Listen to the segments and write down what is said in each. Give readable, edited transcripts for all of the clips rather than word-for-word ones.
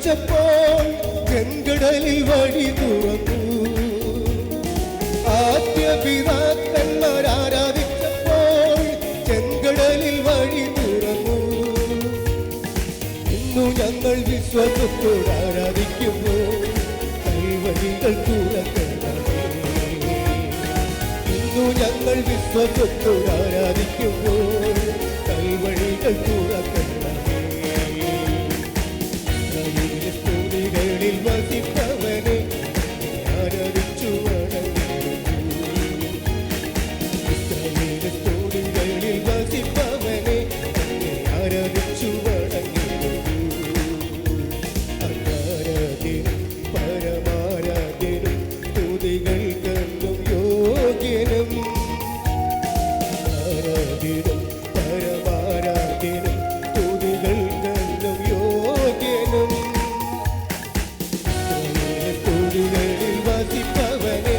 ആരാധിച്ചപ്പോൾ ചെങ്കടലിൽ വഴി തുറന്നു. ആദ്യ പിതാക്കന്മാർ ആരാധിച്ചപ്പോൾ ചെങ്കടലിൽ വഴി തുറന്നു. ഇന്നു ഞങ്ങൾ വിശ്വാസത്തോട് ആരാധിക്കുമ്പോൾ കൈവഴികൾ തുറക്കണമേ. ഇന്നു ഞങ്ങൾ വിശ്വാസത്തോട് ആരാധിക്കുമ്പോൾ കൈവഴികൾ തുറക്കണമേ. ഇസ്രായേലിന്റെ സ്തുതികളിൽ വസിപ്പവനെ ആരാധിച്ചു വണങ്ങിടുന്നു. ഇസ്രായേലിന്റെ സ്തുതികളിൽ വസിപ്പവനെ ആരാധിച്ചു വണങ്ങിടുന്നു. അനാരാധ്യനും പരമാരാധ്യനും സ്തുതികൾക്കെന്നും യോഗ്യനും. ആരാധ്യനും പരമാരാധ്യനും സ്തുതികൾക്കെന്നും യോഗ്യനും. ഇസ്രായേലിന്റെ സ്തുതികളിൽ വസിപ്പവനെ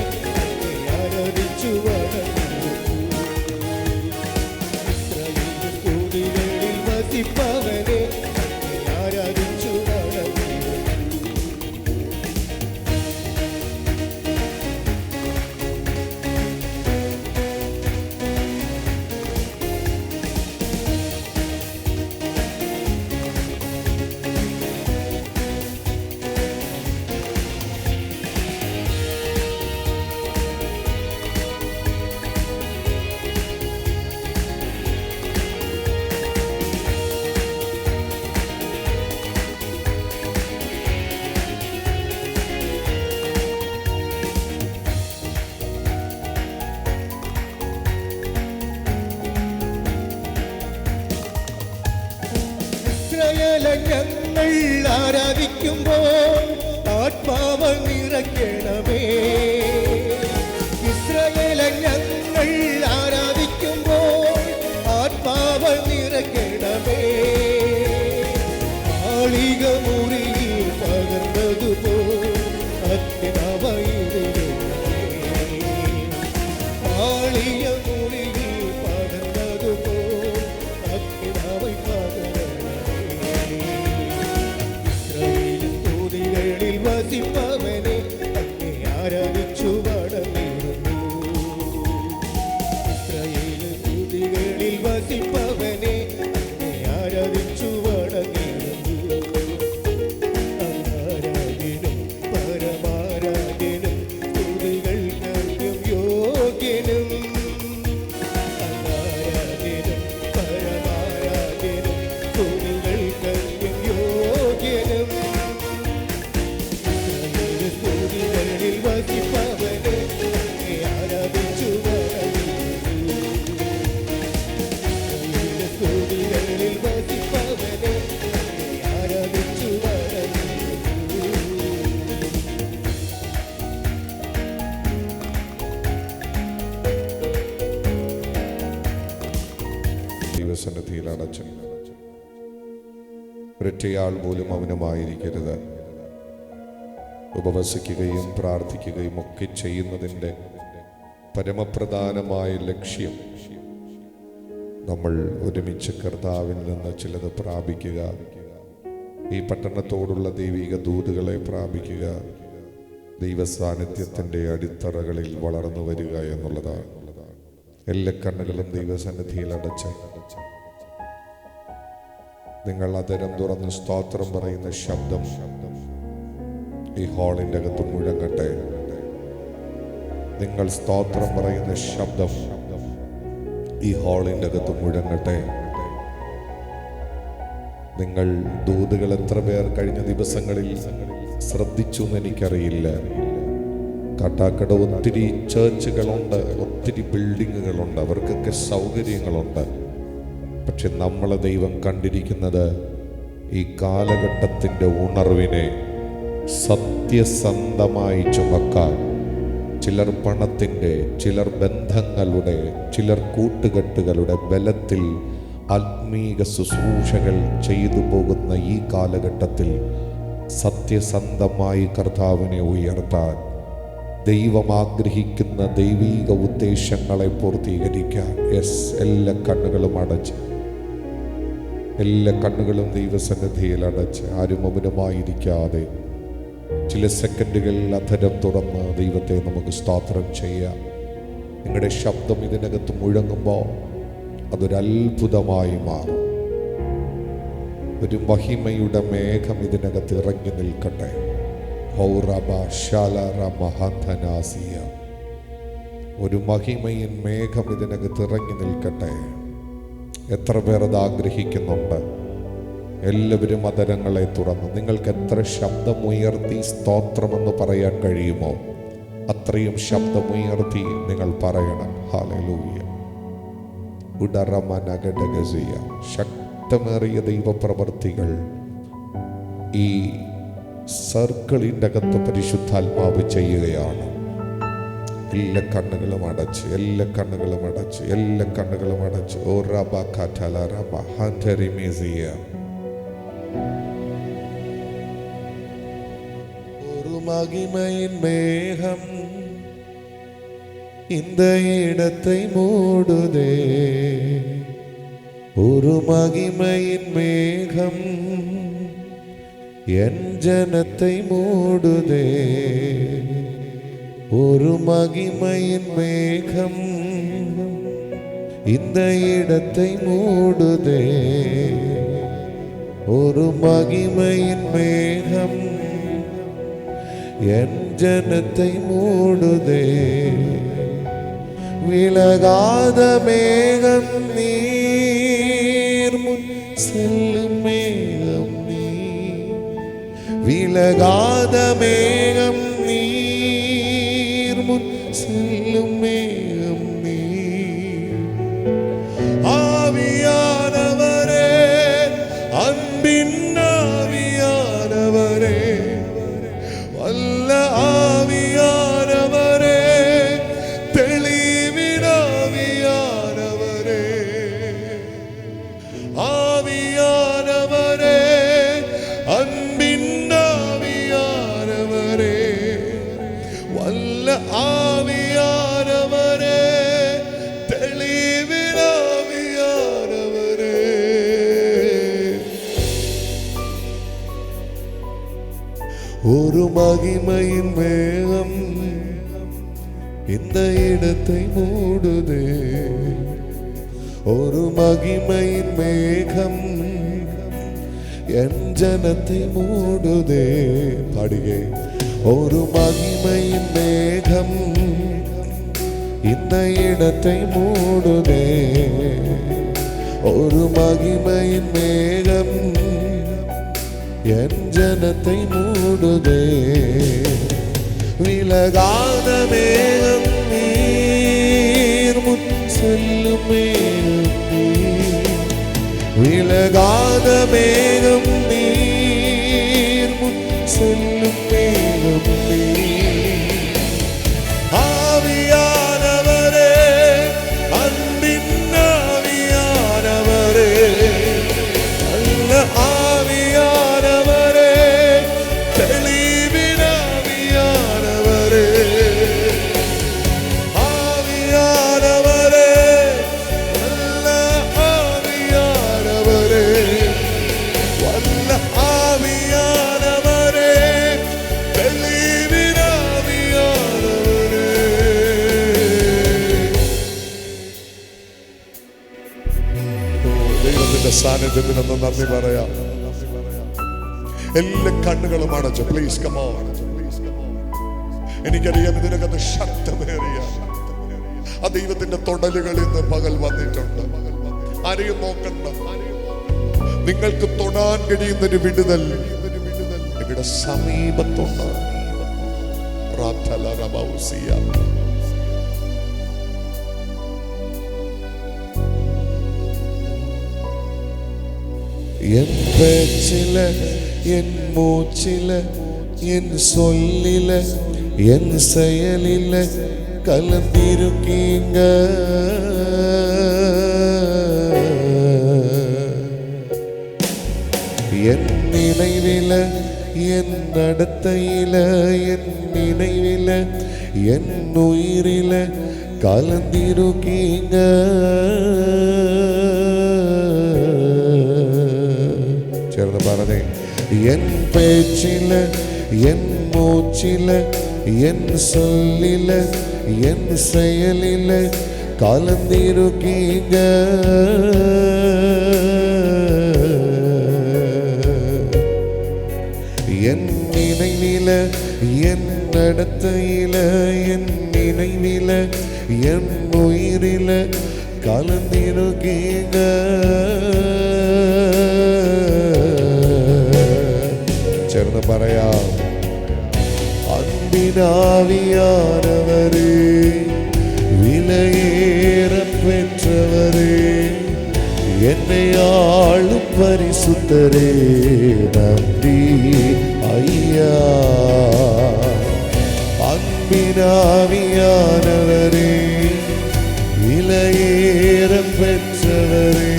ആരാധിച്ചു വണങ്ങിടുന്നു. ഇസ്രായേലിന്റെ സ്തുതികളിൽ വസിപ്പവനെ ആരാധിച്ചു വണങ്ങിടുന്നു. ഇസ്രായേലെ ഞങ്ങൾ ആരാധിക്കുമ്പോൾ ആത്മാവ് നിറയ്ക്കണമേ. ഇസ്രായേലെ ഞങ്ങൾ ആരാധിക്കുമ്പോൾ ആത്മാവ് നിറയ്ക്കണമേ. ആളിക മുറിയിൽ പകർന്നതുപോൽ അഗ്നിനാവയിടണമേ. ആളിക മുറിയിൽ പകർന്നതുപോൽ അഗ്നിനാവയി പകരണമേ. ഇസ്രായേലിൻ സ്തുതികളിൽ വസിപ്പവനെ അങ്ങേ ആരാധിച്ചു വണങ്ങിടുന്നു. ഇസ്രായേലിൻ സ്തുതികളിൽ വസിപ്പവനെ അങ്ങേ ആരാധിച്ചു വണങ്ങിടുന്നു. ആരാധ്യനും പരമാരാധ്യനും സ്തുതികൾക്കെന്നും യോഗ്യനും. ആരാധ്യനും പരമാരാധ്യനും സ്തുതികൾക്കെന്നും യോഗ്യനും. ഇസ്രായേലിന്റെ സ്തുതികളിൽ വസിപ്പവനെ അങ്ങേ ആരാധിച്ചു വണങ്ങിടുന്നു. ഇസ്രായേലിന്റെ സ്തുതികളിൽ വസിപ്പവനെ അങ്ങേ ആരാധിച്ചു വണങ്ങിടുന്നു. ദൈവസന്നിധിയിൽ അടച്ചു ഒരൊറ്റയാൾ പോലും മൗനമായിരിക്കരുത്. ഉപവസിക്കുകയും പ്രാർത്ഥിക്കുകയും ഒക്കെ ചെയ്യുന്നതിൻ്റെ പരമപ്രധാനമായ ലക്ഷ്യം നമ്മൾ ഒരുമിച്ച് കർത്താവിൽ നിന്ന് ചിലത് പ്രാപിക്കുക, ഈ പട്ടണത്തോടുള്ള ദൈവിക ദൂതുകളെ പ്രാപിക്കുക, ദൈവസാന്നിധ്യത്തിൻ്റെ അടിത്തറകളിൽ വളർന്നു വരിക എന്നുള്ളതാണ്. എല്ലാ കണ്ണുകളും ദൈവസന്നിധിയിൽ അടച്ച് നിങ്ങൾ അതരം തുറന്ന് സ്തോത്രം പറയുന്ന ശബ്ദം ഈ ഹാളിൻ്റെ അകത്ത് മുഴങ്ങട്ടെ. നിങ്ങൾ സ്തോത്രം പറയുന്ന ശബ്ദം ഈ ഹാളിൻ്റെ അകത്ത് മുഴങ്ങട്ടെ. നിങ്ങൾ ദൂതുകൾ എത്ര പേർ കഴിഞ്ഞ ദിവസങ്ങളിൽ ശ്രദ്ധിച്ചു എന്ന് എനിക്കറിയില്ല. കാട്ടാക്കട ഒത്തിരി ചേർച്ചുകളുണ്ട്, ഒത്തിരി ബിൽഡിങ്ങുകളുണ്ട്, അവർക്കൊക്കെ സൗകര്യങ്ങളുണ്ട്. പക്ഷെ നമ്മളെ ദൈവം കണ്ടിരിക്കുന്നത് ഈ കാലഘട്ടത്തിൻ്റെ ഉണർവിനെ സത്യസന്ധമായി ചുമക്കാൻ ചിലർ പണത്തിൻ്റെ, ചിലർ ബന്ധങ്ങളുടെ, ചിലർ കൂട്ടുകെട്ടുകളുടെ ബലത്തിൽ ആത്മീക ശുശ്രൂഷകൾ ചെയ്തു പോകുന്ന ഈ കാലഘട്ടത്തിൽ സത്യസന്ധമായി കർത്താവിനെ ഉയർത്താൻ, ദൈവം ആഗ്രഹിക്കുന്ന ദൈവീക ഉദ്ദേശങ്ങളെ പൂർത്തീകരിക്കാൻ എല്ലാ കണ്ണുകളും അടച്ച് എല്ലാ കണ്ണുകളും ദൈവസന്നിധിയിൽ അടച്ച് ആരും മൗനമായിരിക്കാതെ ചില സെക്കൻഡുകൾ അധരം തുറന്ന് ദൈവത്തെ നമുക്ക് സ്തോത്രം ചെയ്യാം. നിങ്ങളുടെ ശബ്ദം ഇതിനകത്ത് മുഴങ്ങുമ്പോൾ അതൊരത്ഭുതമായി മാറും. ഒരു മഹിമയുടെ മേഘം ഇതിനകത്ത് ഇറങ്ങി നിൽക്കട്ടെ. ഒരു മഹിമയിൻ മേഘം ഇതിനകത്ത് ഇറങ്ങി നിൽക്കട്ടെ. എത്ര പേർ അത് ആഗ്രഹിക്കുന്നുണ്ട്? എല്ലാവരും അതരങ്ങളെ തുറന്ന് നിങ്ങൾക്ക് എത്ര ശബ്ദമുയർത്തി സ്തോത്രമെന്ന് പറയാൻ കഴിയുമോ അത്രയും ശബ്ദമുയർത്തി നിങ്ങൾ പറയണം. ഹല്ലേലൂയ. ഉടറമനഗഡഗസിയ. ശക്തമേറിയ ദൈവപ്രവർത്തികൾ ഈ സർക്കിളിൻ്റെ അകത്ത് പരിശുദ്ധാത്മാവ് ചെയ്യുകയാണ്. എല്ലാ കണ്ണുകളും അടച്ച്, എല്ലാ കണ്ണുകളും അടച്ച്, എല്ലാ കണ്ണുകളും അടച്ച്. ഓ റബ കഥല റബ ഹന്തരിമേസിയ. ஒரு மகிமையின் மேகம் இந்த இடத்தை மூடுதே. ஒரு மகிமையின் மேகம் என் ஜனத்தை மூடுதே. ஒரு மகிமையின் மேகம் இந்த இடத்தை மூடுதே. ஒரு மகிமையின் மேகம் என் ஜனத்தை மூடுதே. விலகாத மேகம் நீர் முன் செல்லும் மேகம் நீ. விலகாத மேகம் நீர் முன் செல்லும் மேகம் நீ. ஆவியானவரே, அன்பின் ஆவியானவரே, வல்ல ஆவியானவரே, தெளிவின் ஆவியானவரே, ஆவியானவரே, அன்பின் ஆவியானவரே, வல்ல ஆவியானவரே, தெளிவின் ஆவியானவரே. ஒரு மகிமையின் மேகம் இந்த இடத்தை மூடுதே. ஒரு மகிமையின் மேகம் என் ஜனத்தை மூடுதே. பாடுகே. ஒரு மகிமையின் மேகம் இந்த இடத்தை மூடுதே. ஒரு மகிமையின் மேகம் என் ஜனத்தை மூடுதே. விலகாத மேகம் நீர் முன் செல்லும் மேகம் நீ. விலகாத மேகம் நீர் முன் செல்லும் மேகம் நீ. ஆவியானவரே, அன்பின் ஆவியானவரே, நல்ல ஆவியானவரே, தெளிவின் ஆவியானவரே, ஆவியானவரே, நல்ல ஆவியானவரே, வல்ல ஆவியானவரே, தெளிவின் ஆவியானவரே. ദൈവത്തിന്റെ സാന്നിധ്യത്തിനൊന്ന് നന്ദി പറയാം. എല്ലാ കണ്ണുകളും അടച്ചു. Please come on. എനിക്കറിയാം ഇതിനകത്ത് ശക്തമേറിയ ആ ദൈവത്തിന്റെ തൊടലുകൾ ഇന്ന് പകൽ വന്നിട്ടുണ്ട്. ആരെയും നോക്കണ്ട. നിങ്ങൾക്ക് തൊടാൻ കഴിയുന്നൊരു വിടുതൽ നിങ്ങളുടെ സമീപത്തുണ്ട്. என் பேச்சில, என் மூச்சில, என் சொல்லில, என் செயலில கலந்திருக்கீங்க. என் நினைவில, என் நடத்தையில, என் நினைவில, என் உயிரில கலந்திருக்கீங்க. என் பேச்சில, என் மூச்சில, என் சொல்லில, என் செயலில கலந்திருக்கீங்க. என் நினைவில, என் நடத்தையில, என் நினைவில, என் உயிரில கலந்திருக்கீங்க. ചേർന്ന് പറയാം. അൻപിനാവിയാനവരേ, വിലയേറ പെற்றവരേ, എന്നെ ആളും പരിശുദ്ധരേ, നന്ദി അയ്യാ. അൻപിനാവിയാനവരേ, വിലയേറ പെற்றവരേ,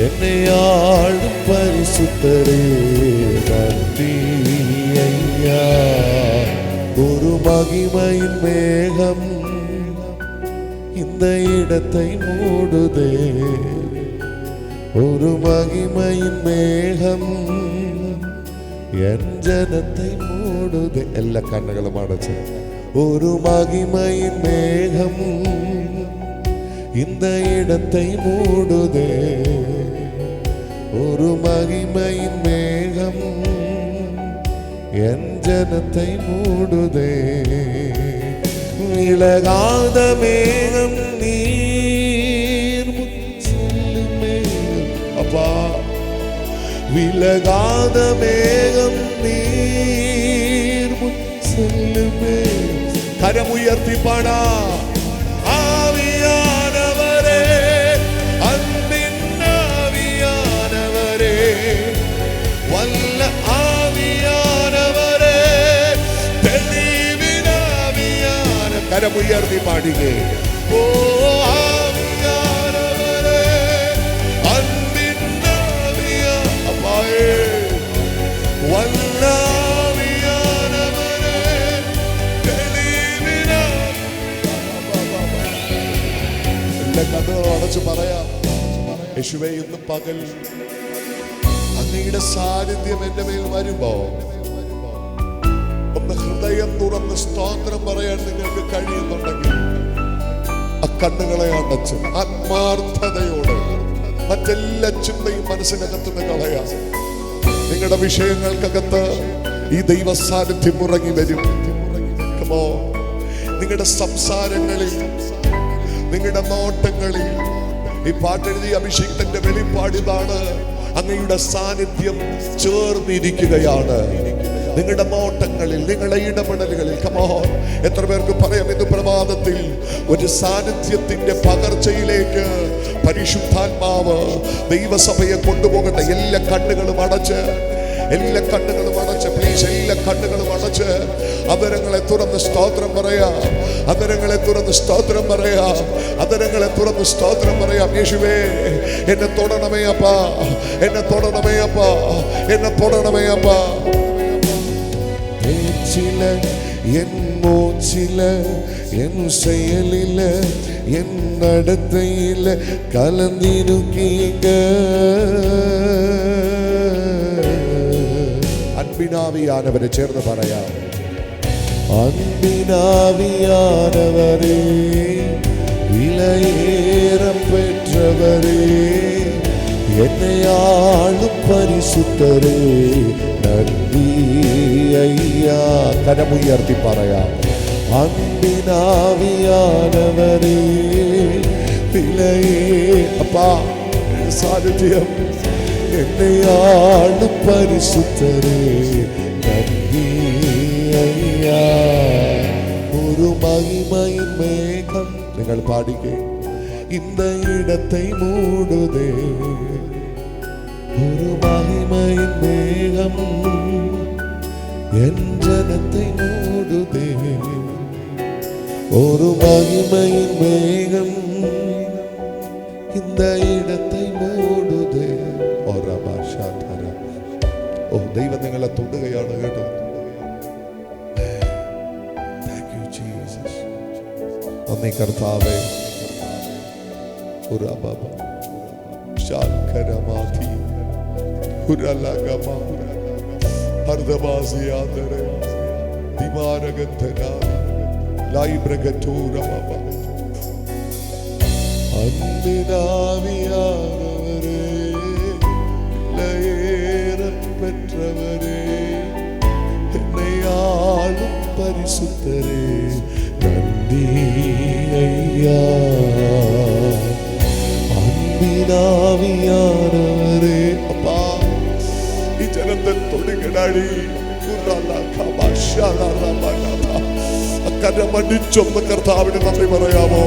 എന്നെ ആളും പരിശുദ്ധരേ, നന്ദി അയ്യാ. ഒരു മഹിമയിൻ മേഘം இந்த இடத்தை மூடுதே. ஒரு மகிமையின் மேகம் என் ஜனத்தை மூடுதே. എല്ലാ കണ്ണുകളും അടച്ച്. ഒരു மகிமையின் மேகம் இந்த இடத்தை மூடுதே. ஒரு மகிமையின் மேகம் என் ஜனத்தை மூடுதே. விலகாத மேகம் நீர் செல்லும் மேகம். அப்பா, விலகாத மேகம் நீர் செல்லும் மேகம். கரமுயர்த்தி பாடா. ஆவியானவரே, அன்பின் ஆவியானவரே, வல்ல ஆவியானவரே, தெளிவின் ஆவியான. கரமுயர்த்தி பாடுகே. ஓ ஆவியானவரே, அன்பின் ஆவியா. அப்பாயே, வல்ல ஆவியானவரே, தெளிவின் എല്ലാ കണ്ണുകളും അടച്ചു പറയാം. യേശുവേ, ഇന്ന് പകൽ അങ്ങയുടെ സാന്നിധ്യം എന്റെ മേൽ വരുമ്പോ ഒന്ന് ഹൃദയം തുറന്ന് സ്തോത്രം പറയാൻ നിങ്ങൾക്ക് കഴിയുന്നുണ്ടെങ്കിൽ ആ കണ്ണുകളെ അടച്ച് ആത്മാർത്ഥതയോടെ മറ്റെല്ലാ ചിന്തയും മനസ്സിനകത്തുനിന്ന് കളയാം. നിങ്ങളുടെ വിഷയങ്ങൾക്കകത്ത് ഈ ദൈവ സാന്നിധ്യം ഉറങ്ങി വരും. നിങ്ങളുടെ സംസാരങ്ങളിൽ, നിങ്ങളുടെ നോട്ടങ്ങളിൽ ഈ പാട്ടെഴുതിയ അഭിഷേകത്തിന്റെ വെളിപ്പാടിതാണ്. അങ്ങയുടെ സാന്നിധ്യം ചേർന്നിരിക്കുകയാണ് നിങ്ങളുടെ നോട്ടങ്ങളിൽ, നിങ്ങളുടെ ഇടപെടലുകളിൽ. കമോൺ, എത്ര പേർക്ക് പറയാം ഇന്ന് പ്രഭാതത്തിൽ ഒരു സാന്നിധ്യത്തിന്റെ പകർച്ചയിലേക്ക് പരിശുദ്ധാത്മാവ് ദൈവസഭയെ കൊണ്ടുപോകട്ടെ. എല്ലാ കണ്ണുകളും അടച്ച്, എല്ലാ കണ്ണുകളും അടച്ച്, പ്ലീസ്, എല്ലാ കണ്ണുകളും അടച്ച് അതരങ്ങളെ തുറന്ന് സ്തോത്രം പറയാം. അതരങ്ങളെ തുറന്ന് സ്തോത്രം പറയാം. അതരങ്ങളെ തുറന്ന് സ്തോത്രം പറയാം. യേശുവേ, എന്നെ തൊടണമേ അപ്പാ, എന്നെ തൊടണമേ അപ്പാ, എന്നെ തൊടണമേ അപ്പാ. பேச்சில, என் மூச்சில, என் செயலில, என் நடத்தையில கலந்திருக்கீங்க. അൻപിനാവിയാനവരെ ചേർന്ന് പറയാം. അൻപിനാവിയാനവരേ, വിലയേറ പെற்றവരേ, എന്നെ ആളും പരിശുദ്ധരേ, നന്ദി അയ്യാ. കരമുയർത്തി പറയാം. അൻപിനാവിയാനവരേ, വിലയേ. അപ്പാ, സാന്നിധ്യം എന്നെ ആളും പരിശുദ്ധരേ, നന്ദി അയ്യാ. ഒരു മഹിമയിൻ മേഘം നിങ്ങൾ പാടിക്കേ. இந்த இடத்தை மூடுதே. ஒரு மகிமையின் மேகம் என் ஜனத்தை மூடுதே. ஒரு மகிமையின் மேகம் இந்த இடத்தை മൂടുതേ. ഓ, ദൈവം നിങ്ങളെ തൊടുകയാണ് കേട്ടോ. Thank you Jesus. നന്ദി കർത്താവേ. ഒരു അബാബ ശാൽക്കരമാധി அன்பினாவியானவரே, ஏறம் பெற்றவரே, என்னை ஆளும் பரிசுத்தரே, நன்றி ஐயா. அன்பினாவியானவரே, அப்பா ഈ ജനത്തെ തൊടുകടാടി കരമടിച്ചൊന്ന് കർത്താവിന് നന്ദി പറയാമോ?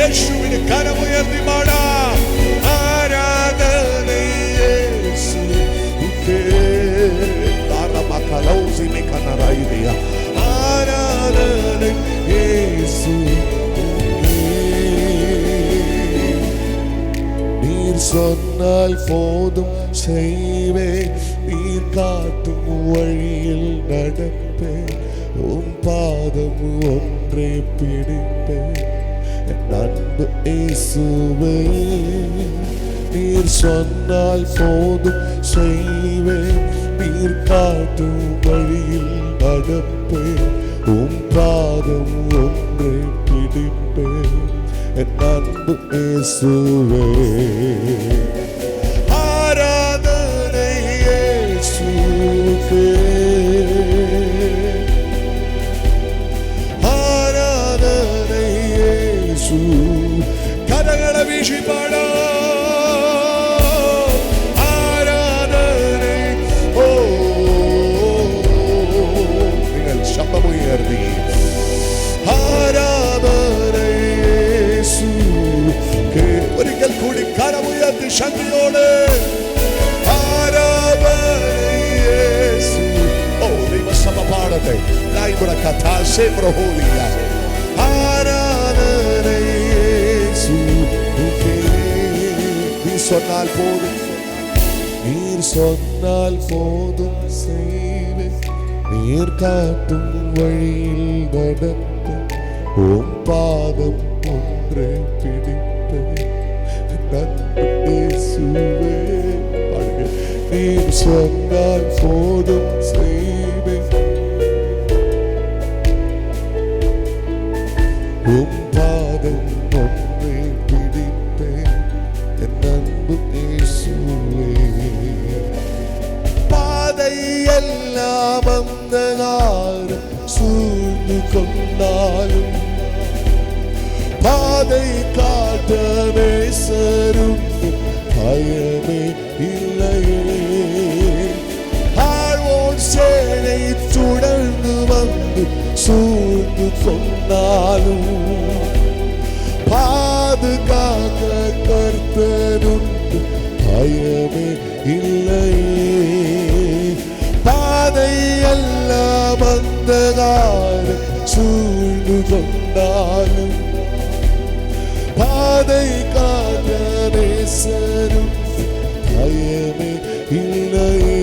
യേശുവിന് കരമുയർത്തി പാടാം. ആരാധന യേശുവേ, ആരാധന യേശുവേ. நீர் சொன்னால் போதும் செய்வேன், நீர் காட்டும் வழியில் நடப்பேன், உம் பாதம் ஒன்றே பிடிப்பேன், என் அன்பு இயேசுவே. நீர் சொன்னால் போதும் செய்வேன், நீர் காட்டும் வழியில் நடப்பேன், உம் பாதம் ஒன்றே பிடிப்பேன், என் அன்பு இயேசுவே. ஆராதனை இயேசுவே, ஆராதனை இயேசு. கரங்களை வீசி பாடாம். ஆராதனை. ஓ, நீங்கள் சத்தம் உயர்த்தி ആരാധന യേശുവേ. ഒരിക്കൽ കൂടി കരമുയർത്തി ശക്തിയോടെ ആരാധന യേശു. ഓ, ദൈവസഭ പാടട്ടെ. ആരാധന യേശുവേ. നീർ சொன்னால் போதும், நீர் சொன்னால் போதும் செய்வேன், நீர் காட்டும் வழியில் நடப்பேன், உம் பாதம் ஒன்றே பிடிப்பேன், நன்றி இயேசுவே. நீர் சொன்னால் போதும் செய்வேன், உம் பாதம் ஒன்றே பிடிப்பேன், என் அன்பு இயேசுவே. பாதையெல்லாம் அந்தகாரம் சூழ்ந்து கொண்டாலும், பாதை காட்ட நேசருண்டு, பயமே இல்லையே. ஆழ்வோன் சேனை தொடர்ந்து வந்து சூழ்ந்து கொண்டாலும், பாதுகாக்க கர்த்தருண்டு, பயமே இல்லையே. பாதையெல்லாம் அந்தகாரம் சூழ்ந்து கொண்டாலும், பாதை காக்க நேசரும், பயமே இல்லையே.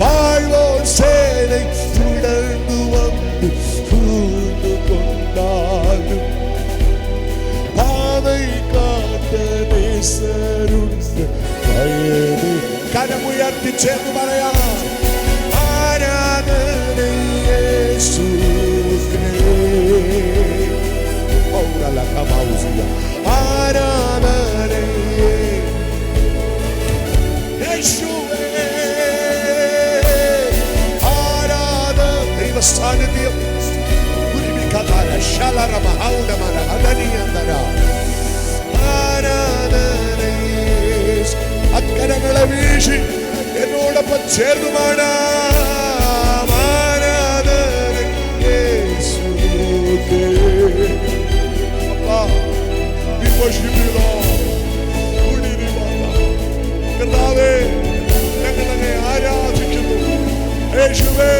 வாழ்வோர் சேனை தொடர்ந்து வந்து சூழ்ந்து கொண்டாலும், பாதை காக்க நேசரும், பயமே. കരമുയർത്തി ചേർന്ന് പറയാം. ആരാധന യേശുവേ, ആരാധന യേശുവേ, ആരാധന. ദൈവസാന്നിധ്യം ആരാധന ചേർന്ന് പാടാം ആരാധന യേശുവേ. അപ്പാ, we worship you, Lord. കർത്താവേ, ഞങ്ങൾ അങ്ങയെ ആരാധിക്കുന്നു. യേശുവേ,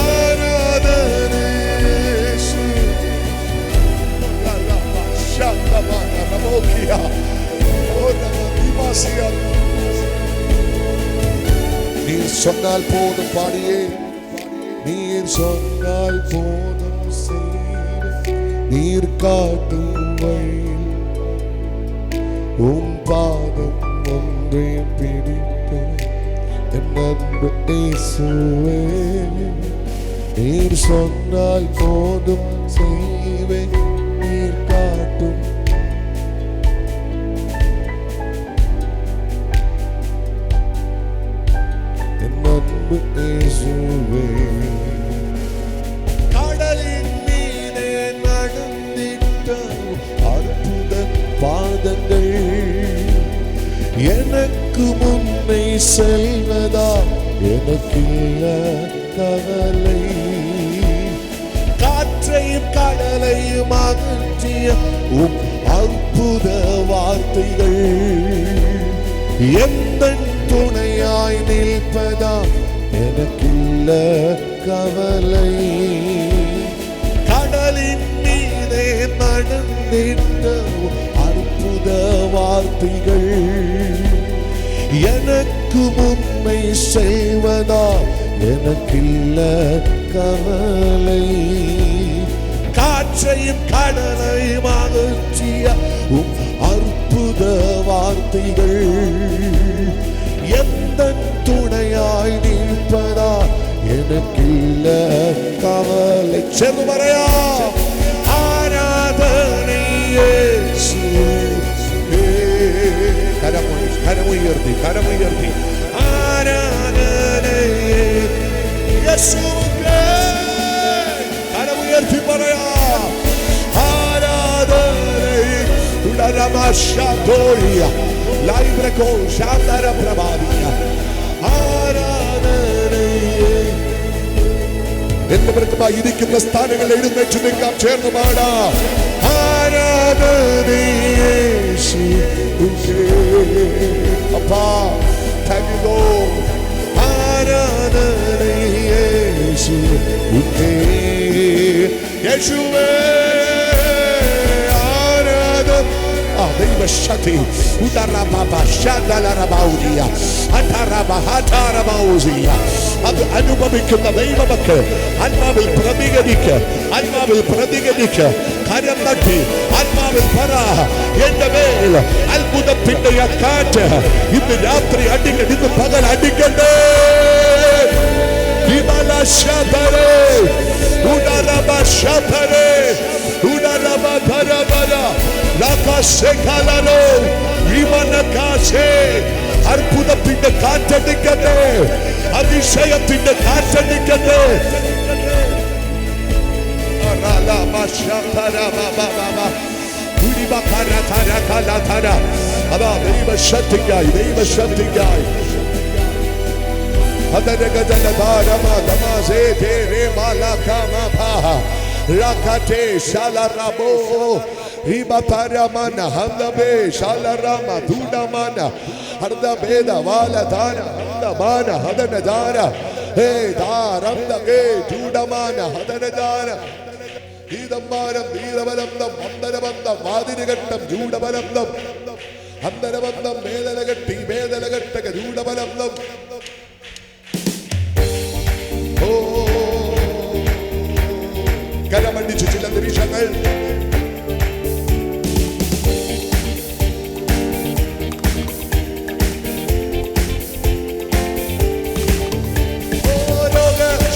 ആരാധന യേശുവേ. நீர் சொன்னால் போதும் பாடியே, நீர் சொன்னால் போதும் செய்வேன். நீர் காட்டும் வழியில் உம் பாதம் ஒன்றே பிடிப்பேன். என் அன்பு இயேசுவே, நீர் சொன்னால் போதும் செய்வேன். நீர் காட்டும் கடலின் மீதே நடந்திட்ட அற்புத பாதங்கள் எனக்கு முன்னே செல்வதா எனக்கில்ல கவலை. காற்றையும் கடலையும் அகற்றிய உம் அற்புத வார்த்தைகள் எந்த துணையாய் நிற்பதா எனக்கில்ல கவலை. கடலின் மீதே நடந்திட்ட அற்புத வார்த்தைகள் எனக்கு முன்னை செய்வதா எனக்கில்ல கவலை. காற்றையும் கடலையும் அகற்றிய உம் அற்புத வார்த்தைகள் எந்த துணையாய் நிற்பதா எனக்கில்ல கவலை. சேர்ந்து வரையா ஆராதனை இயேசுவே. கரமுயர்த்தி ஆராதனை இயேசுவே. கரமுயர்த்தி வரையா ஆராதனை உடரமாஷாதோயா லைப்ரகோ ஷாந்தர பிரபாதியா ആരാധനയെ. എല്ലാവർക്കുമായി ഇരിക്കുന്ന സ്ഥാനങ്ങൾ എഴുന്നേറ്റ് നിൽക്കാം. ചേർന്ന് പാടാം ആരാധനയെ. അപ്പാ താങ്ക് യു ലോർഡ്. ആരാധനയെ യേശുവേ. ദൈവശക്തി അത് അനുഭവിക്കുന്ന ദൈവമക്ക് ആത്മാവിൽ പ്രതികരിക്ക് കരം തട്ടി ആത്മാവിൽ പറ എന്റെ മേൽ അത്ഭുതത്തിന്റെ കാറ്റ് ഇന്ന് രാത്രി അടിക്കട്ടെ, ഇന്ന് പകൽ അടിക്കട്ടെ. അത്ഭുതത്തിന്റെ കാറ്റടിക്കട്ടെ, അതിശയത്തിന്റെ കാറ്റടിക്കട്ടെ. അതാ ദൈവശക്തിക്കായി Rakate shalarabo ibataramana handabe shalarama dudamana hardabeda valadana handamana hadanadara hey daramdage dudamana hadanadara idammaram veerabalandam andarabandam vaadirigattam judabalandam andarabandam vedalagatti vedalagattaga judabalandam. കരമടിച്ച് ചില നിമിഷങ്ങൾ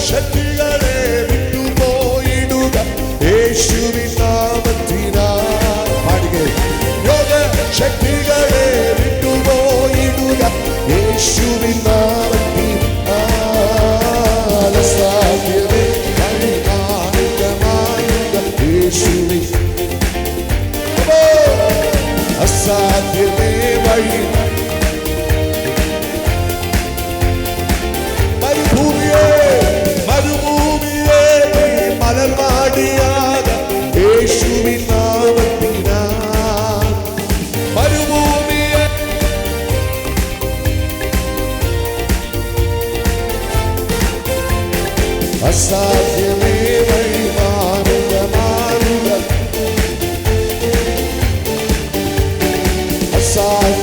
ശക്തികളെ വിട്ടുപോയിടുക യേശുവിൻ നാമത്തിനാൽ. പാടുക രോഗശക്തികളെ വിട്ടുപോയിടുക യേശുവിൻ നാമത്തിനാൽ. സാധ്യതേ അസാധ്യമേ വഴി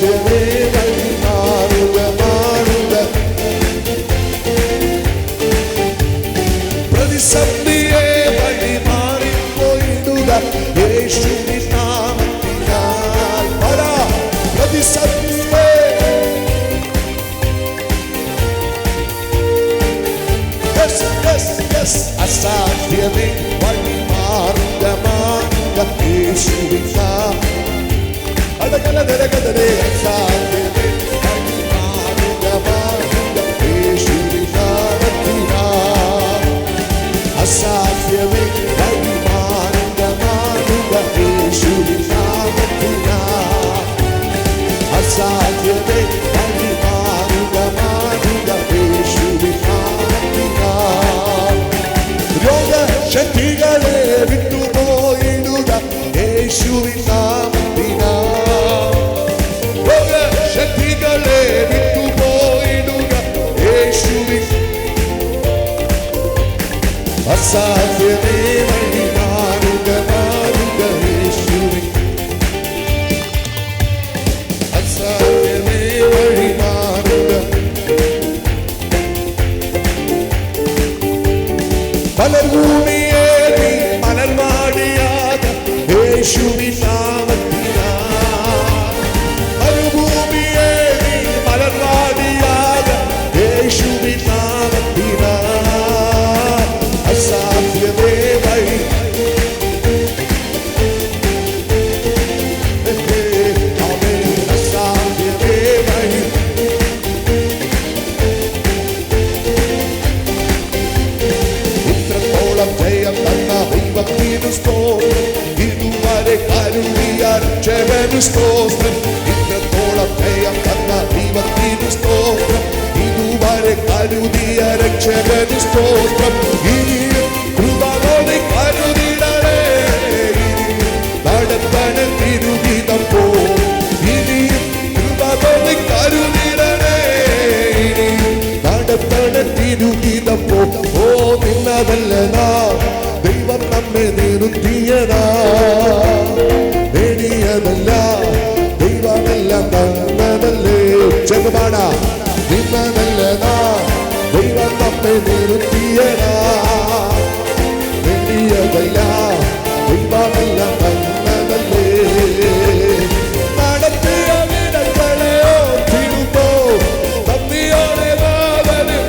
അസാധ്യമേ വഴി മാറുക മാറുക. പ്രതിസന്ധിയെ വഴി മാറിപ്പോയിടുക യേശുവിൻ നാമത്തിനാൽ. പ്രതിസന്ധിയെ അസാധ്യമേ വഴി മാറുക മാറുക യേശുവിൻ അസാധ്യമേ വഴി മാറുക മാറുക യേശുവിൻ നാമത്തിനാൽ. അസാധ്യമേ വഴി മാറുക മാറുക യേശുവിൻ നാമത്തിനാൽ. അസാധ്യമേ വഴി മാറുക മാറുക യേശുവിൻ നാമത്തിനാൽ. രോഗശക്തികളെ വിട്ടുപോയിടുക യേശുവിൻ നാമത്തിനാൽ. രോഗശക്തികളെ വിട്ടുപോയിടുക യേശുവിൻ. അസാധ്യമേ വഴി മാറുക മാറുക യേശുവിൻ. അസാധ്യമേ വഴി മാറുക. മലർഭൂമിയെ നീ മലർവാടിയാക യേശുവിൻ നാമത്തിനാൽ. മരുഭൂമിയെ നീ മലർവാടിയാക യേശുവിൻ നാമത്തിനാൽ. അസാധ്യമേ വഴി അസാധ്യമേ വഴി. ഇത്രത്തോളം ജയം തന്ന ദൈവത്തിനു സ്തോത്രം. ഇതുവരെ കരുതിയ രക്ഷകനു സ്തോത്രം. ഇത്രത്തോളം ജയം തന്ന ദൈവത്തിനു സ്തോത്രം. ഇതുവരെ കരുതിയ രക്ഷകനു സ്തോത്രം. ഇനിയും കൃപയോടെ കരുതിടണേ. നടത്തണ തിരുവിധം പോ. ഇനിയും കൃപയോടെ കരുതിടണേ. ഇനിയും നടത്തണ തിരുവിധം പോ. ഓ നിന്നതല്ല നാം ദൈവം നമ്മെ നിർത്തിയതാ. നേടിയതല്ല ദൈവമെല്ലാം തന്നതല്ലേ. ചെറുപാട നിന്നതല്ല നാം ദൈവം നമ്മെ നിർത്തിയതാ. നേടിയതല്ല ദൈവമെല്ലാം തന്നതല്ലേ. നടത്തിയ വിടങ്ങളെയോ തിരുമ്പോ നന്ദിയോടെ നാഥനും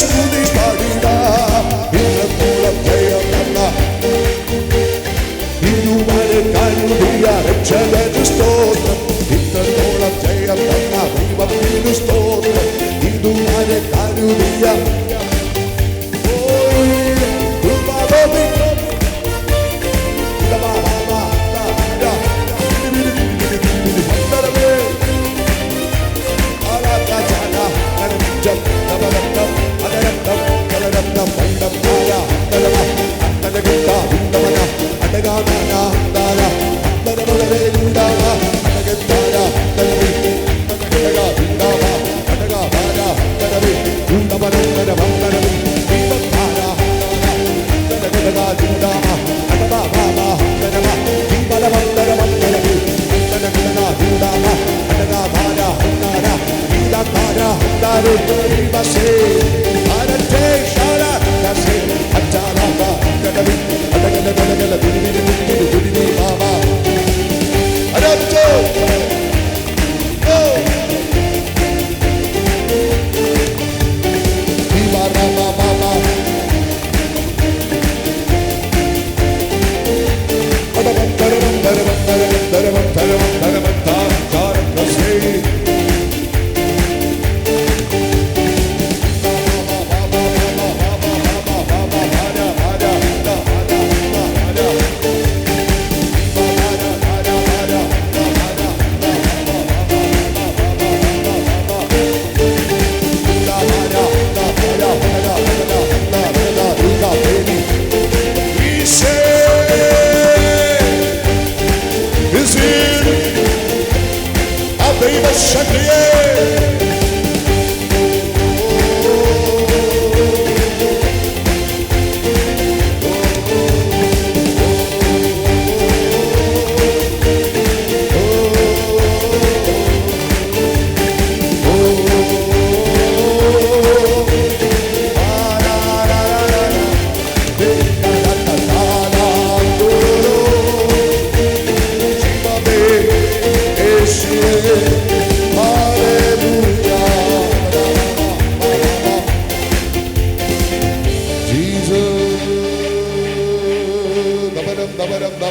സ്തുതി പാടിട. ഇന്നത്തോളം ജയം തന്ന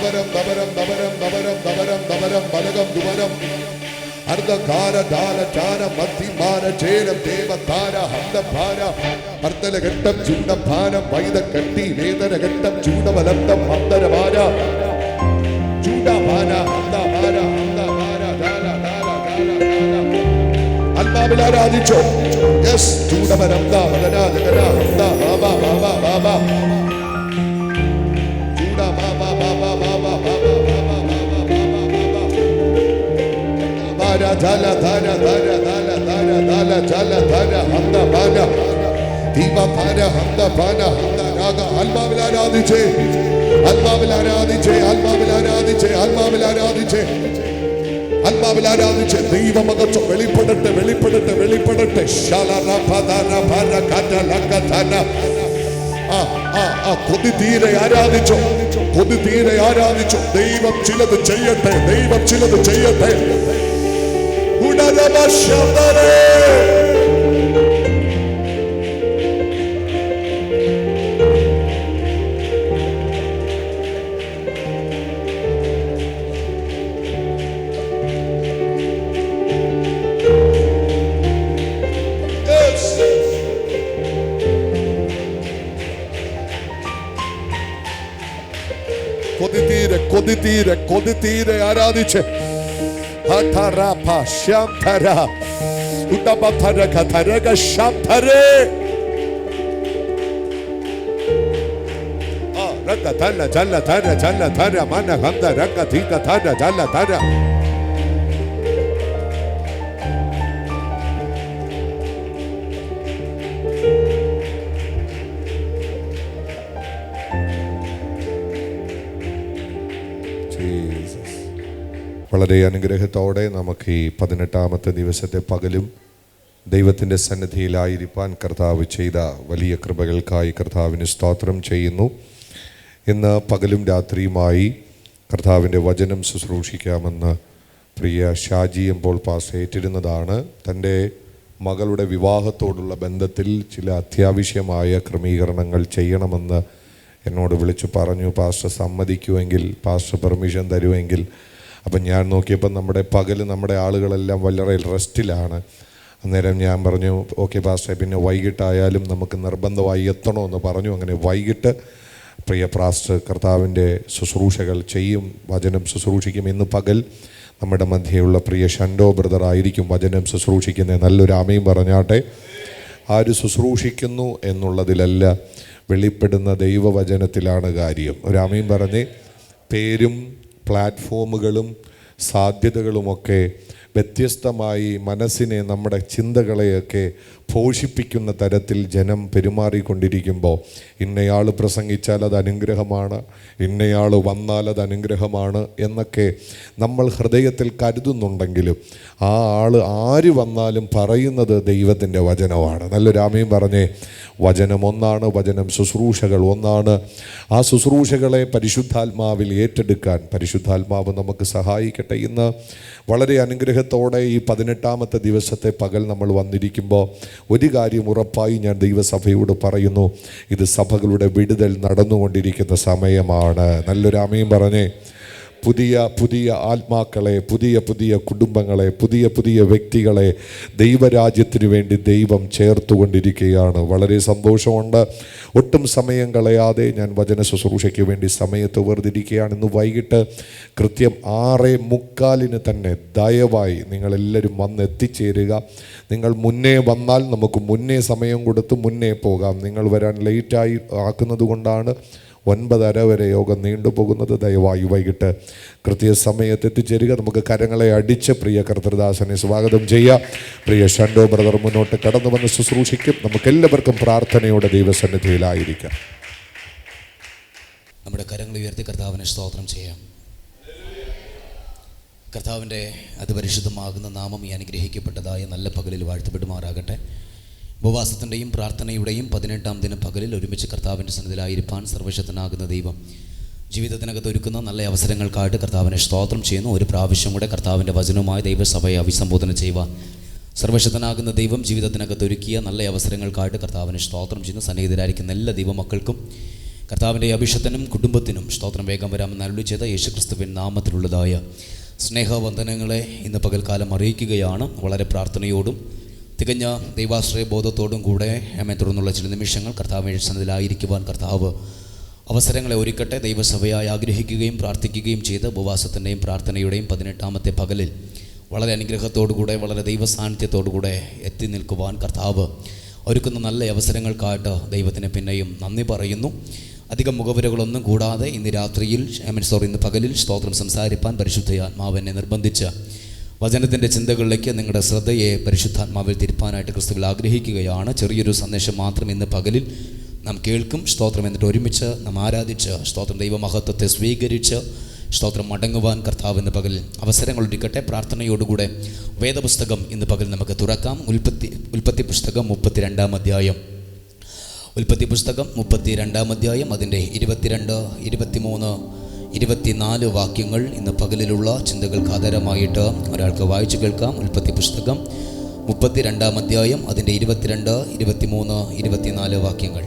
ദബരം ദബരം ദബരം ദബരം ദബരം ദബരം ബലകം ദുബരം അർദ്ധകാര ദാന ചാന മത്തിമാന ചേരം ദേവതാര ഹന്തഭാര അർദ്ധലഘട്ടം ചൂടഭാരം വൈദക്കട്ടി വേദനഘട്ടം ചൂടബലന്തം മന്ദരഭാര ചൂടഭാര ഹന്തഭാര ഹന്തഭാര ദാല ദാല ദാല ദാല ആത്മാവിൽ ആരാധിച്ചോ. യെസ് ചൂടബലം ദാ വദന ജഗന ഹന്ത ബാബ ബാബ ബാബ ചൂട ബാബ ബാബ ബാബ ബാബ ധാര ധാര ധാര ധാര ധാര ധാര ജല ധാര ഹന്ത ഭാര ദീപ ഭാര ഹന്ത ഭാര ഹന്ത രാഗ. ആത്മാവിൽ ആരാധിച്ചേ, ആത്മാവിൽ ആരാധിച്ചേ, ആത്മാവിൽ ആരാധിച്ചേ, ആത്മാവിൽ ആരാധിച്ചേ, ആത്മാവിൽ ആരാധിച്ചേ. ദൈവമകത്വം വെളിപ്പെടട്ടെ, വെളിപ്പെടട്ടെ, വെളിപ്പെടട്ടെ. കൊതി തീരെ ആരാധിച്ചോ, കൊതി തീരെ ആരാധിച്ചോ. ദൈവം ചിലത് ചെയ്യട്ടെ, ദൈവം ചിലത് ചെയ്യട്ടെ. കൊതി തീരെ, കൊതി തീരെ ആരാധിച്ച് വളരെ അനുഗ്രഹത്തോടെ നമുക്ക് ഈ 18-ാമത്തെ ദിവസത്തെ പകലും ദൈവത്തിൻ്റെ സന്നിധിയിലായിരിക്കാൻ കർത്താവ് ചെയ്ത വലിയ കൃപകൾക്കായി കർത്താവിന് സ്തോത്രം ചെയ്യുന്നു. ഇന്ന് പകലും രാത്രിയുമായി കർത്താവിൻ്റെ വചനം ശുശ്രൂഷിക്കാമെന്ന് പ്രിയ ഷാജി എമ്പോൾ പാസ് ഏറ്റിരുന്നതാണ്. തൻ്റെ മകളുടെ വിവാഹത്തോടുള്ള ബന്ധത്തിൽ ചില അത്യാവശ്യമായ ക്രമീകരണങ്ങൾ ചെയ്യണമെന്ന് എന്നോട് വിളിച്ചു പറഞ്ഞു. പാസ്റ്റർ സമ്മതിക്കുമെങ്കിൽ, പാസ്റ്റർ പെർമിഷൻ തരുമെങ്കിൽ. അപ്പം ഞാൻ നോക്കിയപ്പോൾ നമ്മുടെ ആളുകളെല്ലാം വളരെ റെസ്റ്റിലാണ്. അന്നേരം ഞാൻ പറഞ്ഞു ഓക്കെ പാസ്റ്റർ, പിന്നെ വൈകിട്ടായാലും നമുക്ക് നിർബന്ധമായി എത്തണമെന്ന് പറഞ്ഞു. അങ്ങനെ വൈകിട്ട് പ്രിയ പാസ്റ്റർ കർത്താവിൻ്റെ ശുശ്രൂഷകൾ ചെയ്യും, വചനം ശുശ്രൂഷിക്കും. ഇന്ന് പകൽ നമ്മുടെ മധ്യയുള്ള പ്രിയ ഷൻഡോ ബ്രദർ ആയിരിക്കും വചനം ശുശ്രൂഷിക്കുന്നത്. നല്ലൊരു ആമയും പറഞ്ഞാട്ടെ. ആര് ശുശ്രൂഷിക്കുന്നു എന്നുള്ളതിലല്ല, വെളിപ്പെടുന്ന ദൈവവചനത്തിലാണ് കാര്യം. ഒരു ആമയും പറഞ്ഞ്. പേരും പ്ലാറ്റ്ഫോമുകളും സാധ്യതകളുമൊക്കെ വ്യത്യസ്തമായി മനസ്സിനെ, നമ്മുടെ ചിന്തകളെയൊക്കെ പോഷിപ്പിക്കുന്ന തരത്തിൽ ജനം പെരുമാറിക്കൊണ്ടിരിക്കുമ്പോൾ ഇന്നയാൾ പ്രസംഗിച്ചാൽ അത് അനുഗ്രഹമാണ്, ഇന്നയാൾ വന്നാൽ അത് അനുഗ്രഹമാണ് എന്നൊക്കെ നമ്മൾ ഹൃദയത്തിൽ കരുതുന്നുണ്ടെങ്കിലും ആ ആൾ ആര് വന്നാലും പറയുന്നത് ദൈവത്തിൻ്റെ വചനമാണ്. നല്ലൊരു ആമയും പറഞ്ഞേ. വചനം ഒന്നാണ്, വചനം ശുശ്രൂഷകൾ ഒന്നാണ്. ആ ശുശ്രൂഷകളെ പരിശുദ്ധാത്മാവിൽ ഏറ്റെടുക്കാൻ പരിശുദ്ധാത്മാവ് നമുക്ക് സഹായിക്കട്ടെ. ഇന്ന് വളരെ അനുഗ്രഹത്തോടെ ഈ 18-ാമത്തെ ദിവസത്തെ പകൽ നമ്മൾ വന്നിരിക്കുമ്പോൾ ഒരു കാര്യം ഉറപ്പായി ഞാൻ ദൈവസഭയോട് പറയുന്നു, ഇത് സഭകളുടെ വിടുതൽ നടന്നുകൊണ്ടിരിക്കുന്ന സമയമാണ്. നല്ലൊരു ആമയും പറഞ്ഞേ. പുതിയ പുതിയ ആത്മാക്കളെ, പുതിയ പുതിയ കുടുംബങ്ങളെ, പുതിയ പുതിയ വ്യക്തികളെ ദൈവരാജ്യത്തിന് വേണ്ടി ദൈവം ചേർത്തുകൊണ്ടിരിക്കുകയാണ്. വളരെ സന്തോഷമുണ്ട്. ഒട്ടും സമയം കളയാതെ ഞാൻ വചന ശുശ്രൂഷയ്ക്ക് വേണ്ടി സമയത്ത് വേർതിരിക്കുകയാണ്. ഇന്ന് വൈകിട്ട് കൃത്യം 6:45 തന്നെ ദയവായി നിങ്ങളെല്ലാവരും വന്ന് എത്തിച്ചേരുക. നിങ്ങൾ മുന്നേ വന്നാൽ നമുക്ക് മുന്നേ സമയം കൊടുത്ത് മുന്നേ പോകാം. നിങ്ങൾ വരാൻ ലേറ്റായി ആക്കുന്നത് കൊണ്ടാണ് 9:30 വരെ യോഗം നീണ്ടുപോകുന്നത്. ദയവായി വൈകിട്ട് കൃത്യസമയത്ത് എത്തിച്ചേരുക. നമുക്ക് കരങ്ങളെ അടിച്ച് പ്രിയ കർത്തൃദാസനെ സ്വാഗതം ചെയ്യാം. പ്രിയ ഷൻഡോ ബ്രദർ മുന്നോട്ട് കടന്നു വന്ന് ശുശ്രൂഷിക്കും. നമുക്കെല്ലാവർക്കും പ്രാർത്ഥനയോടെ ദൈവസന്നിധിയിലായിരിക്കാം. നമ്മുടെ കരങ്ങൾ ഉയർത്തി കർത്താവിനെ സ്തോത്രം ചെയ്യാം. കർത്താവിൻ്റെ അതിപരിശുദ്ധമാകുന്ന നാമം ഈ അനുഗ്രഹിക്കപ്പെട്ടതായ നല്ല പകലിൽ വാഴ്ത്തപ്പെടുമാറാകട്ടെ. ഉപവാസത്തിൻ്റെയും പ്രാർത്ഥനയുടെയും 18-ാം ദിന പകലിൽ ഒരുമിച്ച് കർത്താവിൻ്റെ സന്നിധിയിലായിരിക്കാൻ സർവശക്തനാകുന്ന ദൈവം ജീവിതത്തിനകത്ത് ഒരുക്കുന്ന നല്ല അവസരങ്ങൾക്കായിട്ട് കർത്താവിനെ സ്തോത്രം ചെയ്യുന്നു. ഒരു പ്രാവശ്യം കൂടെ കർത്താവിൻ്റെ വചനവുമായി ദൈവസഭയെ അഭിസംബോധന ചെയ്യുവാൻ സർവശക്തനാകുന്ന ദൈവം ജീവിതത്തിനകത്ത് ഒരുക്കിയ നല്ല അവസരങ്ങൾക്കായിട്ട് കർത്താവിനെ സ്തോത്രം ചെയ്യുന്നു. സന്നിഹിതരായിരിക്കുന്ന എല്ലാ ദൈവമക്കൾക്കും കർത്താവിൻ്റെ അഭിഷേകത്തിനും കുടുംബത്തിനും സ്തോത്രം വേഗം വരാമെന്ന് അരുളി ചെയ്ത യേശുക്രിസ്തുവിൻ നാമത്തിലുള്ളതായ സ്നേഹവന്ദനങ്ങളെ ഇന്ന് പകൽക്കാലം അറിയിക്കുകയാണ്. വളരെ പ്രാർത്ഥനയോടും തികഞ്ഞ ദൈവാശ്രയ ബോധത്തോടും കൂടെ തുടർന്നുള്ള ചില നിമിഷങ്ങൾ കർത്താവിൻ്റെ സന്നിധിയിലായിരിക്കുവാൻ കർത്താവ് അവസരങ്ങളെ ഒരുക്കട്ടെ. ദൈവസഭയായി ആഗ്രഹിക്കുകയും പ്രാർത്ഥിക്കുകയും ചെയ്ത് ഉപവാസത്തിൻ്റെയും പ്രാർത്ഥനയുടെയും 18ാമത്തെ പകലിൽ വളരെ അനുഗ്രഹത്തോടുകൂടെ വളരെ ദൈവസാന്നിധ്യത്തോടുകൂടെ എത്തി നിൽക്കുവാൻ കർത്താവ് ഒരുക്കുന്ന നല്ല അവസരങ്ങൾക്കായിട്ട് ദൈവത്തിന് പിന്നെയും നന്ദി പറയുന്നു. അധികം മുഖവരകളൊന്നും കൂടാതെ ഇന്ന് പകലിൽ സ്തോത്രം സംസാരിപ്പാൻ പരിശുദ്ധാത്മാവിനെ നിർബന്ധിച്ച് വചനത്തിൻ്റെ ചിന്തകളിലേക്ക് നിങ്ങളുടെ ശ്രദ്ധയെ പരിശുദ്ധാത്മാവിൽ തിരുപ്പാനായിട്ട് ക്രിസ്തുവിൽ ആഗ്രഹിക്കുകയാണ്. ചെറിയൊരു സന്ദേശം മാത്രം ഇന്ന് പകലിൽ നാം കേൾക്കും. സ്തോത്രം എന്നിട്ട് ഒരുമിച്ച് നാം ആരാധിച്ച് സ്തോത്രം ദൈവമഹത്വത്തെ സ്വീകരിച്ച് സ്തോത്രം മടങ്ങുവാൻ കർത്താവ് ഇന്ന് പകൽ അവസരങ്ങൾ ഒരുക്കട്ടെ. പ്രാർത്ഥനയോടുകൂടെ വേദപുസ്തകം ഇന്ന് പകൽ നമുക്ക് തുറക്കാം. ഉൽപ്പത്തി പുസ്തകം 32-ാം അധ്യായം. ഉൽപ്പത്തി പുസ്തകം 32-ാം അധ്യായം അതിൻ്റെ 22, 23, 24 വാക്യങ്ങൾ ഇന്ന് പകലിലുള്ള ചിന്തകൾക്ക് ആധാരമായിട്ട് ഒരാൾക്ക് വായിച്ചു കേൾക്കാം. ഉൽപ്പത്തി പുസ്തകം 32-ാം അധ്യായം അതിൻ്റെ 22, 23, 24 വാക്യങ്ങൾ.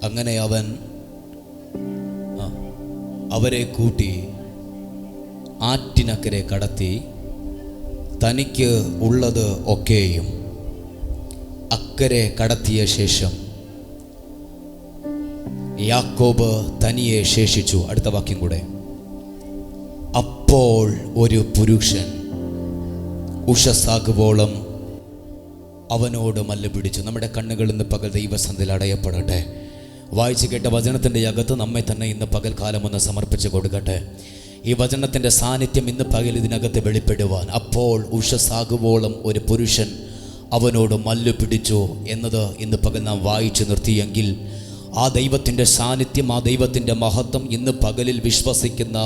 അങ്ങനെ അവൻ അവരെ കൂട്ടി ആറ്റിനക്കരെ കടത്തി തനിക്ക് ഉള്ളത് ഒക്കെയും അക്കരെ കടത്തിയ ശേഷം യാക്കോബ് തനിയെ ശേഷിച്ചു. അടുത്ത വാക്യം കൂടെ. അപ്പോൾ ഒരു പുരുഷൻ ഉഷസാകുവോളം അവനോട് മല്ല് പിടിച്ചു. നമ്മുടെ കണ്ണുകൾ ഇന്ന് പകൽ ദൈവസന്നിധിയിൽ അടയപ്പെടട്ടെ. വായിച്ചു കേട്ട വചനത്തിൻ്റെ അകത്ത് നമ്മെ തന്നെ ഇന്ന് പകൽക്കാലം ഒന്ന് സമർപ്പിച്ച് കൊടുക്കട്ടെ. ഈ വചനത്തിൻ്റെ സാന്നിധ്യം ഇന്ന് പകൽ ഇതിനകത്ത് വെളിപ്പെടുവാൻ. അപ്പോൾ ഉഷസാകുവോളം ഒരു പുരുഷൻ അവനോട് മല്ലു പിടിച്ചു എന്നത് ഇന്ന് പകൽ നാം വായിച്ചു നിർത്തിയെങ്കിൽ ആ ദൈവത്തിൻ്റെ സാന്നിധ്യം, ആ ദൈവത്തിൻ്റെ മഹത്വം ഇന്ന് പകലിൽ വിശ്വസിക്കുന്ന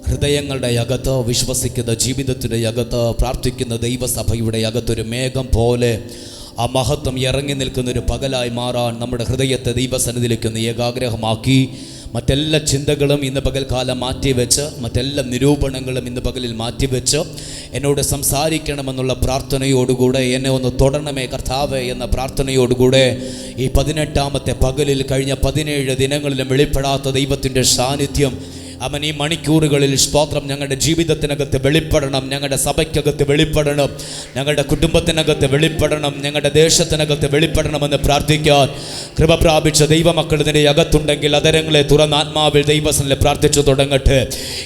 ഹൃദയങ്ങളുടെ അകത്ത്, വിശ്വസിക്കുന്ന ജീവിതത്തിൻ്റെ അകത്ത്, പ്രാർത്ഥിക്കുന്ന ദൈവസഭയുടെ അകത്തൊരു മേഘം പോലെ ആ മഹത്വം ഇറങ്ങി നിൽക്കുന്നൊരു പകലായി മാറാൻ നമ്മുടെ ഹൃദയത്തെ ദൈവസന്നിധിയിലേക്ക് ഒന്ന് ഏകാഗ്രഹമാക്കി മറ്റെല്ലാ ചിന്തകളും ഇന്ന് പകൽക്കാലം മാറ്റിവെച്ച്, മറ്റെല്ലാ നിരൂപണങ്ങളും ഇന്ന് പകലിൽ മാറ്റിവെച്ച് എന്നോട് സംസാരിക്കണമെന്നുള്ള പ്രാർത്ഥനയോടുകൂടെ എന്നെ ഒന്ന് തൊടണമേ കർത്താവേ എന്ന പ്രാർത്ഥനയോടുകൂടെ ഈ 18ാമത്തെ പകലിൽ കഴിഞ്ഞ 17 ദിനങ്ങളിലും വെളിപ്പെടാത്ത ദൈവത്തിൻ്റെ സാന്നിധ്യം അവൻ ഈ മണിക്കൂറുകളിൽ സ്തോത്രം ഞങ്ങളുടെ ജീവിതത്തിനകത്ത് വെളിപ്പെടണം, ഞങ്ങളുടെ സഭയ്ക്കകത്ത് വെളിപ്പെടണം, ഞങ്ങളുടെ കുടുംബത്തിനകത്ത് വെളിപ്പെടണം, ഞങ്ങളുടെ ദേശത്തിനകത്ത് വെളിപ്പെടണമെന്ന് പ്രാർത്ഥിക്കാൻ കൃപ പ്രാപിച്ച ദൈവമക്കൾ ഇതിൻ്റെ അകത്തുണ്ടെങ്കിൽ അതരങ്ങളെ തുറന്ന് ആത്മാവിൽ ദൈവസന്നിധിയിൽ പ്രാർത്ഥിച്ചു തുടങ്ങട്ടെ.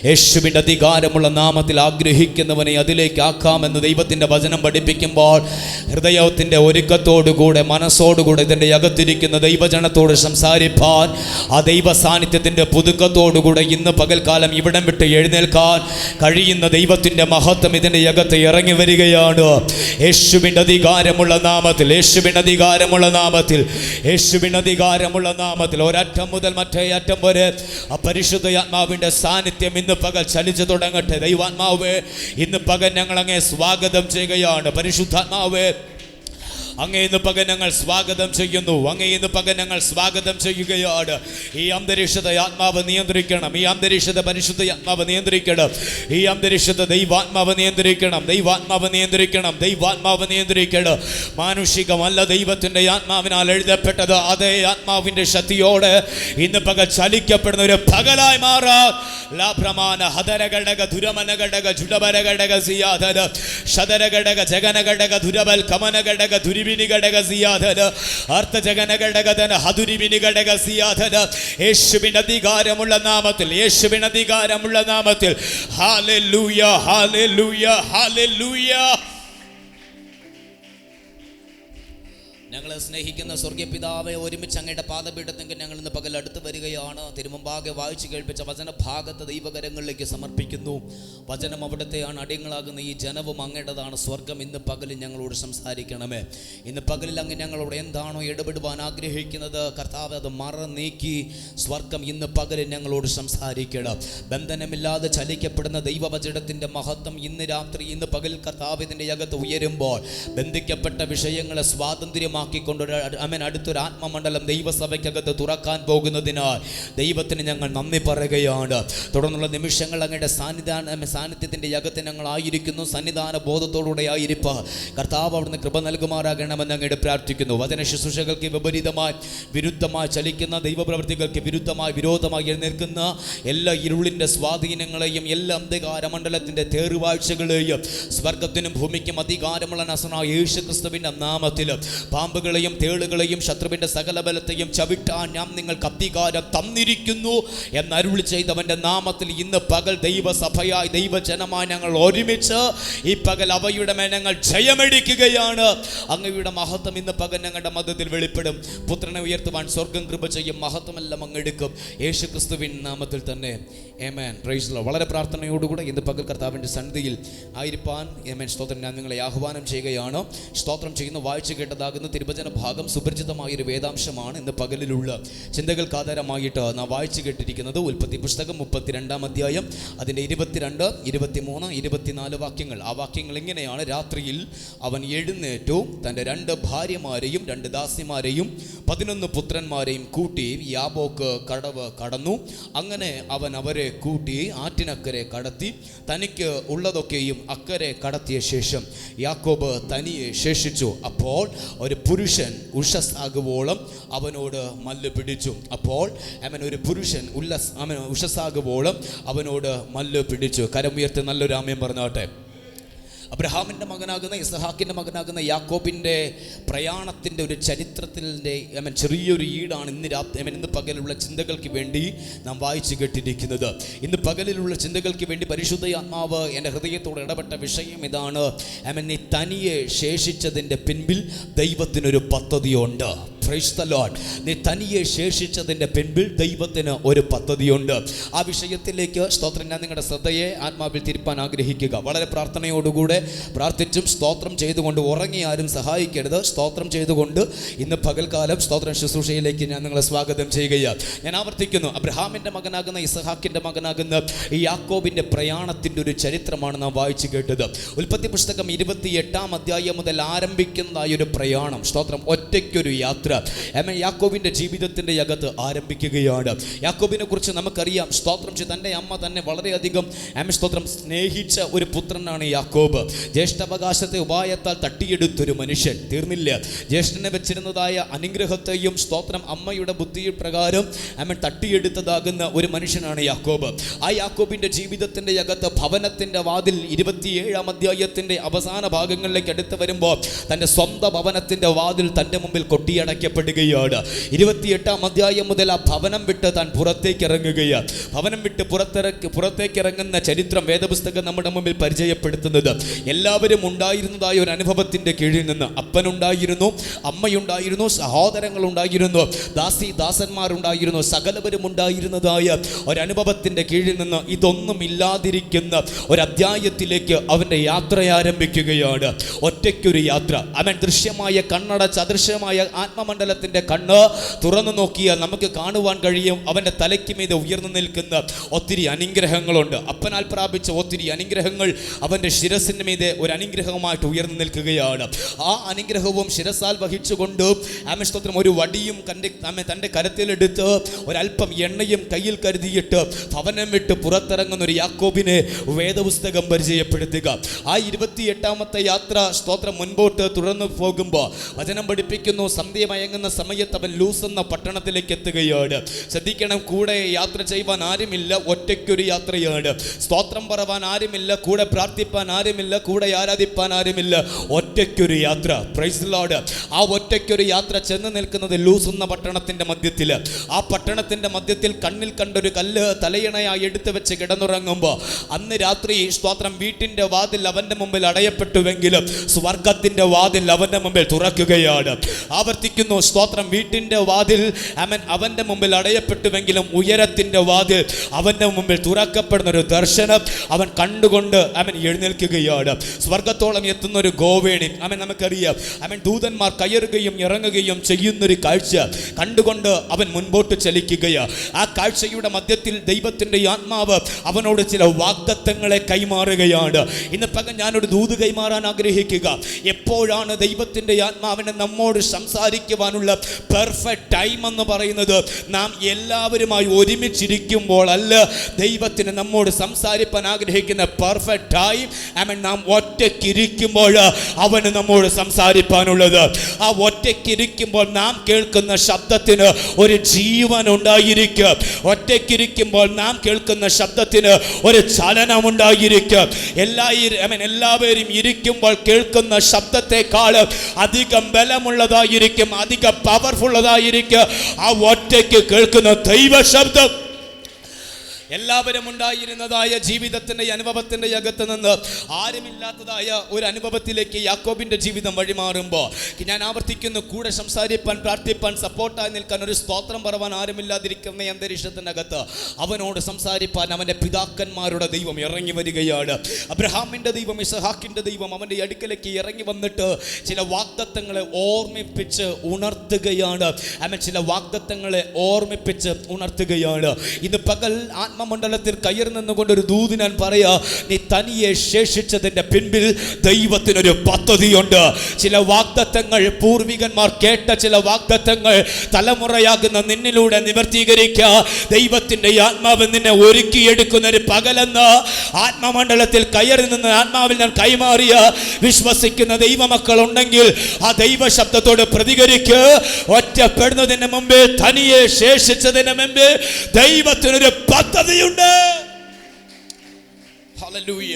യേശുവിൻ്റെ അധികാരമുള്ള നാമത്തിൽ ആഗ്രഹിക്കുന്നവനെ അതിലേക്ക് ആക്കാമെന്ന് ദൈവത്തിൻ്റെ വചനം പഠിപ്പിക്കുമ്പോൾ ഹൃദയത്തിൻ്റെ ഒരുക്കത്തോടുകൂടെ മനസ്സോടുകൂടെ ഇതിൻ്റെ അകത്തിരിക്കുന്ന ദൈവജനത്തോട് സംസാരിപ്പാൻ ആ ദൈവ സാന്നിധ്യത്തിൻ്റെ പുതുക്കത്തോടുകൂടെ ഇന്ന് പകൽക്കാലം ഇവിടം വിട്ട് എഴുന്നേൽക്കാൻ കഴിയുന്ന ദൈവത്തിൻ്റെ മഹത്വം ഇതിൻ്റെ അകത്ത് ഇറങ്ങി വരികയാണ്. യേശുവിൻ്റെ അധികാരമുള്ള നാമത്തിൽ, യേശുവിൻ്റെ അധികാരമുള്ള നാമത്തിൽ, യേശുവിൻ്റെ അധികാരമുള്ള നാമത്തിൽ ഒരറ്റം മുതൽ മറ്റേ അറ്റം വരെ ആ പരിശുദ്ധാത്മാവിൻ്റെ സാന്നിധ്യം ഇന്ന് പകൽ ചലിച്ചു തുടങ്ങട്ടെ. ദൈവാത്മാവേ, ഇന്ന് പകൽ ഞങ്ങൾ അങ്ങേ സ്വാഗതം ചെയ്യുകയാണ്. പരിശുദ്ധാത്മാവേ, അങ്ങേ ഇന്ന് പകൽ ഞങ്ങൾ സ്വാഗതം ചെയ്യുന്നു. അങ്ങേ ഇന്ന് പകൽ ഞങ്ങൾ സ്വാഗതം ചെയ്യുകയാണ്. ഈ അന്തരീക്ഷത്തെ ആത്മാവ് നിയന്ത്രിക്കണം, ഈ അന്തരീക്ഷത്തെ പരിശുദ്ധ ആത്മാവ് നിയന്ത്രിക്കണം, ഈ അന്തരീക്ഷത്തെ ദൈവാത്മാവ് നിയന്ത്രിക്കണം, ദൈവാത്മാവ് നിയന്ത്രിക്കണം, ദൈവാത്മാവ് നിയന്ത്രിക്കണം. മാനുഷികമല്ല, ദൈവത്തിൻ്റെ ആത്മാവിനാൽ എഴുതപ്പെട്ടത് അതേ ആത്മാവിൻ്റെ ശക്തിയോടെ ഇന്ന് പകൽ ചലിക്കപ്പെടുന്ന ഒരു പകലായി മാറാൻ ലാഭ്രമാന ഹതരഘടക ദുരമനഘടക ജുഡബരഘടക സിയാധന ശതരഘടക ജഗനഘടക ദുരബൽ കമനഘടക ദുരി യേശുവിന്റെ അധികാരമുള്ള നാമത്തിൽ, യേശുവിന്റെ അധികാരമുള്ള നാമത്തിൽ ഹല്ലേലൂയ, ഹല്ലേലൂയ, ഹല്ലേലൂയ. ഞങ്ങളെ സ്നേഹിക്കുന്ന സ്വർഗീയ പിതാവെ, ഒരുമിച്ച് അങ്ങയുടെ പാദപീഠത്തെങ്കിൽ ഞങ്ങൾ ഇന്ന് പകൽ അടുത്ത് വരികയാണ്. തിരുമുമ്പാകെ വായിച്ചു കേൾപ്പിച്ച വചനഭാഗത്ത് ദൈവകരങ്ങളിലേക്ക് സമർപ്പിക്കുന്നു. വചനം അവിടുത്തെയാണ്, അടിയങ്ങളാകുന്ന ഈ ജനവും അങ്ങയുടേതാണ്. സ്വർഗം ഇന്ന് പകലിൽ ഞങ്ങളോട് സംസാരിക്കണമേ. ഇന്ന് പകലിൽ അങ്ങ് ഞങ്ങളോട് എന്താണോ ഇടപെടുവാൻ ആഗ്രഹിക്കുന്നത് കർത്താവ്, അത് മറ നീക്കി സ്വർഗം ഇന്ന് പകലിൽ ഞങ്ങളോട് സംസാരിക്കണം. ബന്ധനമില്ലാതെ ചലിക്കപ്പെടുന്ന ദൈവവചനത്തിൻ്റെ മഹത്വം ഇന്ന് രാത്രി, ഇന്ന് പകൽ കർത്താവ് ഇതിൻ്റെ അകത്ത് ഉയരുമ്പോൾ ബന്ധിക്കപ്പെട്ട വിഷയങ്ങളെ സ്വാതന്ത്ര്യമാക്കി കേന്ദ്രമാക്കിക്കൊണ്ട് അടുത്തൊരു ആത്മമണ്ഡലം ദൈവസഭയ്ക്കകത്ത് തുറക്കാൻ പോകുന്നതിനാൽ ദൈവത്തിന് ഞങ്ങൾ നന്ദി പറയുകയാണ്. തുടർന്നുള്ള നിമിഷങ്ങൾ അങ്ങയുടെ സാന്നിധ്യത്തിൻ്റെ യകത്ത് ഞങ്ങളായിരിക്കുന്നു. സന്നിധാന ബോധത്തോടുകൂടെ ആയിരിപ്പ് കർത്താവ് അവിടുന്ന് കൃപ നൽകുമാറാകണമെന്ന് അങ്ങയുടെ പ്രാർത്ഥിക്കുന്നു. വചന ശുശ്രൂഷകൾക്ക് വിരുദ്ധമായി ചലിക്കുന്ന ദൈവപ്രവൃത്തികൾക്ക് വിരോധമായി എഴുന്നേൽക്കുന്ന എല്ലാ ഇരുളിൻ്റെ സ്വാധീനങ്ങളെയും എല്ലാ അന്ധകാര മണ്ഡലത്തിൻ്റെ തേറുവാഴ്ചകളെയും സ്വർഗത്തിനും ഭൂമിക്കും അധികാരമുള്ള നസറായ യേശു ക്രിസ്തുവിൻ്റെ നാമത്തിൽ പാമ്പുകളെയും തേളുകളെയും ശത്രുവിൻ്റെ സകല ബലത്തെയും ചവിട്ടാൻ ഞാൻ നിങ്ങൾക്ക് അധികാരം തന്നിരിക്കുന്നു എന്നരുളി ചെയ്തവൻ്റെ നാമത്തിൽ ഇന്ന് പകൽ ദൈവസഭയായി ദൈവജനമായി ഞങ്ങൾ ഒരുമിച്ച് ഈ പകൽ അവയുടെ മേൽ ഞങ്ങൾ ജയമടിക്കുകയാണ്. അങ്ങയുടെ മഹത്വം ഇന്ന് പകൽ ഞങ്ങളുടെ മധ്യത്തിൽ വെളിപ്പെടും. പുത്രനെ ഉയർത്തുവാൻ സ്വർഗം കൃപ ചെയ്യും. മഹത്വമെല്ലാം അങ്ങെടുക്കും. യേശു ക്രിസ്തുവിൻ നാമത്തിൽ തന്നെ ആമേൻ. Price the Lord. വളരെ പ്രാർത്ഥനയോടുകൂടെ ഇന്ന് പകൽ കർത്താവിൻ്റെ സന്നിധിയിൽ ആയിരിക്കാൻ ആമേൻ. സ്തോത്രം. ഞാൻ നിങ്ങളെ ആഹ്വാനം ചെയ്യുകയാണ്. സ്തോത്രം ചെയ്യുന്ന വായിച്ചു കേട്ടതാകുന്ന തിരുവചന ഭാഗം സുപരിചിതമായൊരു വേദാംശമാണ്. ഇന്ന് പകലിലുള്ള ചിന്തകൾക്ക് ആധാരമായിട്ട് നാം വായിച്ചു കേട്ടിരിക്കുന്നത് ഉൽപ്പത്തി പുസ്തകം 32-ാം അധ്യായം അതിൻ്റെ 22, 23, 24 വാക്യങ്ങൾ. ആ വാക്യങ്ങൾ ഇങ്ങനെയാണ്: രാത്രിയിൽ അവൻ എഴുന്നേറ്റു തൻ്റെ 2 ഭാര്യമാരെയും 2 ദാസിമാരെയും 11 പുത്രന്മാരെയും കൂട്ടി യാബോക്ക് കടവ് കടന്നു. അങ്ങനെ അവൻ അവരെ കൂട്ടി ആറ്റിനക്കരെ കടത്തി തനിക്ക് ഉള്ളതൊക്കെയും അക്കരെ കടത്തിയ ശേഷം യാക്കോബ് തനിയെ ശേഷിച്ചു. അപ്പോൾ ഒരു പുരുഷൻ ഉഷസ്സാകുവോളം അവനോട് മല്ല് പിടിച്ചു. അപ്പോൾ ഒരു പുരുഷൻ ഉഷസ്സാകുവോളം അവനോട് മല്ല് പിടിച്ചു. കരമുയർത്തി നല്ലൊരു ആമേൻ പറഞ്ഞാട്ടെ. അബ്രഹാമിൻ്റെ മകനാകുന്ന ഇസഹാക്കിൻ്റെ മകനാകുന്ന യാക്കോബിൻ്റെ പ്രയാണത്തിൻ്റെ ഒരു ചരിത്രത്തിൻ്റെ ചെറിയൊരു ഈടാണ് ഇന്ന് പകലുള്ള ചിന്തകൾക്ക് വേണ്ടി നാം വായിച്ചു കേട്ടിരിക്കുന്നത്. ഇന്ന് പകലിലുള്ള ചിന്തകൾക്ക് വേണ്ടി പരിശുദ്ധ ആത്മാവ് എൻ്റെ ഹൃദയത്തോട് ഇടപെട്ട വിഷയം ഇതാണ്. നീ തനിയെ ശേഷിച്ചതിൻ്റെ പിൻപിൽ ദൈവത്തിനൊരു പദ്ധതിയുണ്ട്. Price the Lord. നീ തനിയെ ശേഷിച്ചതിൻ്റെ പിൻപിൽ ദൈവത്തിന് ഒരു പദ്ധതിയുണ്ട്. ആ വിഷയത്തിലേക്ക് സ്തോത്രം ഞാൻ നിങ്ങളുടെ ശ്രദ്ധയെ ആത്മാവിൽ തിരുപ്പാൻ ആഗ്രഹിക്കുക. വളരെ പ്രാർത്ഥനയോടുകൂടെ പ്രാർത്ഥിച്ചും സ്തോത്രം ചെയ്തുകൊണ്ട് ഉറങ്ങി ആരും സഹായിക്കരുത്. സ്തോത്രം ചെയ്തുകൊണ്ട് ഇന്ന് പകൽക്കാലം സ്തോത്രം ശുശ്രൂഷയിലേക്ക് ഞാൻ നിങ്ങളെ സ്വാഗതം ചെയ്യുകയാണ്. ഞാൻ ആവർത്തിക്കുന്നു, അബ്രഹാമിൻ്റെ മകനാകുന്ന ഇസഹാക്കിൻ്റെ മകനാകുന്ന ഈ യാക്കോബിൻ്റെ പ്രയാണത്തിൻ്റെ ഒരു ചരിത്രമാണ് നാം വായിച്ചു കേട്ടത്. ഉൽപ്പത്തി പുസ്തകം 28-ാം അധ്യായം മുതൽ ആരംഭിക്കുന്നതായ ഒരു പ്രയാണം. സ്തോത്രം. ഒറ്റയ്ക്കൊരു യാത്ര യാക്കോബിന്റെ ജീവിതത്തിന്റെ അകത്ത് ആരംഭിക്കുകയാണ്. യാക്കോബിനെ കുറിച്ച് നമുക്കറിയാം. സ്തോത്രം ചെയ്ത് തൻ്റെ അമ്മ തന്നെ വളരെയധികം സ്തോത്രം സ്നേഹിച്ച ഒരു പുത്രനാണ് യാക്കോബ്. ജ്യേഷ്ഠാവകാശത്തെ ഉപായത്താൽ തട്ടിയെടുത്തൊരു മനുഷ്യൻ. തീർന്നില്ല. ജ്യേഷ്ഠനെ വെച്ചിരുന്നതായ അനുഗ്രഹത്തെയും സ്തോത്രം അമ്മയുടെ ബുദ്ധി പ്രകാരം തട്ടിയെടുത്തതാകുന്ന ഒരു മനുഷ്യനാണ് യാക്കോബ്. ആ യാക്കോബിന്റെ ജീവിതത്തിന്റെ അകത്ത് ഭവനത്തിന്റെ വാതിൽ 27-ാം അധ്യായത്തിന്റെ അവസാന ഭാഗങ്ങളിലേക്ക് അടുത്ത് വരുമ്പോൾ തൻ്റെ സ്വന്തം ഭവനത്തിന്റെ വാതിൽ തൻ്റെ മുമ്പിൽ കൊട്ടിയടയ്ക്കപ്പെടുകയാണ്. 28-ാം അധ്യായം മുതൽ ആ ഭവനം വിട്ട് താൻ പുറത്തേക്ക് ഇറങ്ങുകയാണ്. ഭവനം വിട്ട് പുറത്തേക്ക് ഇറങ്ങുന്ന ചരിത്രം വേദപുസ്തകം നമ്മുടെ മുമ്പിൽ പരിചയപ്പെടുത്തുന്നത് എല്ലാവരും ഉണ്ടായിരുന്നതായ ഒരു അനുഭവത്തിന്റെ കീഴിൽ നിന്ന് അപ്പനുണ്ടായിരുന്നു, അമ്മയുണ്ടായിരുന്നു, സഹോദരങ്ങളുണ്ടായിരുന്നു, ദാസന്മാരുണ്ടായിരുന്നു, സകലവരും ഉണ്ടായിരുന്നതായ ഒരനുഭവത്തിന്റെ കീഴിൽ നിന്ന് ഇതൊന്നും ഇല്ലാതിരിക്കുന്ന ഒരധ്യായത്തിലേക്ക് അവൻ്റെ യാത്ര ആരംഭിക്കുകയാണ്. ഒറ്റയ്ക്കൊരു യാത്ര. അവൻ ദൃശ്യമായ കണ്ണടച്ച് അദൃശ്യമായ ആത്മമണ്ഡലത്തിന്റെ കണ്ണ് തുറന്നു നോക്കിയാൽ നമുക്ക് കാണുവാൻ കഴിയും അവൻ്റെ തലയ്ക്ക് മീതെ ഉയർന്നു നിൽക്കുന്ന ഒത്തിരി അനുഗ്രഹങ്ങളുണ്ട്. അപ്പനാൽ പ്രാപിച്ച ഒത്തിരി അനുഗ്രഹങ്ങൾ അവൻ്റെ ശിരസിന് മീതെ ഒരു അനുഗ്രഹമായിട്ട് ഉയർന്നു നിൽക്കുകയാണ്. ആ അനുഗ്രഹവും ശിരസാൽ വഹിച്ചുകൊണ്ട് സ്തോത്രം ഒരു വടിയും തൻ്റെ കരത്തിലെടുത്ത് ഒരല്പം എണ്ണയും കയ്യിൽ കരുതിയിട്ട് ഭവനം വിട്ട് പുറത്തിറങ്ങുന്ന ഒരു യാക്കോബിനെ വേദപുസ്തകം പരിചയപ്പെടുത്തുക. ആ 28-ാമത്തെ യാത്ര സ്തോത്രം മുൻപോട്ട് തുടർന്നു പോകുമ്പോൾ വചനം പഠിപ്പിക്കുന്നു, സന്ധ്യ മയങ്ങുന്ന സമയത്ത് അവൻ ലൂസ് എന്ന പട്ടണത്തിലേക്ക് എത്തുകയാണ്. ശ്രദ്ധിക്കണം, കൂടെ യാത്ര ചെയ്യുവാൻ ആരുമില്ല, ഒറ്റയ്ക്കൊരു യാത്രയാണ്. സ്തോത്രം പറവാൻ ആരുമില്ല, കൂടെ പ്രാർത്ഥിപ്പാൻ ആരുമില്ല, കൂടെ ആരാധിപ്പാൻ ആരുമില്ല, ഒറ്റയ്ക്കൊരു യാത്ര. Price the Lord. ആ ഒറ്റയ്ക്കൊരു യാത്ര ചെന്ന് നിൽക്കുന്നത് ലൂസ് എന്ന പട്ടണത്തിന്റെ മധ്യത്തിൽ. ആ പട്ടണത്തിന്റെ മധ്യത്തിൽ കണ്ണിൽ കണ്ടൊരു കല്ല് തലയിണയായി എടുത്തു വെച്ച് കിടന്നുറങ്ങുമ്പോൾ അന്ന് രാത്രി സ്തോത്രം വീട്ടിന്റെ വാതിൽ അവന്റെ മുമ്പിൽ അടയപ്പെട്ടുവെങ്കിലും സ്വർഗത്തിന്റെ വാതിൽ അവന്റെ മുമ്പിൽ തുറക്കുകയാണ്. ആവർത്തിക്കുന്നു, പറയുന്നു, സ്തോത്രം, വീട്ടിൻ്റെ വാതിൽ അവൻ്റെ മുമ്പിൽ അടയപ്പെട്ടുവെങ്കിലും ഉയരത്തിൻ്റെ വാതിൽ അവൻ്റെ മുമ്പിൽ തുറക്കപ്പെടുന്ന ഒരു ദർശനം അവൻ കണ്ടുകൊണ്ട് എഴുന്നേൽക്കുകയാണ്. സ്വർഗത്തോളം എത്തുന്ന ഒരു ഗോവേണി നമുക്കറിയാം. ദൂതന്മാർ കയറുകയും ഇറങ്ങുകയും ചെയ്യുന്നൊരു കാഴ്ച കണ്ടുകൊണ്ട് അവൻ മുൻപോട്ട് ചലിക്കുകയാണ്. ആ കാഴ്ചയുടെ മധ്യത്തിൽ ദൈവത്തിൻ്റെ ആത്മാവ് അവനോട് ചില വാഗ്ദത്തങ്ങളെ കൈമാറുകയാണ്. ഇന്ന് പകൽ ഞാനൊരു ദൂത് കൈമാറാൻ ആഗ്രഹിക്കുക. എപ്പോഴാണ് ദൈവത്തിൻ്റെ ആത്മാവിനെ നമ്മോട് സംസാരിക്കുവാനുള്ള പെർഫെക്റ്റ് ടൈം എന്ന് പറയുന്നത്? നാം എല്ലാവരുമായി ഒരുമിച്ചിരിക്കുമ്പോൾ അല്ല ദൈവത്തിന് നമ്മോട് സംസാരിപ്പാൻ ആഗ്രഹിക്കുന്ന പെർഫെക്റ്റ് ടൈം നാം ഒറ്റയ്ക്കിരിക്കുമ്പോൾ അവന് നമ്മോട് സംസാരിപ്പാനുള്ളത്. ആ ഒറ്റയ്ക്കിരിക്കുമ്പോൾ നാം കേൾക്കുന്ന ശബ്ദത്തിന് ഒരു ജീവൻ ഉണ്ടായിരിക്കും. ഒറ്റയ്ക്കിരിക്കുമ്പോൾ നാം കേൾക്കുന്ന ശബ്ദത്തിന് ഒരു ചലനമുണ്ടായിരിക്കും. എല്ലാവരും ഇരിക്കുമ്പോൾ കേൾക്കുന്ന ശബ്ദത്തെക്കാൾ അധികം ബലമുള്ളതായിരിക്കും, അധികം പവർഫുള്ളതായിരിക്കും ആ ഒറ്റയ്ക്ക് കേൾക്കുന്ന ദൈവ ശബ്ദം. എല്ലാവരും ഉണ്ടായിരുന്നതായ ജീവിതത്തിൻ്റെ അനുഭവത്തിൻ്റെ അകത്ത് നിന്ന് ആരുമില്ലാത്തതായ ഒരു അനുഭവത്തിലേക്ക് യാക്കോബിൻ്റെ ജീവിതം വഴിമാറുമ്പോൾ ഞാൻ ആവർത്തിക്കുന്നു, കൂടെ സംസാരിപ്പാൻ, പ്രാർത്ഥിപ്പാൻ, സപ്പോർട്ടായി നിൽക്കാൻ, ഒരു സ്തോത്രം പറവാൻ ആരുമില്ലാതിരിക്കുന്ന അന്തരീക്ഷത്തിനകത്ത് അവനോട് സംസാരിപ്പാൻ അവൻ്റെ പിതാക്കന്മാരുടെ ദൈവം ഇറങ്ങി വരികയാണ്. അബ്രഹാമിൻ്റെ ദൈവം, ഇസഹാക്കിൻ്റെ ദൈവം അവൻ്റെ അടുക്കലേക്ക് ഇറങ്ങി വന്നിട്ട് ചില വാഗ്ദത്തങ്ങളെ ഓർമ്മിപ്പിച്ച് ഉണർത്തുകയാണ്. ചില വാഗ്ദത്തങ്ങളെ ഓർമ്മിപ്പിച്ച് ഉണർത്തുകയാണ്. ഇന്ന് പകൽ ആത്മമണ്ഡലത്തിൽ കയറി നിന്നുകൊണ്ട് ഒരു ദൂത് ഞാൻ പറയാ, നീ തനിയെ ശേഷിച്ചതിന്റെ പിൻപിൽ ദൈവത്തിനൊരു പദ്ധതിയുണ്ട്. ചില വാഗ്ദത്തങ്ങൾ, പൂർവികന്മാർ കേട്ട ചില വാഗ്ദത്തങ്ങൾ തലമുറയാകുന്ന നിന്നിലൂടെ നിവർത്തീകരിക്കുക. ദൈവത്തിന്റെ ആത്മാവ് നിന്നെ ഒരുക്കിയെടുക്കുന്ന ഒരു പകലെന്ന് ആത്മമണ്ഡലത്തിൽ കയറി നിന്ന് ആത്മാവിൽ ഞാൻ കൈമാറിയ വിശ്വസിക്കുന്ന ദൈവമക്കൾ ഉണ്ടെങ്കിൽ ആ ദൈവ ശബ്ദത്തോട് പ്രതികരിക്കുക. ഒറ്റപ്പെടുന്നതിന് മുമ്പ്, തനിയെ ശേഷിച്ചതിന് മുമ്പ് ദൈവത്തിനൊരു പദ്ധതിയുണ്ട്. ഹല്ലേലൂയ.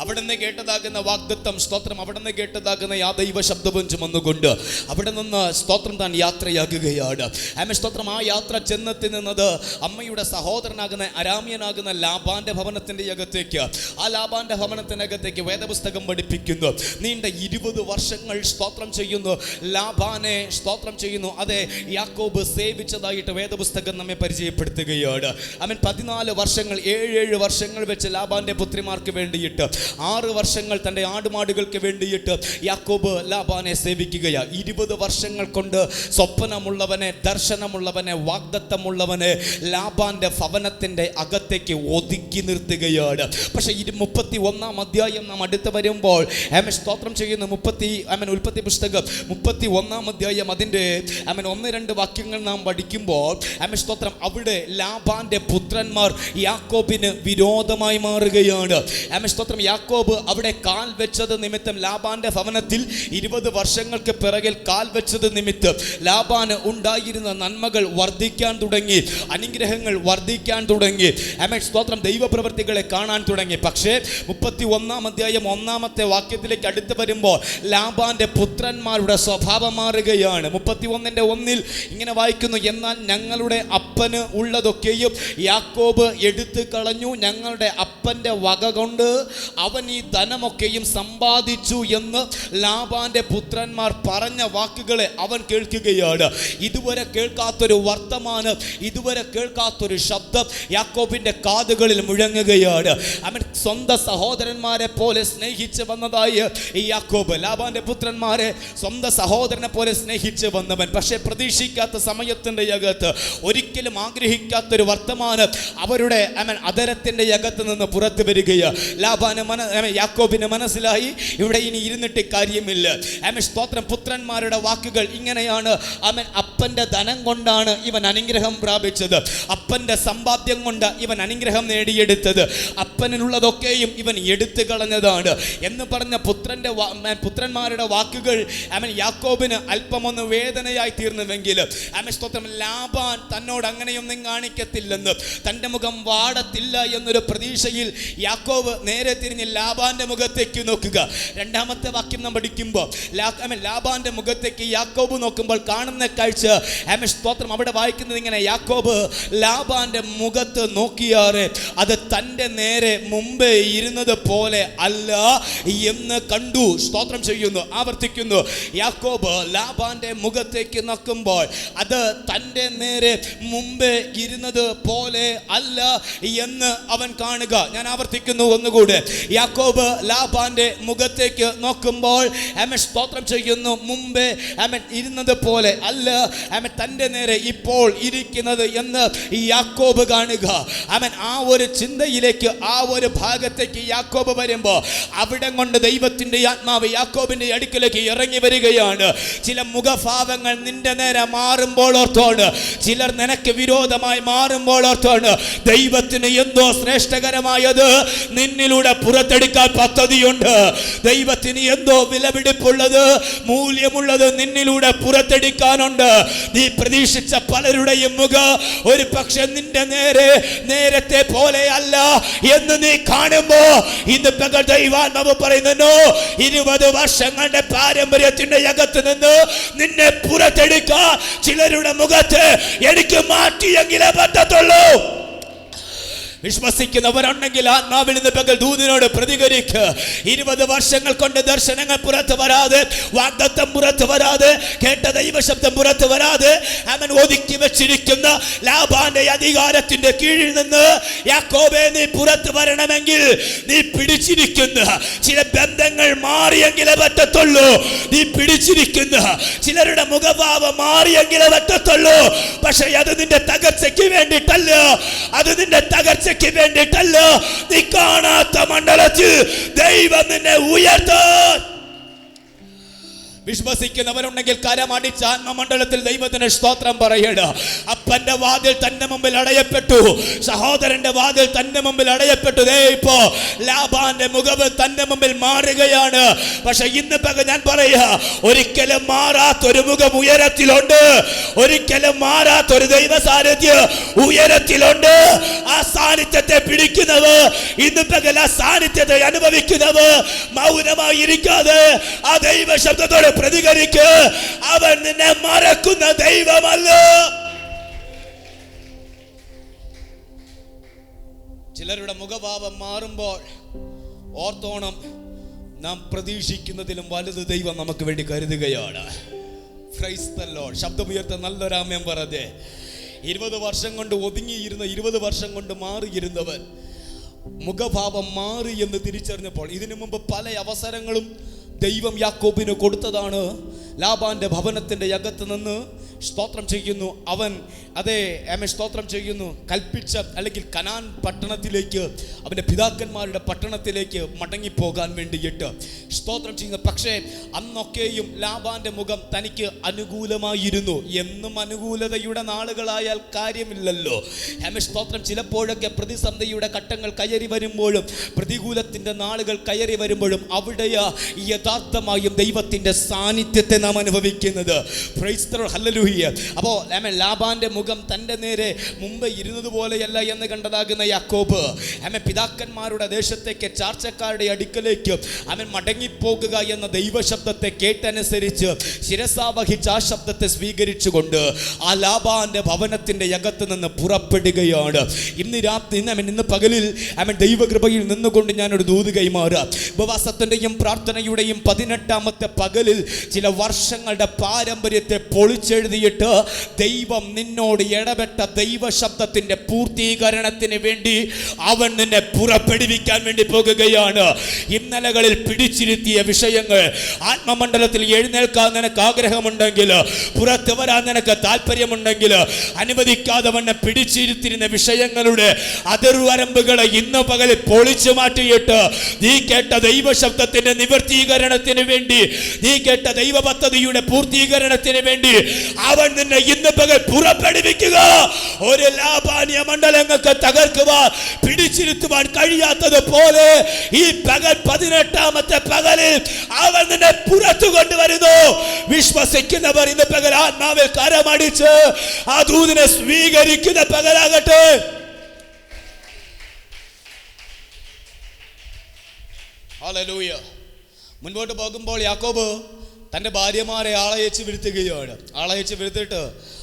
അവിടുന്ന് കേട്ടതാകുന്ന വാഗ്ദത്തം, സ്തോത്രം, അവിടുന്ന് കേട്ടതാകുന്ന ആ ദൈവ ശബ്ദവും ചുമന്നുകൊണ്ട് അവിടെ നിന്ന് സ്തോത്രം താൻ യാത്രയാകുകയാണ്. സ്തോത്രം, ആ യാത്ര ചെന്നെത്തി നിന്നത് അമ്മയുടെ സഹോദരനാകുന്ന അരാമ്യനാകുന്ന ലാബാന്റെ ഭവനത്തിൻ്റെ അകത്തേക്ക്. ആ ലാബാന്റെ ഭവനത്തിനകത്തേക്ക് വേദപുസ്തകം പഠിപ്പിക്കുന്നു. നീണ്ട 20 വർഷങ്ങൾ സ്തോത്രം ചെയ്യുന്നു ലാബാനെ സ്തോത്രം ചെയ്യുന്നു. അതെ, യാക്കോബ് സേവിച്ചതായിട്ട് വേദപുസ്തകം നമ്മെ പരിചയപ്പെടുത്തുകയാണ്. 14 വർഷങ്ങൾ, 7 വർഷങ്ങൾ വെച്ച് ലാബാന്റെ പുത്രിമാർക്ക് വേണ്ടിയിട്ട്, 6 വർഷങ്ങൾ തൻ്റെ ആടുമാടുകൾക്ക് വേണ്ടിയിട്ട് യാക്കോബ് ലാബാനെ സേവിക്കുകയാണ്. 20 വർഷങ്ങൾ കൊണ്ട് സ്വപ്നമുള്ളവനെ, ദർശനമുള്ളവനെ, വാഗ്ദത്തമുള്ളവനെ ലാബാന്റെ ഭവനത്തിൻ്റെ അകത്തേക്ക് ഒതുക്കി നിർത്തുകയാണ്. പക്ഷേ 31-ാം അധ്യായം നാം അടുത്ത് വരുമ്പോൾ സ്തോത്രം ചെയ്യുന്ന ഉൽപ്പത്തി പുസ്തകം 31-ാം അധ്യായം അതിൻ്റെ 1-2 വാക്യങ്ങൾ നാം പഠിക്കുമ്പോൾ സ്തോത്രം, അവിടെ ലാബാന്റെ പുത്രന്മാർ യാക്കോബിന് വിരോധമായി മാറുകയാണ്. സ്തോത്രം, യാക്കോബ് അവിടെ കാൽ വെച്ചത് നിമിത്തം, ലാബാന്റെ ഭവനത്തിൽ 20 വർഷങ്ങൾക്ക് പിറകിൽ കാൽ വെച്ചത് നിമിത്തം ലാബാന് ഉണ്ടായിരുന്ന നന്മകൾ വർദ്ധിക്കാൻ തുടങ്ങി, അനുഗ്രഹങ്ങൾ വർദ്ധിക്കാൻ തുടങ്ങി. സ്തോത്രം, ദൈവപ്രവൃത്തികളെ കാണാൻ തുടങ്ങി. പക്ഷേ 31-ാം അധ്യായം 1-ാമത്തെ വാക്യത്തിലേക്ക് അടുത്ത് വരുമ്പോൾ ലാബാന്റെ പുത്രന്മാരുടെ സ്വഭാവം മാറുകയാണ്. 31-1 ഇങ്ങനെ വായിക്കുന്നു, എന്നാൽ ഞങ്ങളുടെ അപ്പന് ഉള്ളതൊക്കെയും യാക്കോബ് എടുത്തു കളഞ്ഞു, ഞങ്ങളുടെ അപ്പന്റെ വക കൊണ്ട് അവൻ ഈ ധനമൊക്കെയും സമ്പാദിച്ചു എന്ന് ലാബാന്റെ പുത്രന്മാർ പറഞ്ഞ വാക്കുകളെ അവൻ കേൾക്കുകയാണ്. ഇതുവരെ കേൾക്കാത്തൊരു വർത്തമാനം, ഇതുവരെ കേൾക്കാത്തൊരു ശബ്ദം യാക്കോബിന്റെ കാതുകളിൽ മുഴങ്ങുകയാണ്. അവൻ സ്വന്തം സഹോദരന്മാരെ പോലെ സ്നേഹിച്ച് വന്നതായി ഈ യാക്കോബ്, ലാബാന്റെ പുത്രന്മാരെ സ്വന്തം സഹോദരനെ പോലെ സ്നേഹിച്ച് വന്നവൻ. പക്ഷേ പ്രതീക്ഷിക്കാത്ത സമയത്തിന്റെ അകത്ത്, ഒരിക്കലും ആഗ്രഹിക്കാത്തൊരു വർത്തമാനം അവരുടെ അതരത്തിന്റെ അകത്ത് നിന്ന് പുറത്തു വരികയാണ്. യാക്കോബിന് മനസ്സിലായി, ഇവിടെ ഇനി ഇരുന്നിട്ട് കാര്യമില്ല. സ്തോത്രം, പുത്രന്മാരുടെ വാക്കുകൾ ഇങ്ങനെയാണ്, അപ്പന്റെ ധനം കൊണ്ടാണ് ഇവൻ അനുഗ്രഹം പ്രാപിച്ചത്, അപ്പന്റെ സമ്പാദ്യം കൊണ്ട് ഇവൻ അനുഗ്രഹം നേടിയെടുത്തത്, അപ്പനുള്ളതൊക്കെയും ഇവൻ എടുത്തു കളഞ്ഞതാണ് എന്ന് പറഞ്ഞ പുത്രന്മാരുടെ വാക്കുകൾ യാക്കോബിന് അല്പമൊന്ന് വേദനയായി തീർന്നുവെങ്കിൽ സ്തോത്രം, ലാബാൻ തന്നോട് അങ്ങനെയൊന്നും കാണിക്കത്തില്ലെന്ന്, തൻ്റെ മുഖം വാടത്തില്ല എന്നൊരു പ്രതീക്ഷയിൽ എങ്കിൽ യാക്കോബ് നേരെ തിരിഞ്ഞ് ലാബാന്റെ മുഖത്തേക്ക് നോക്കുക. രണ്ടാമത്തെ വാക്യം നാം പഠിക്കുമ്പോൾ ലാബാന്റെ മുഖത്തേക്ക് യാക്കോബ് നോക്കുമ്പോൾ കാണുന്ന കാഴ്ച സ്തോത്രം. അവിടെ വായിക്കുന്നത് ഇങ്ങനെ: യാക്കോബ് ലാബാന്റെ മുഖത്ത് നോക്കിയാറ് അത് തൻ്റെ നേരെ മുമ്പേ ഇരുന്നത് പോലെ അല്ല എന്ന് കണ്ടു. സ്തോത്രം ചെയ്യുന്നു, ആവർത്തിക്കുന്നു. യാക്കോബ് ലാബാന്റെ മുഖത്തേക്ക് നോക്കുമ്പോൾ അത് തൻ്റെ നേരെ മുമ്പേ ഇരുന്നത് പോലെ അല്ല എന്ന് അവൻ കാണുക. ഞാൻ ആവർത്തിക്കുന്നു ഒന്നുകൂടെ. യാക്കോബ് ലാബാന്റെ മുഖത്തേക്ക് നോക്കുമ്പോൾ സ്തോത്രം ചെയ്യുന്നു, മുമ്പേ ഇരുന്നത് പോലെ അല്ല തൻ്റെ നേരെ ഇപ്പോൾ ഇരിക്കുന്നത് എന്ന് യാക്കോബ് കാണുക. ആ ഒരു ചിന്തയിലേക്ക്, ആ ഒരു ഭാഗത്തേക്ക് യാക്കോബ് വരുമ്പോൾ അവിടെ കൊണ്ട് ദൈവത്തിൻ്റെ ആത്മാവ് യാക്കോബിന്റെ അടുക്കലേക്ക് ഇറങ്ങി വരികയാണ്. ചില മുഖഭാവങ്ങൾ നിന്റെ നേരെ മാറുമ്പോൾ ഓർത്തോണ്, ചിലർ നിനക്ക് വിരോധമായി മാറുമ്പോൾ ഓർത്തോണ്, ദൈവത്തിന് എന്തോ ശ്രേഷ്ഠകരമായത് നിന്നിലൂടെ പുറത്തെടുക്കാൻ പദ്ധതിയുണ്ട്. ദൈവത്തിന് എന്തോ വിലപിടിപ്പുള്ളത്, മൂല്യമുള്ളത് നിന്നിലൂടെ പുറത്തെടുക്കാനുണ്ട്. നീ പ്രതീക്ഷിച്ച പലരുടെയും മുഖം ഒരു പക്ഷെ നിന്റെ നേരത്തെ പോലെ അല്ല എന്ന് നീ കാണുമ്പോ ഇന്ന് ദൈവാത്മാവ് പറയുന്നു, 20 വർഷങ്ങളുടെ പാരമ്പര്യത്തിന്റെ അകത്ത് നിന്ന് നിന്നെ പുറത്തെടുക്കാൻ ചിലരുടെ മുഖത്ത് എനിക്ക് മാറ്റിയെങ്കിലേ പറ്റത്തുള്ളൂ. വിശ്വസിക്കുന്നവരുണ്ടെങ്കിൽ ആത്മാവിൽ നിന്ന് പകൽ ദൂതനോട് പ്രതികരിക്കുക. 20 വർഷങ്ങൾ കൊണ്ട് ദർശനങ്ങൾ പുറത്തു വരാതെ, വാഗ്ദത്തം പുറത്തു വരാതെ, കേട്ട ദൈവശബ്ദം പുറത്തു വരാതെ അവൻ ഒതുക്കി വെച്ചിരിക്കുന്ന ലാബാന്റെ അധികാരത്തിന്റെ കീഴിൽ നിന്ന് യാക്കോബേ നീ പുറത്തു വരണമെങ്കിൽ നീ പിടിച്ചിരിക്കുന്ന ചില ബന്ധങ്ങൾ മാറിയെങ്കിലേ പറ്റത്തുള്ളൂ. നീ പിടിച്ചിരിക്കുന്ന ചിലരുടെ മുഖഭാവം മാറിയെങ്കിലേ പറ്റത്തുള്ളൂ. പക്ഷെ അത് നിന്റെ തകർച്ചയ്ക്ക് വേണ്ടിയിട്ടല്ല, അത് നിന്റെ തകർച്ച വേണ്ടിയിട്ടല്ല. നീ കാണാത്ത മണ്ഡലത്തിൽ ദൈവം നിന്നെ ഉയർത്താൻ. വിശ്വസിക്കുന്നവരുണ്ടെങ്കിൽ കരമടിച്ച് ആത്മമണ്ഡലത്തിൽ ദൈവത്തിന് സ്തോത്രം പറയണ. അപ്പന്റെ വാതിൽ തന്റെ മുമ്പിൽ അടയപ്പെട്ടു, സഹോദരന്റെ വാതിൽ തന്റെ മുമ്പിൽ അടയപ്പെട്ടു. ഇപ്പോ ലാബാന്റെ മുഖം തന്റെ മുമ്പിൽ മാറുകയാണ്. പക്ഷെ ഇന്ന് ഞാൻ പറയാ, ഒരിക്കലും മാറാത്തൊരു മുഖം ഉയരത്തിലുണ്ട്, ഒരിക്കലും മാറാത്തൊരു ദൈവ സാന്നിധ്യം ഉയരത്തിലുണ്ട്. ആ സാന്നിധ്യത്തെ പിടിക്കുന്നവർ, ഇന്ന് ആ സാന്നിധ്യത്തെ അനുഭവിക്കുന്നവർ മൗനമായി ഇരിക്കാതെ ആ ദൈവ ശബ്ദത്തോടെ പ്രതികരിക്ക്. അവൻ നിന്നെ മറക്കുന്ന ദൈവമല്ല. ചിലരുടെ മുഖഭാവം മാറുമ്പോൾ ഓർത്തോണം, നാം പ്രതീക്ഷിക്കുന്നതിലും വലുത് ദൈവം നമുക്ക് വേണ്ടി കരുതുകയാണ്. Praise the lord. ശബ്ദമുയർത്ത നല്ലൊരാമേൻ പറഞ്ഞേ. 20 വർഷം കൊണ്ട് ഒതുങ്ങിയിരുന്ന, 20 വർഷം കൊണ്ട് മാറിയിരുന്നവൻ മുഖഭാവം മാറി എന്ന് തിരിച്ചറിഞ്ഞപ്പോൾ, ഇതിനു മുമ്പ് പല അവസരങ്ങളും ദൈവം യാക്കോബിന് കൊടുത്തതാണ്. ലാബാന്റെ ഭവനത്തിന്റെ അകത്ത് നിന്ന് സ്തോത്രം ചെയ്യുന്നു, അവൻ സ്തോത്രം ചെയ്യുന്നു, കൽപ്പിച്ച അല്ലെങ്കിൽ കനാൻ പട്ടണത്തിലേക്ക്, അവന്റെ പിതാക്കന്മാരുടെ പട്ടണത്തിലേക്ക് മടങ്ങിപ്പോകാൻ വേണ്ടിയിട്ട് സ്തോത്രം ചെയ്യുന്നു. പക്ഷേ അന്നൊക്കെയും ലാബാന്റെ മുഖം തനിക്ക് അനുകൂലമായിരുന്നു. എന്നും അനുകൂലതയുടെ നാളുകളായാൽ കാര്യമില്ലല്ലോ. സ്തോത്രം. ചിലപ്പോഴൊക്കെ പ്രതിസന്ധിയുടെ ഘട്ടങ്ങൾ കയറി വരുമ്പോഴും, പ്രതികൂലത്തിന്റെ നാളുകൾ കയറി വരുമ്പോഴും അവിടെയാ യഥാർത്ഥമായും ദൈവത്തിന്റെ സാന്നിധ്യത്തെ നാം അനുഭവിക്കുന്നത്. Price the Lord. ഹല്ലേലൂയ. അപ്പോൾ ലാബാന്റെ മുഖം തൻ്റെ നേരെ മുമ്പ് ഇരുന്നത് പോലെയല്ല എന്ന് കണ്ടതാകുന്ന യാക്കോബ് പിതാക്കന്മാരുടെ ദേശത്തേക്ക്, ചാർച്ചക്കാരുടെ അടുക്കലേക്ക് അവൻ മടങ്ങിപ്പോകുക എന്ന ദൈവശബ്ദത്തെ കേട്ടനുസരിച്ച് ശിരസാവഹിച്ച് ആ ശബ്ദത്തെ സ്വീകരിച്ചുകൊണ്ട് ആ ലാബാന്റെ ഭവനത്തിന്റെ അകത്ത് നിന്ന് പുറപ്പെടുകയാണ്. ഇന്ന് പകലിൽ ദൈവകൃപയിൽ നിന്നുകൊണ്ട് ഞാനൊരു ദൂത് കൈമാറുക. ഉപവാസത്തിന്റെയും പ്രാർത്ഥനയുടെയും 18ാമത്തെ പകലിൽ ചില വർഷങ്ങളുടെ പാരമ്പര്യത്തെ പൊളിച്ചെഴുതിയിട്ട് ദൈവം നിന്നോട് ഇടപെട്ട ദൈവശബ്ദത്തിന്റെ പൂർത്തീകരണത്തിന് വേണ്ടി അവൻ നിന്നെ പുറപ്പെടുവിക്കാൻ വേണ്ടി പോകുകയാണ്. ഇന്നലകളിൽ പിടിച്ചിരുത്തിയ വിഷയങ്ങൾ ആത്മമണ്ഡലത്തിൽ എഴുന്നേൽക്കാൻ നിനക്ക് ആഗ്രഹമുണ്ടെങ്കിൽ, പുറത്തു വരാൻ നിനക്ക് താല്പര്യമുണ്ടെങ്കിൽ, അനുവദിക്കാതെ വണ്ണം പിടിച്ചിരുത്തിരുന്ന വിഷയങ്ങളുടെ അതിർവരമ്പുകളെ ഇന്ന് പകലിൽ പൊളിച്ചു മാറ്റിയിട്ട് നീ കേട്ട ദൈവശബ്ദത്തിന്റെ നിവർത്തീകരണത്തിന് വേണ്ടി, നീ കേട്ട ദൈവ പദ്ധതിയുടെ പൂർത്തീകരണത്തിന് വേണ്ടി അവൻ നിന്നെ ഇന്ന് പകൽ പുറപ്പെടുവിക്കുക. ഒരു ലാബാന്യ മണ്ഡലങ്ങൾക്ക് തകർക്കുവാൻ, പിടിച്ചിരുത്തുവാൻ കഴിയാത്തത് പോലെ ഈ പകൽ 18ാമത്തെ പകലിൽ അവൻ നിന്നെ പുറത്തു കൊണ്ടുവരുന്നു. വിശ്വസിക്കുന്നവർ ഇന്ന് പകൽ ആത്മാവിൽ കരമടിച്ച് ആ ദൂതനെ സ്വീകരിക്കുന്ന പകലാകട്ടെ. ഹല്ലേലൂയ. മുൻപോട്ട് പോകുമ്പോൾ യാക്കോബ് തൻ്റെ ഭാര്യമാരെ ആളയച്ച് വീഴ്ത്തുകയാണ്. ആളയച്ച് വീഴ്ത്തിട്ട്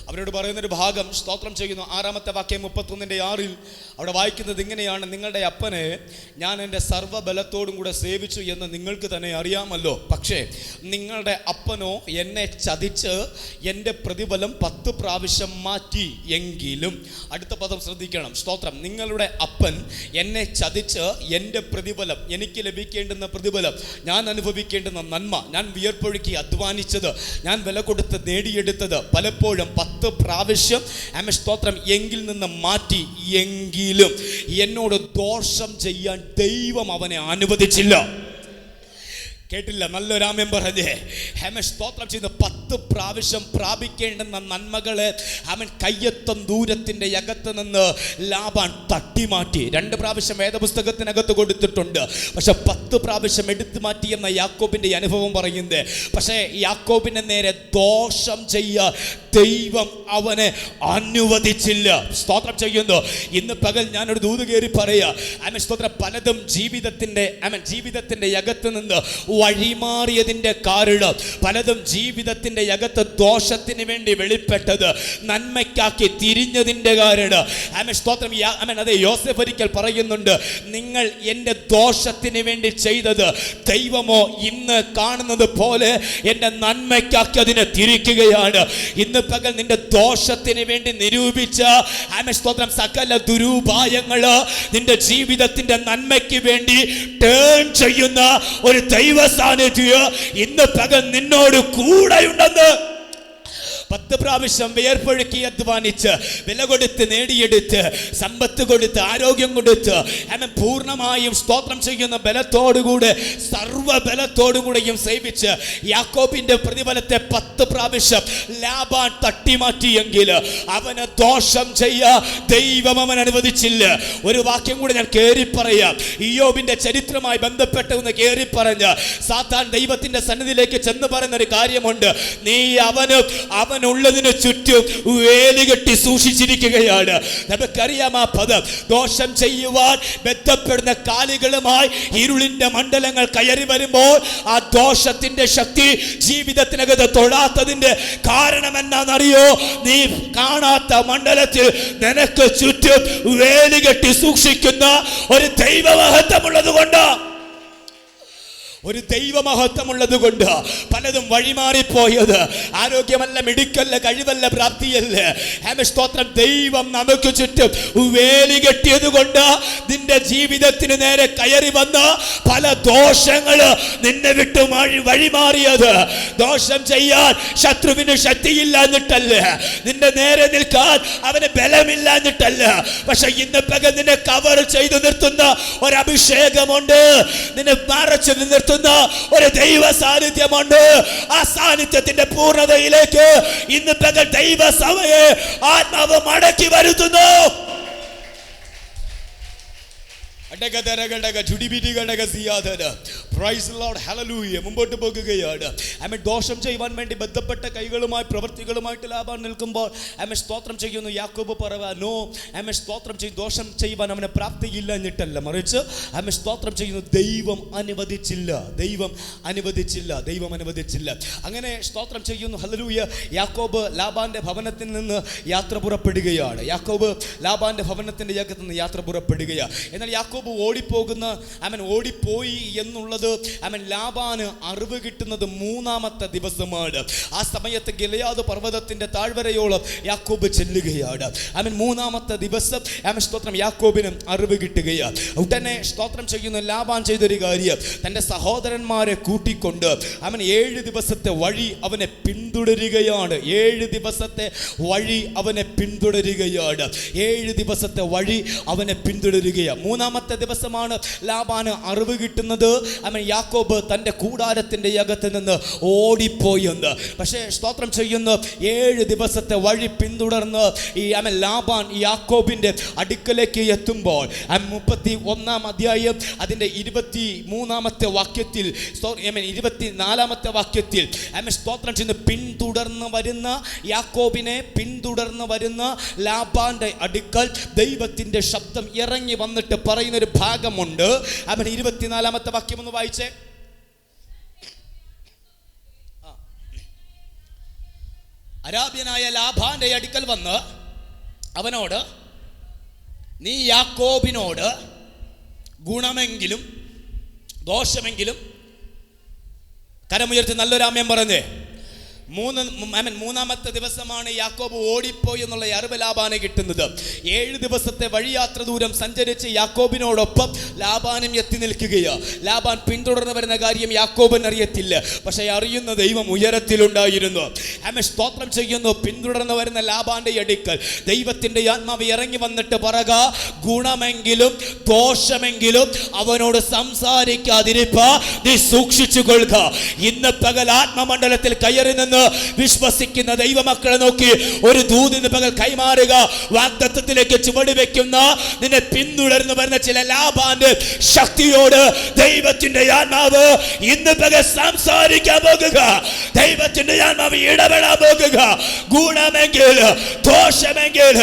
അവരോട് പറയുന്നൊരു ഭാഗം സ്തോത്രം ചെയ്യുന്നു. 6-ാമത്തെ വാക്യം 31:6 അവിടെ വായിക്കുന്നത് ഇങ്ങനെയാണ്: നിങ്ങളുടെ അപ്പനെ ഞാൻ എൻ്റെ സർവ്വബലത്തോടും കൂടെ സേവിച്ചു എന്ന് നിങ്ങൾക്ക് തന്നെ അറിയാമല്ലോ. പക്ഷേ നിങ്ങളുടെ അപ്പനോ എന്നെ ചതിച്ച് എൻ്റെ പ്രതിഫലം 10 പ്രാവശ്യം മാറ്റി എങ്കിലും. അടുത്ത പദം ശ്രദ്ധിക്കണം. സ്തോത്രം. നിങ്ങളുടെ അപ്പൻ എന്നെ ചതിച്ച് എൻ്റെ പ്രതിഫലം, എനിക്ക് ലഭിക്കേണ്ടുന്ന പ്രതിഫലം, ഞാൻ അനുഭവിക്കേണ്ടുന്ന നന്മ, ഞാൻ വിയർപ്പൊഴുക്കി അധ്വാനിച്ചത്, ഞാൻ വില കൊടുത്ത് നേടിയെടുത്തത് പലപ്പോഴും 10 പ്രാവശ്യം സ്തോത്രം എങ്കിൽ നിന്ന് മാറ്റി എങ്കിലും എന്നോട് ദോഷം ചെയ്യാൻ ദൈവം അവനെ അനുവദിച്ചില്ല. കേട്ടില്ല? നല്ലൊരു ആമേൻ പറഞ്ഞേ. സ്തോത്രം ചെയ്യുന്ന 10 പ്രാവശ്യം പ്രാപിക്കേണ്ടുന്ന നന്മകളെ അവൻ കയ്യെത്തും ദൂരത്തിൻ്റെ അകത്ത് നിന്ന് ലാബാൻ തട്ടിമാറ്റി. 2 പ്രാവശ്യം വേദപുസ്തകത്തിനകത്ത് കൊടുത്തിട്ടുണ്ട്. പക്ഷെ 10 പ്രാവശ്യം എടുത്തു മാറ്റിയെന്ന യാക്കോബിൻ്റെ അനുഭവം പറയുന്നത്. പക്ഷേ യാക്കോബിന് നേരെ ദോഷം ചെയ്യാൻ ദൈവം അവനെ അനുവദിച്ചില്ല. സ്തോത്രം ചെയ്യുന്നു. ഇന്ന് പകൽ ഞാനൊരു ദൂത് കയറി പറയാ. സ്തോത്രം. പലതും ജീവിതത്തിൻ്റെ അകത്ത് നിന്ന് വഴിമാറിയതിൻ്റെ കാരണം, പലതും ജീവിതത്തിൻ്റെ അകത്ത് ദോഷത്തിന് വേണ്ടി വെളിപ്പെട്ടത് നന്മയ്ക്കാക്കി തിരിഞ്ഞതിൻ്റെ കാരണം. സ്തോത്രം. അതെ, യോസേഫ് ഒരിക്കൽ പറയുന്നുണ്ട്, നിങ്ങൾ എൻ്റെ ദോഷത്തിന് വേണ്ടി ചെയ്തത് ദൈവമോ ഇന്ന് കാണുന്നത് പോലെ എൻ്റെ നന്മയ്ക്കാക്കി അതിനെ തിരിക്കുകയാണ്. ഇന്ന് പകൽ നിന്റെ ദോഷത്തിന് വേണ്ടി നിരൂപിച്ച സ്തോത്രം സകല ദുരുപായങ്ങള് നിന്റെ ജീവിതത്തിന്റെ നന്മയ്ക്ക് വേണ്ടി ടേൺ ചെയ്യുന്ന ഒരു ദൈവ സാന്നിധ്യം ഇന്ന് പകൽ നിന്നോട് കൂടെയുണ്ടെന്ന്. 10 പ്രാവശ്യം വിയർപ്പൊഴുക്കി അധ്വാനിച്ച് വില കൊടുത്ത് നേടിയെടുത്ത് സമ്പത്ത് കൊടുത്ത് ആരോഗ്യം കൊടുത്ത് പൂർണ്ണമായും സ്തോത്രം ചെയ്യുന്ന ബലത്തോടുകൂടെ സർവ്വബലത്തോടുകൂടെയും സേവിച്ച് യാക്കോബിന്റെ പ്രതിഫലത്തെ 10 പ്രാവശ്യം ലാബാൻ തട്ടിമാറ്റിയെങ്കിൽ അവന് ദോഷം ചെയ്യാ ദൈവം അവൻ അനുവദിച്ചില്ല. ഒരു വാക്യം കൂടെ ഞാൻ കേറി പറയാം. ഇയ്യോബിന്റെ ചരിത്രമായി ബന്ധപ്പെട്ട് ഒന്ന് കേറി പറഞ്ഞ സാത്താൻ ദൈവത്തിന്റെ സന്നിധിയിലേക്ക് ചെന്ന് പറയുന്ന ഒരു കാര്യമുണ്ട്. നീ അവനുള്ളതിന് ചുറ്റും വേലികെട്ടി സൂക്ഷിച്ചിരിക്കുകയാണ്. നമുക്കറിയാം ആ പദം. ദോഷം ചെയ്യുവാൻ ബന്ധപ്പെടുന്ന കാലുകളുമായി ഇരുളിന്റെ മണ്ഡലങ്ങൾ കയറി വരുമ്പോൾ ആ ദോഷത്തിന്റെ ശക്തി ജീവിതത്തിനകത്ത് തൊടാത്തതിന്റെ കാരണം എന്നാണെന്നറിയോ? നീ കാണാത്ത മണ്ഡലത്തിൽ നിനക്ക് ചുറ്റും വേലികെട്ടി സൂക്ഷിക്കുന്ന ഒരു ദൈവമഹത്വമുള്ളത് കൊണ്ട്, ഒരു ദൈവമഹത്വമുള്ളത് കൊണ്ട് പലതും വഴിമാറിപ്പോയത് ആരോഗ്യമല്ല, മെഡിക്കല്ല, കഴിവല്ല, പ്രാപ്തിയല്ല. സ്തോത്രം. ദൈവം നമുക്ക് ചുറ്റും വേലി കെട്ടിയത് കൊണ്ട് നിന്റെ ജീവിതത്തിന് നേരെ കയറി വന്ന പല ദോഷങ്ങള് നിന്നെ വിട്ട് വഴിമാറിയത്. ദോഷം ചെയ്യാൻ ശത്രുവിന് ശക്തിയില്ലാഞ്ഞിട്ടല്ല, നിന്റെ നേരെ നിൽക്കാൻ അവന് ബലമില്ലാഞ്ഞിട്ടല്ല. പക്ഷെ ഇന്ന് പകൽ നിന്നെ കവർ ചെയ്തു നിർത്തുന്ന ഒരു അഭിഷേകമുണ്ട്, നിന്നെ മറച്ചു നിർത്തുന്ന ഒരു ദൈവ സാന്നിധ്യമുണ്ട്. ആ സാന്നിധ്യത്തിന്റെ പൂർണ്ണതയിലേക്ക് ഇന്ന് പകൽ ദൈവ സഭയെ ആത്മാവ് മടക്കി വരുത്തുന്നു. മുമ്പോട്ട് പോകുകയാണ്. ദോഷം ചെയ്യുവാൻ വേണ്ടി ബന്ധപ്പെട്ട കൈകളുമായി പ്രവൃത്തികളുമായിട്ട് ലാബാൻ നിൽക്കുമ്പോൾ സ്തോത്രം ചെയ്യുന്നു. യാക്കോബ് പറയുന്നു, സ്തോത്രം ചെയ്യും ദോഷം ചെയ്യുവാൻ അവന് പ്രാപ്തിയില്ല എന്നിട്ടല്ല, മറിച്ച് സ്തോത്രം ചെയ്യുന്നു ദൈവം അനുവദിച്ചില്ല, ദൈവം അനുവദിച്ചില്ല, ദൈവം അനുവദിച്ചില്ല. അങ്ങനെ സ്തോത്രം ചെയ്യുന്നു. ഹല്ലേലൂയ. യാക്കോബ് ലാബാന്റെ ഭവനത്തിൽ നിന്ന് യാത്ര പുറപ്പെടുകയാണ്. യാക്കോബ് ലാബാന്റെ ഭവനത്തിന്റെ അകത്ത് നിന്ന് യാത്ര പുറപ്പെടുകയാണ്. എന്നാൽ യാക്കോബ് ഓടിപ്പോയി എന്നുള്ളത് ലാബാന് അറിവ് കിട്ടുന്നത് 3-ാമത്തെ ദിവസമാണ്. ആ സമയത്ത് ഗിലെയാദ് പർവ്വതത്തിന്റെ താഴ്വരയോളം യാക്കോബ് ചെല്ലുകയാണ്. 3-ാമത്തെ ദിവസം സ്തോത്രം യാക്കോബിന് അറിവ് കിട്ടുകയാണ്. ഉടനെ സ്തോത്രം ചെയ്യുന്ന ലാബാൻ ചെയ്തൊരു കാര്യം, തന്റെ സഹോദരന്മാരെ കൂട്ടിക്കൊണ്ട് 7 ദിവസത്തെ വഴി അവനെ പിന്തുടരുകയാണ്. 7 ദിവസത്തെ വഴി അവനെ പിന്തുടരുകയാണ്. 7 ദിവസത്തെ വഴി അവനെ പിന്തുടരുകയാണ്. 3-ാമത്തെ ദിവസമാണ് ലാബാന് അറിവ് കിട്ടുന്നത് യാക്കോബ് തൻ്റെ കൂടാരത്തിൻ്റെ അകത്ത് നിന്ന് ഓടിപ്പോയെന്ന്. പക്ഷേ സ്തോത്രം ചെയ്യുന്ന 7 ദിവസത്തെ വഴി പിന്തുടർന്ന് ലാബാൻ യാക്കോബിൻ്റെ അടുക്കലേക്ക് എത്തുമ്പോൾ 31-ാം അധ്യായം അതിൻ്റെ 23-ാമത്തെ വാക്യത്തിൽ 24-ാമത്തെ വാക്യത്തിൽ സ്തോത്രം ചെയ്യുന്ന പിന്തുടർന്ന് വരുന്ന യാക്കോബിനെ പിന്തുടർന്ന് വരുന്ന ലാബാന്റെ അടുക്കൽ ദൈവത്തിൻ്റെ ശബ്ദം ഇറങ്ങി വന്നിട്ട് പറയുന്നൊരു ഭാഗമുണ്ട്. അവൻ 24-ാമത്തെ വാക്യം ഒന്ന് വായിച്ചേ. അരാബ്യനായ ലാബാന്റെ അടുക്കൽ വന്ന് അവനോട്, നീ യാക്കോബിനോട് ഗുണമെങ്കിലും ദോഷമെങ്കിലും, കരമുയർത്തി നല്ലൊരു ആമേൻ പറഞ്ഞേ. മൂന്നാമത്തെ ദിവസമാണ് യാക്കോബ് ഓടിപ്പോയി എന്നുള്ള അറിവ് ലാബാന് കിട്ടുന്നത്. 7 ദിവസത്തെ വഴിയാത്ര ദൂരം സഞ്ചരിച്ച് യാക്കോബിനോടൊപ്പം ലാബാനും എത്തി നിൽക്കുകയാ. ലാബാൻ പിന്തുടർന്ന് വരുന്ന കാര്യം യാക്കോബിന് അറിയത്തില്ല, പക്ഷെ അറിയുന്ന ദൈവം ഉയരത്തിലുണ്ടായിരുന്നു. ആമേൻ, സ്തോത്രം ചെയ്യുന്നു. പിന്തുടർന്ന് വരുന്ന ലാബാന്റെ അടുക്കൽ ദൈവത്തിന്റെ ആത്മാവ് ഇറങ്ങി വന്നിട്ട് പറക, ഗുണമെങ്കിലും ദോഷമെങ്കിലും അവനോട് സംസാരിക്കാതിരിപ്പാ നീ സൂക്ഷിച്ചു കൊള്ളുക. ഇന്ന് പകൽ ആത്മമണ്ഡലത്തിൽ കയറി നിന്ന് വിശ്വസിക്കുന്ന ദൈവമക്കളെ നോക്കി ഒരു ദൂതിന് പകൽ കൈമാറുക. വാഗ്ദത്തത്തിലേക്ക് ചുവട് വെക്കുന്ന നിന്നെ പിന്തുടർന്ന് വരുന്ന ചില ലാബാന്റെ ശക്തിയോട് ദൈവത്തിന്റെ ആത്മാവ് ഇന്ന് പകൽ സംസാരിക്കാൻ പോകുക. ദൈവത്തിന്റെ ആത്മാവ് ഇടപെടാൻ പോകുക. ഗുണമെങ്കിൽ ദോഷമെങ്കിൽ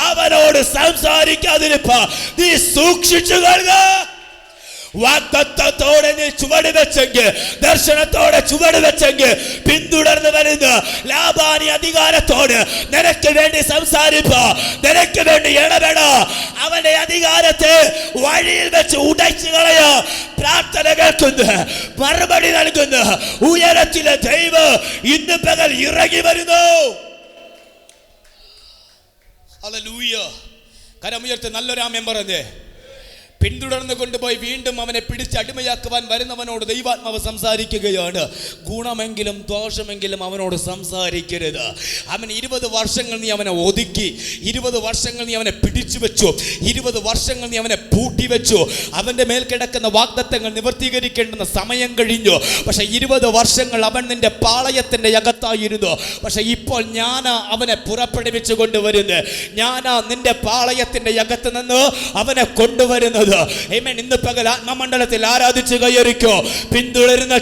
അവനോട് സംസാരിക്കാതിരിപ്പാ നീ സൂക്ഷിച്ചു കൊള്ളുക. വാഗ്ദത്തത്തോടെ നീ ചുവട് വെച്ചെങ്കിൽ, ദർശനത്തോടെ ചുവട് വെച്ചെങ്കിൽ, പിന്തുടർന്ന് വരുന്ന ലാബാനി അധികാരത്തോട് നിനക്ക് വേണ്ടി സംസാരിപ്പാ, നിനക്ക് വേണ്ടി ഇടപെടാ. അവന്റെ അധികാരത്തെ വഴിയിൽ വെച്ച് ഉടച്ചു കളയാ. പ്രാർത്ഥന കേൾക്കുന്ന, മറുപടി നൽകുന്ന ഉയരത്തിലെ ദൈവം ഇന്ന് പകൽ ഇറങ്ങി വരുന്നു. ഹല്ലേലൂയ. കരമുയർത്തി നല്ലൊരു ആമേൻ പറഞ്ഞേ. പിന്തുടർന്ന് കൊണ്ടുപോയി വീണ്ടും അവനെ പിടിച്ച് അടിമയാക്കുവാൻ വരുന്നവനോട് ദൈവാത്മാവ് സംസാരിക്കുകയാണ്. ഗുണമെങ്കിലും ദോഷമെങ്കിലും അവനോട് സംസാരിക്കരുത്. അവൻ 20 വർഷങ്ങൾ നീ അവനെ ഒതുക്കി, 20 വർഷങ്ങൾ നീ അവനെ പിടിച്ചു വെച്ചു, 20 വർഷങ്ങൾ നീ അവനെ പൂട്ടി വെച്ചു. അവന്റെ മേൽ കിടക്കുന്ന വാഗ്ദത്തങ്ങൾ നിവർത്തീകരിക്കേണ്ടുന്ന സമയം കഴിഞ്ഞു. പക്ഷെ 20 വർഷങ്ങൾ അവൻ നിന്റെ പാളയത്തിന്റെ അകത്തായിരുന്നു. പക്ഷെ ഇപ്പോൾ ഞാനാ അവനെ പുറപ്പെടുവിച്ചു കൊണ്ടുവരുന്നത്. ഞാനാ നിന്റെ പാളയത്തിന്റെ അകത്ത് നിന്ന് അവനെ കൊണ്ടുവരുന്നത്. ഇന്ന് പകൽ ആത്മമണ്ഡലത്തിൽ ആരാധിച്ച് കയറിക്കോ. പിന്തുടരുന്ന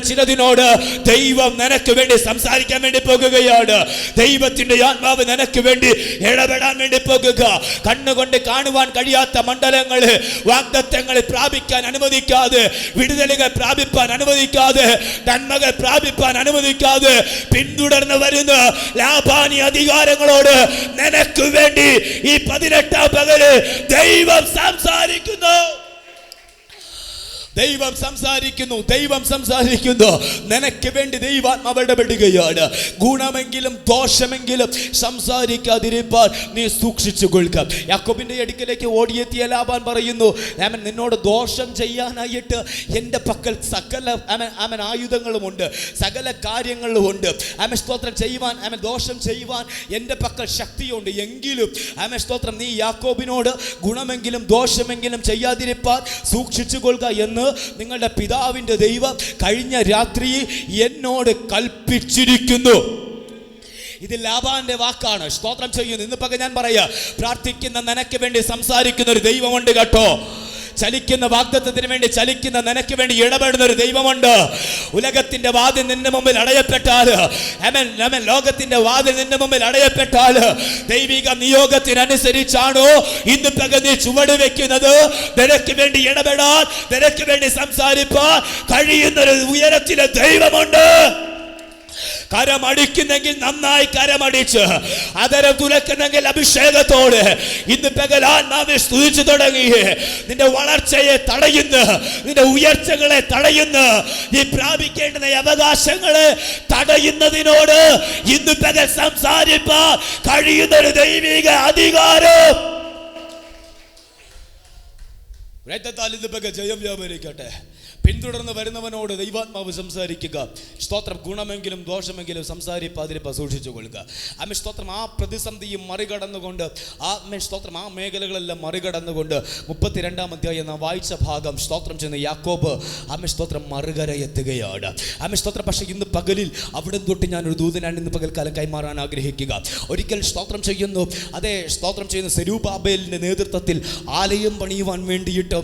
ചിലതിനോട് ദൈവം നിനക്ക് വേണ്ടി സംസാരിക്കാൻ വേണ്ടി പോകുകയാണ്. ദൈവത്തിന്റെ ആത്മാവ് നിനക്ക് വേണ്ടി ഇടപെടാൻ വേണ്ടി പോകുക. കണ്ണുകൊണ്ട് കാണുവാൻ കഴിയാത്ത മണ്ഡലങ്ങള്, വാഗ്ദത്തങ്ങൾ പ്രാപിക്കാൻ അനുവദിക്കാതെ, വിടുതലുകൾ പ്രാപിപ്പാൻ അനുവദിക്കാതെ, നന്മകൾ പ്രാപിപ്പാൻ അനുവദിക്കാതെ പിന്തുടർന്ന് വരുന്ന ലാബാനി അധികാരങ്ങളോട് നിനക്ക് വേണ്ടി ഈ 18-ാം പകല് ദൈവം സംസാരിക്കുന്നു. ദൈവം സംസാരിക്കുന്നു. ദൈവം സംസാരിക്കുന്നു. നിനക്ക് വേണ്ടി ദൈവാത്മാവ് ഇടപെടുകയാണ്. ഗുണമെങ്കിലും ദോഷമെങ്കിലും സംസാരിക്കാതിരിപ്പാൻ നീ സൂക്ഷിച്ചു കൊള്ളുക. യാക്കോബിന്റെ അടുക്കലേക്ക് ഓടിയെത്തിയ ലാബാൻ പറയുന്നു, അവൻ നിന്നോട് ദോഷം ചെയ്യാനായിട്ട് എൻ്റെ പക്കൽ സകല ആയുധങ്ങളുമുണ്ട്, സകല കാര്യങ്ങളുമുണ്ട്. അവൻ സ്തോത്രം ചെയ്യുവാൻ, അവൻ ദോഷം ചെയ്യുവാൻ എൻ്റെ പക്കൽ ശക്തിയുണ്ട്. എങ്കിലും അവൻ സ്തോത്രം നീ യാക്കോബിനോട് ഗുണമെങ്കിലും ദോഷമെങ്കിലും ചെയ്യാതിരിപ്പാൻ സൂക്ഷിച്ചു കൊള്ളുക എന്ന് നിങ്ങളുടെ പിതാവിന്റെ ദൈവം കഴിഞ്ഞ രാത്രി എന്നോട് കൽപ്പിച്ചിരിക്കുന്നു. ഇത് ലാബാന്റെ വാക്കാണ്. സ്തോത്രം ചെയ്യുന്നു. ഇന്ന് പകൽ ഞാൻ പറയാ, പ്രാർത്ഥിക്കുന്ന നിനക്ക് വേണ്ടി സംസാരിക്കുന്ന ഒരു ദൈവമുണ്ട് കേട്ടോ. ചലിക്കുന്ന വാഗ്ദത്തത്തിന് വേണ്ടി ചലിക്കുന്ന നിനക്ക് വേണ്ടി ഇടപെടുന്ന ഒരു ദൈവമുണ്ട്. ഉലകത്തിന്റെ വാതിൽ നിന്റെ മുമ്പിൽ അടയപ്പെട്ടാൽ, ലോകത്തിന്റെ വാതിൽ നിന്റെ മുമ്പിൽ അടയപ്പെട്ടാൽ ദൈവിക നിയോഗത്തിനനുസരിച്ചാണോ ഇന്ന് പകൽ നീ ചുവട് വെക്കുന്നത്? നിനക്ക് വേണ്ടി ഇടപെടാൻ, നിനക്ക് വേണ്ടി സംസാരിപ്പാൻ കഴിയുന്ന ഒരു ഉയരത്തിലെ ദൈവമുണ്ട്. കരമടിക്കുന്നെങ്കിൽ നന്നായി കരമടിച്ച്, അതരം തുലക്കുന്നെങ്കിൽ അഭിഷേകത്തോട് ഇന്ന് പകൽ ആത്മാവെ സ്തുതിച്ചു തുടങ്ങി. നിന്റെ വളർച്ചയെ തടയുന്ന, നിന്റെ ഉയർച്ചകളെ തടയുന്ന, നീ പ്രാപിക്കേണ്ടുന്ന അവകാശങ്ങളെ തടയുന്നതിനോട് ഇന്ന് പകൽ സംസാരിപ്പാൻ കഴിയുന്ന ഒരു ദൈവിക അധികാരം ഇന്ന് പകൽ ജയം വ്യാപരിക്കട്ടെ. പിന്തുടർന്ന് വരുന്നവനോട് ദൈവാത്മാവ് സംസാരിക്കുക. സ്തോത്രം. ഗുണമെങ്കിലും ദോഷമെങ്കിലും സംസാരിപ്പാതിരിപ്പാൻ സൂക്ഷിച്ചു കൊള്ളുക. ആമേൻ സ്തോത്രം. ആ പ്രതിസന്ധിയും മറികടന്നുകൊണ്ട്, ആമേൻ സ്തോത്രം, ആ മേഖലകളെല്ലാം മറികടന്നുകൊണ്ട് 32-ാം അധ്യായം നാം വായിച്ച ഭാഗം സ്തോത്രം ചെയ്യുന്ന യാക്കോബ് ആമേൻ സ്തോത്രം മറുകര എത്തുകയാണ്. ആമേൻ സ്തോത്രം. പക്ഷേ ഇന്ന് പകലിൽ അവിടെ തൊട്ട് ഞാനൊരു ദൂതനാണ് ഇന്ന് പകൽക്കാലം കൈമാറാൻ ആഗ്രഹിക്കുക. ഒരിക്കൽ സ്തോത്രം ചെയ്യുന്നു, അതേ സ്തോത്രം ചെയ്യുന്ന സെരൂബാബേലിന്റെ നേതൃത്വത്തിൽ ആലയം പണിയുവാൻ വേണ്ടിയിട്ട്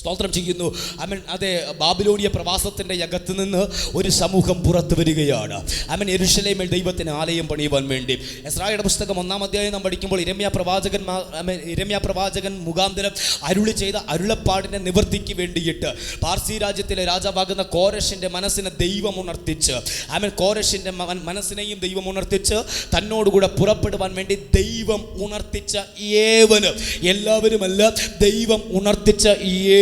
സ്തോത്രം ചെയ്യുന്നു. ആമേൻ. അതെ, ബാബിലോണിയ പ്രവാസത്തിൻ്റെ അകത്ത് നിന്ന് ഒരു സമൂഹം പുറത്തു വരികയാണ്. ആമേൻ. യെരൂശലേമിൽ ദൈവത്തിന് ആലയം പണിയുവാൻ വേണ്ടി. എസ്രായുടെ പുസ്തകം 1-ാം അധ്യായം നാം പഠിക്കുമ്പോൾ ഇരമ്യാ പ്രവാചകൻ മുഖാന്തരം അരുളി ചെയ്ത അരുളപ്പാടിൻ്റെ നിവൃത്തിക്ക് വേണ്ടിയിട്ട് പാർസി രാജ്യത്തിലെ രാജാവാകുന്ന കോരശിൻ്റെ മനസ്സിനെ ദൈവം ഉണർത്തിച്ച്, ആമേൻ, കോരശിൻ്റെ മനസ്സിനെയും ദൈവം ഉണർത്തിച്ച് തന്നോടുകൂടെ പുറപ്പെടുവാൻ വേണ്ടി ദൈവം ഉണർത്തിച്ച ഏവന്, എല്ലാവരുമല്ല, ദൈവം ഉണർത്തിച്ച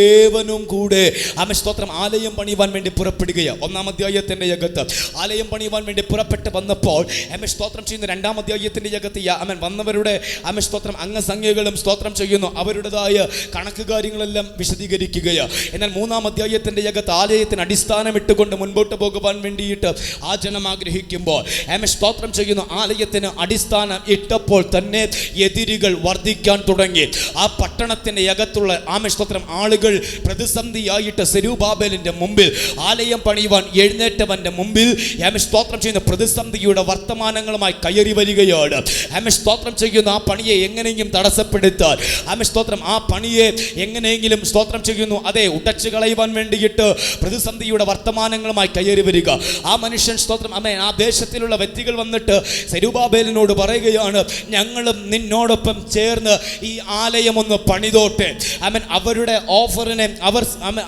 ഏവനും കൂടെ ആമേൻ സ്തോത്രം ആലയം പണിയുവാൻ വേണ്ടി പുറപ്പെടുകയാണ്. 1-ാം അധ്യായത്തിൻ്റെ അകത്ത് ആലയം പണിയുവാൻ വേണ്ടി പുറപ്പെട്ട് വന്നപ്പോൾ ആമേൻ സ്തോത്രം ചെയ്യുന്ന 2-ാം അധ്യായത്തിൻ്റെ അകത്ത് ആമേൻ വന്നവരുടെ ആമേൻ സ്തോത്രം അംഗസംഖ്യകളും സ്തോത്രം ചെയ്യുന്നു അവരുടേതായ കണക്ക് കാര്യങ്ങളെല്ലാം വിശദീകരിക്കുകയാണ്. എന്നാൽ 3-ാം അധ്യായത്തിൻ്റെ അകത്ത് ആലയത്തിന് അടിസ്ഥാനം ഇട്ടുകൊണ്ട് മുൻപോട്ട് പോകുവാൻ വേണ്ടിയിട്ട് ആ ജനം ആഗ്രഹിക്കുമ്പോൾ ആമേൻ സ്തോത്രം ചെയ്യുന്നു ആലയത്തിന് അടിസ്ഥാനം ഇട്ടപ്പോൾ തന്നെ എതിരികൾ വർദ്ധിക്കാൻ തുടങ്ങി. ആ പട്ടണത്തിൻ്റെ അകത്തുള്ള ആമേൻ സ്തോത്രം ആളുകൾ പ്രതിസന്ധിയായിട്ട് സെരുബാബേലിൻ്റെ മുമ്പിൽ, ആലയം പണിയുവാൻ എഴുന്നേറ്റവൻ്റെ മുമ്പിൽ ആമേൻ സ്തോത്രം ചെയ്യുന്ന പ്രതിസന്ധിയുടെ വർത്തമാനങ്ങളുമായി കയറി വരികയാണ്. ആമേൻ സ്തോത്രം ചെയ്യുന്ന ആ പണിയെ എങ്ങനെയെങ്കിലും തടസ്സപ്പെടുത്താൻ, ആമേൻ സ്തോത്രം ആ പണിയെ എങ്ങനെയെങ്കിലും സ്തോത്രം ചെയ്യുന്നു അതെ ഉടച്ചു കളയുവാൻ വേണ്ടിയിട്ട് പ്രതിസന്ധിയുടെ വർത്തമാനങ്ങളുമായി കയറി വരിക. ആ മനുഷ്യൻ സ്തോത്രം ആമേൻ ആ ദേശത്തിലുള്ള വ്യക്തികൾ വന്നിട്ട് സെരുബാബേലിനോട് പറയുകയാണ്, ഞങ്ങളും നിന്നോടൊപ്പം ചേർന്ന് ഈ ആലയം ഒന്ന് പണിതോട്ടെ. ആമേൻ. അവരുടെ ഓഫറിനെ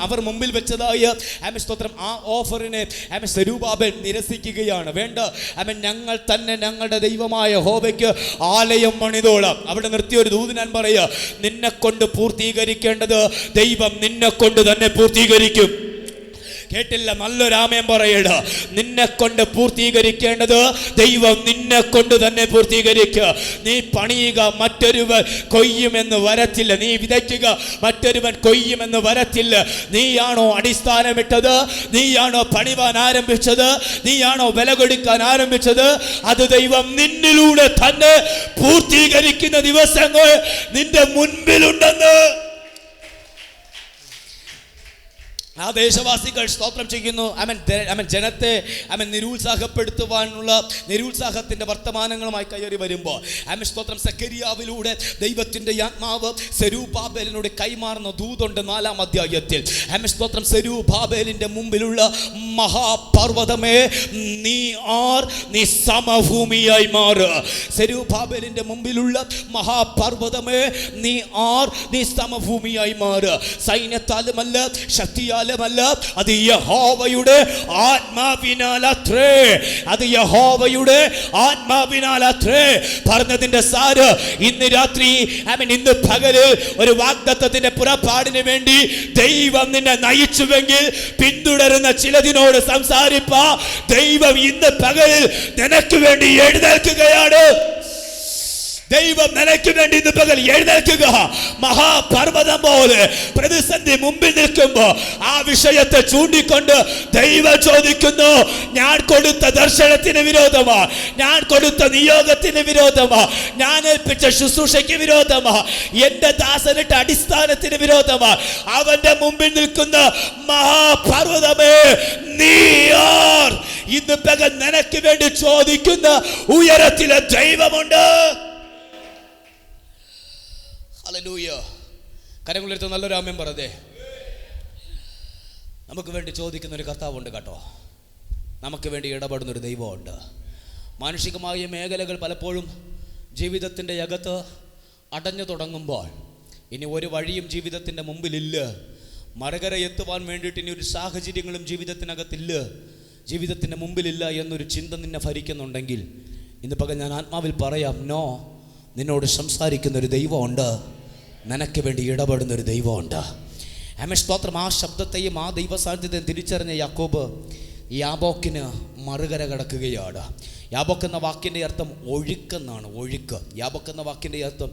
അവർ മുമ്പിൽ വെച്ചതായ ആമേൻ സ്തോത്രം ആ ഓഫറിനെ ആമേൻ സെരുബാബേൽ നിരസിക്കുകയാണ്. വേണ്ട, ആമേൻ, ഞങ്ങൾ തന്നെ ഞങ്ങളുടെ ദൈവമായ യഹോവയ്ക്ക് ആലയം പണിതോളാം. അവിടെ നിർത്തിയൊരു ദൂതൻ പറയുക, നിന്നെ കൊണ്ട് പൂർത്തീകരിക്കേണ്ടത് ദൈവം നിന്നെ കൊണ്ട് തന്നെ പൂർത്തീകരിക്കും. കേട്ടില്ല? നല്ലൊരു ആമേൻ പറയട. നിന്നെ കൊണ്ട് പൂർത്തീകരിക്കേണ്ടത് ദൈവം നിന്നെ കൊണ്ട് തന്നെ പൂർത്തീകരിക്കുക. നീ പണിയുക, മറ്റൊരുവൻ കൊയ്യുമെന്ന് വരത്തില്ല. നീ വിതയ്ക്കുക, മറ്റൊരുവൻ കൊയ്യുമെന്ന് വരത്തില്ല. നീയാണോ അടിസ്ഥാനമിട്ടത്? നീയാണോ പണിവാൻ ആരംഭിച്ചത്? നീയാണോ വില കൊടുക്കാൻ ആരംഭിച്ചത്? അത് ദൈവം നിന്നിലൂടെ തന്നെ പൂർത്തീകരിക്കുന്ന ദിവസങ്ങൾ നിന്റെ മുൻപിലുണ്ടെന്ന് ആ ദേശവാസികൾ സ്തോത്രം ചെയ്യുന്നു. അവൻ ജനത്തെ നിരുത്സാഹത്തിന്റെ വർത്തമാനങ്ങളുമായി കയറി വരുമ്പോൾ അവൻ സ്തോത്രം സെഖരിയാവിലൂടെ ദൈവത്തിന്റെ ആത്മാവ് സെരുബാബേലിനോട് കൈമാറുന്ന ദൂതുണ്ട് 4-ാം അധ്യായത്തിൽ. അവൻ സ്തോത്രം സെരുബാബേലിന്റെ മുമ്പിലുള്ള മഹാപർവ്വതമേ നീ സമഭൂമിയായി മാറുക. സെരുബാബേലിന്റെ മുമ്പിലുള്ള മഹാപർവ്വതമേ നീ സമഭൂമിയായി മാറുക. സൈന്യത്താലുമല്ല, ശക്തിയാലും അല്ല, അത് യഹോവയുടെ ആത്മാവിനാലത്രേ. അത് യഹോവയുടെ ആത്മാവിനാലത്രേ. പറഞ്ഞതിന്റെ സാര് ഇന്ന് രാത്രി ഇന്ന് പകല് ഒരു വാഗ്ദത്തത്തിന്റെ പുറപ്പാടിന് വേണ്ടി ദൈവം നിന്നെ നയിച്ചുവെങ്കിൽ പിന്തുടരുന്ന ചിലതിനോട് സംസാരിപ്പ. ദൈവം ഇന്ന് പകലിൽ നിനക്ക് വേണ്ടി എഴുന്നേൽക്കുകയാണ്. ദൈവം നിനക്ക് വേണ്ടി ഇന്ന് പകൽ എഴുന്നേൽക്കുക. മഹാപർവ്വതം പോലെ പ്രതിസന്ധി മുമ്പിൽ നിൽക്കുമ്പോൾ ആ വിഷയത്തെ ചൂണ്ടിക്കൊണ്ട് ദൈവം ചോദിക്കുന്നു, ഞാൻ കൊടുത്ത ദർശനത്തിന് വിരോധമാ, ഞാൻ കൊടുത്ത നിയോഗത്തിന് വിരോധമാ, ഞാൻ ഏൽപ്പിച്ച ശുശ്രൂഷയ്ക്ക് വിരോധമാ, എന്റെ ദാസനിട്ട അടിസ്ഥാനത്തിന് വിരോധമാ. അവന്റെ മുമ്പിൽ നിൽക്കുന്ന മഹാപർവ്വതമേ നീ ആർ? ഇന്ന് പകൽ നിനക്ക് വേണ്ടി ചോദിക്കുന്ന ഉയരത്തിലെ ദൈവമുണ്ട്. ഹല്ലേലൂയ. കരങ്ങളുയർത്തി നല്ലൊരു ആമേൻ പറയേ. നമുക്ക് വേണ്ടി ചോദിക്കുന്ന ഒരു കർത്താവുണ്ട് കേട്ടോ. നമുക്ക് വേണ്ടി ഇടപെടുന്നൊരു ദൈവമുണ്ട്. മാനുഷികമായ മേഖലകൾ പലപ്പോഴും ജീവിതത്തിൻ്റെ അകത്ത് അടഞ്ഞു തുടങ്ങുമ്പോൾ ഇനി ഒരു വഴിയും ജീവിതത്തിൻ്റെ മുമ്പിലില്ല. മറുകര എത്തുവാൻ വേണ്ടിയിട്ട് ഇനി ഒരു സാഹചര്യങ്ങളും ജീവിതത്തിനകത്തില്ല, ജീവിതത്തിൻ്റെ മുമ്പിലില്ല എന്നൊരു ചിന്ത നിന്നെ ഭരിക്കുന്നുണ്ടെങ്കിൽ ഇന്ന് പകൽ ഞാൻ ആത്മാവിൽ പറയാം, നോ, നിന്നോട് സംസാരിക്കുന്നൊരു ദൈവമുണ്ട്. നിനക്ക് വേണ്ടി ഇടപെടുന്നൊരു ദൈവമുണ്ട്. ആമേൻ സ്തോത്രം. ആ ശബ്ദത്തെയും ആ ദൈവസാന്നിധ്യത്തെയും തിരിച്ചറിഞ്ഞ യാക്കോബ് യാബോക്കിന് മറുകര കടക്കുകയാണ്. യാബോക്ക് എന്ന വാക്കിൻ്റെ അർത്ഥം ഒഴുക്കെന്നാണ്. ഒഴുക്ക്. യാബോക്ക് എന്ന വാക്കിൻ്റെ അർത്ഥം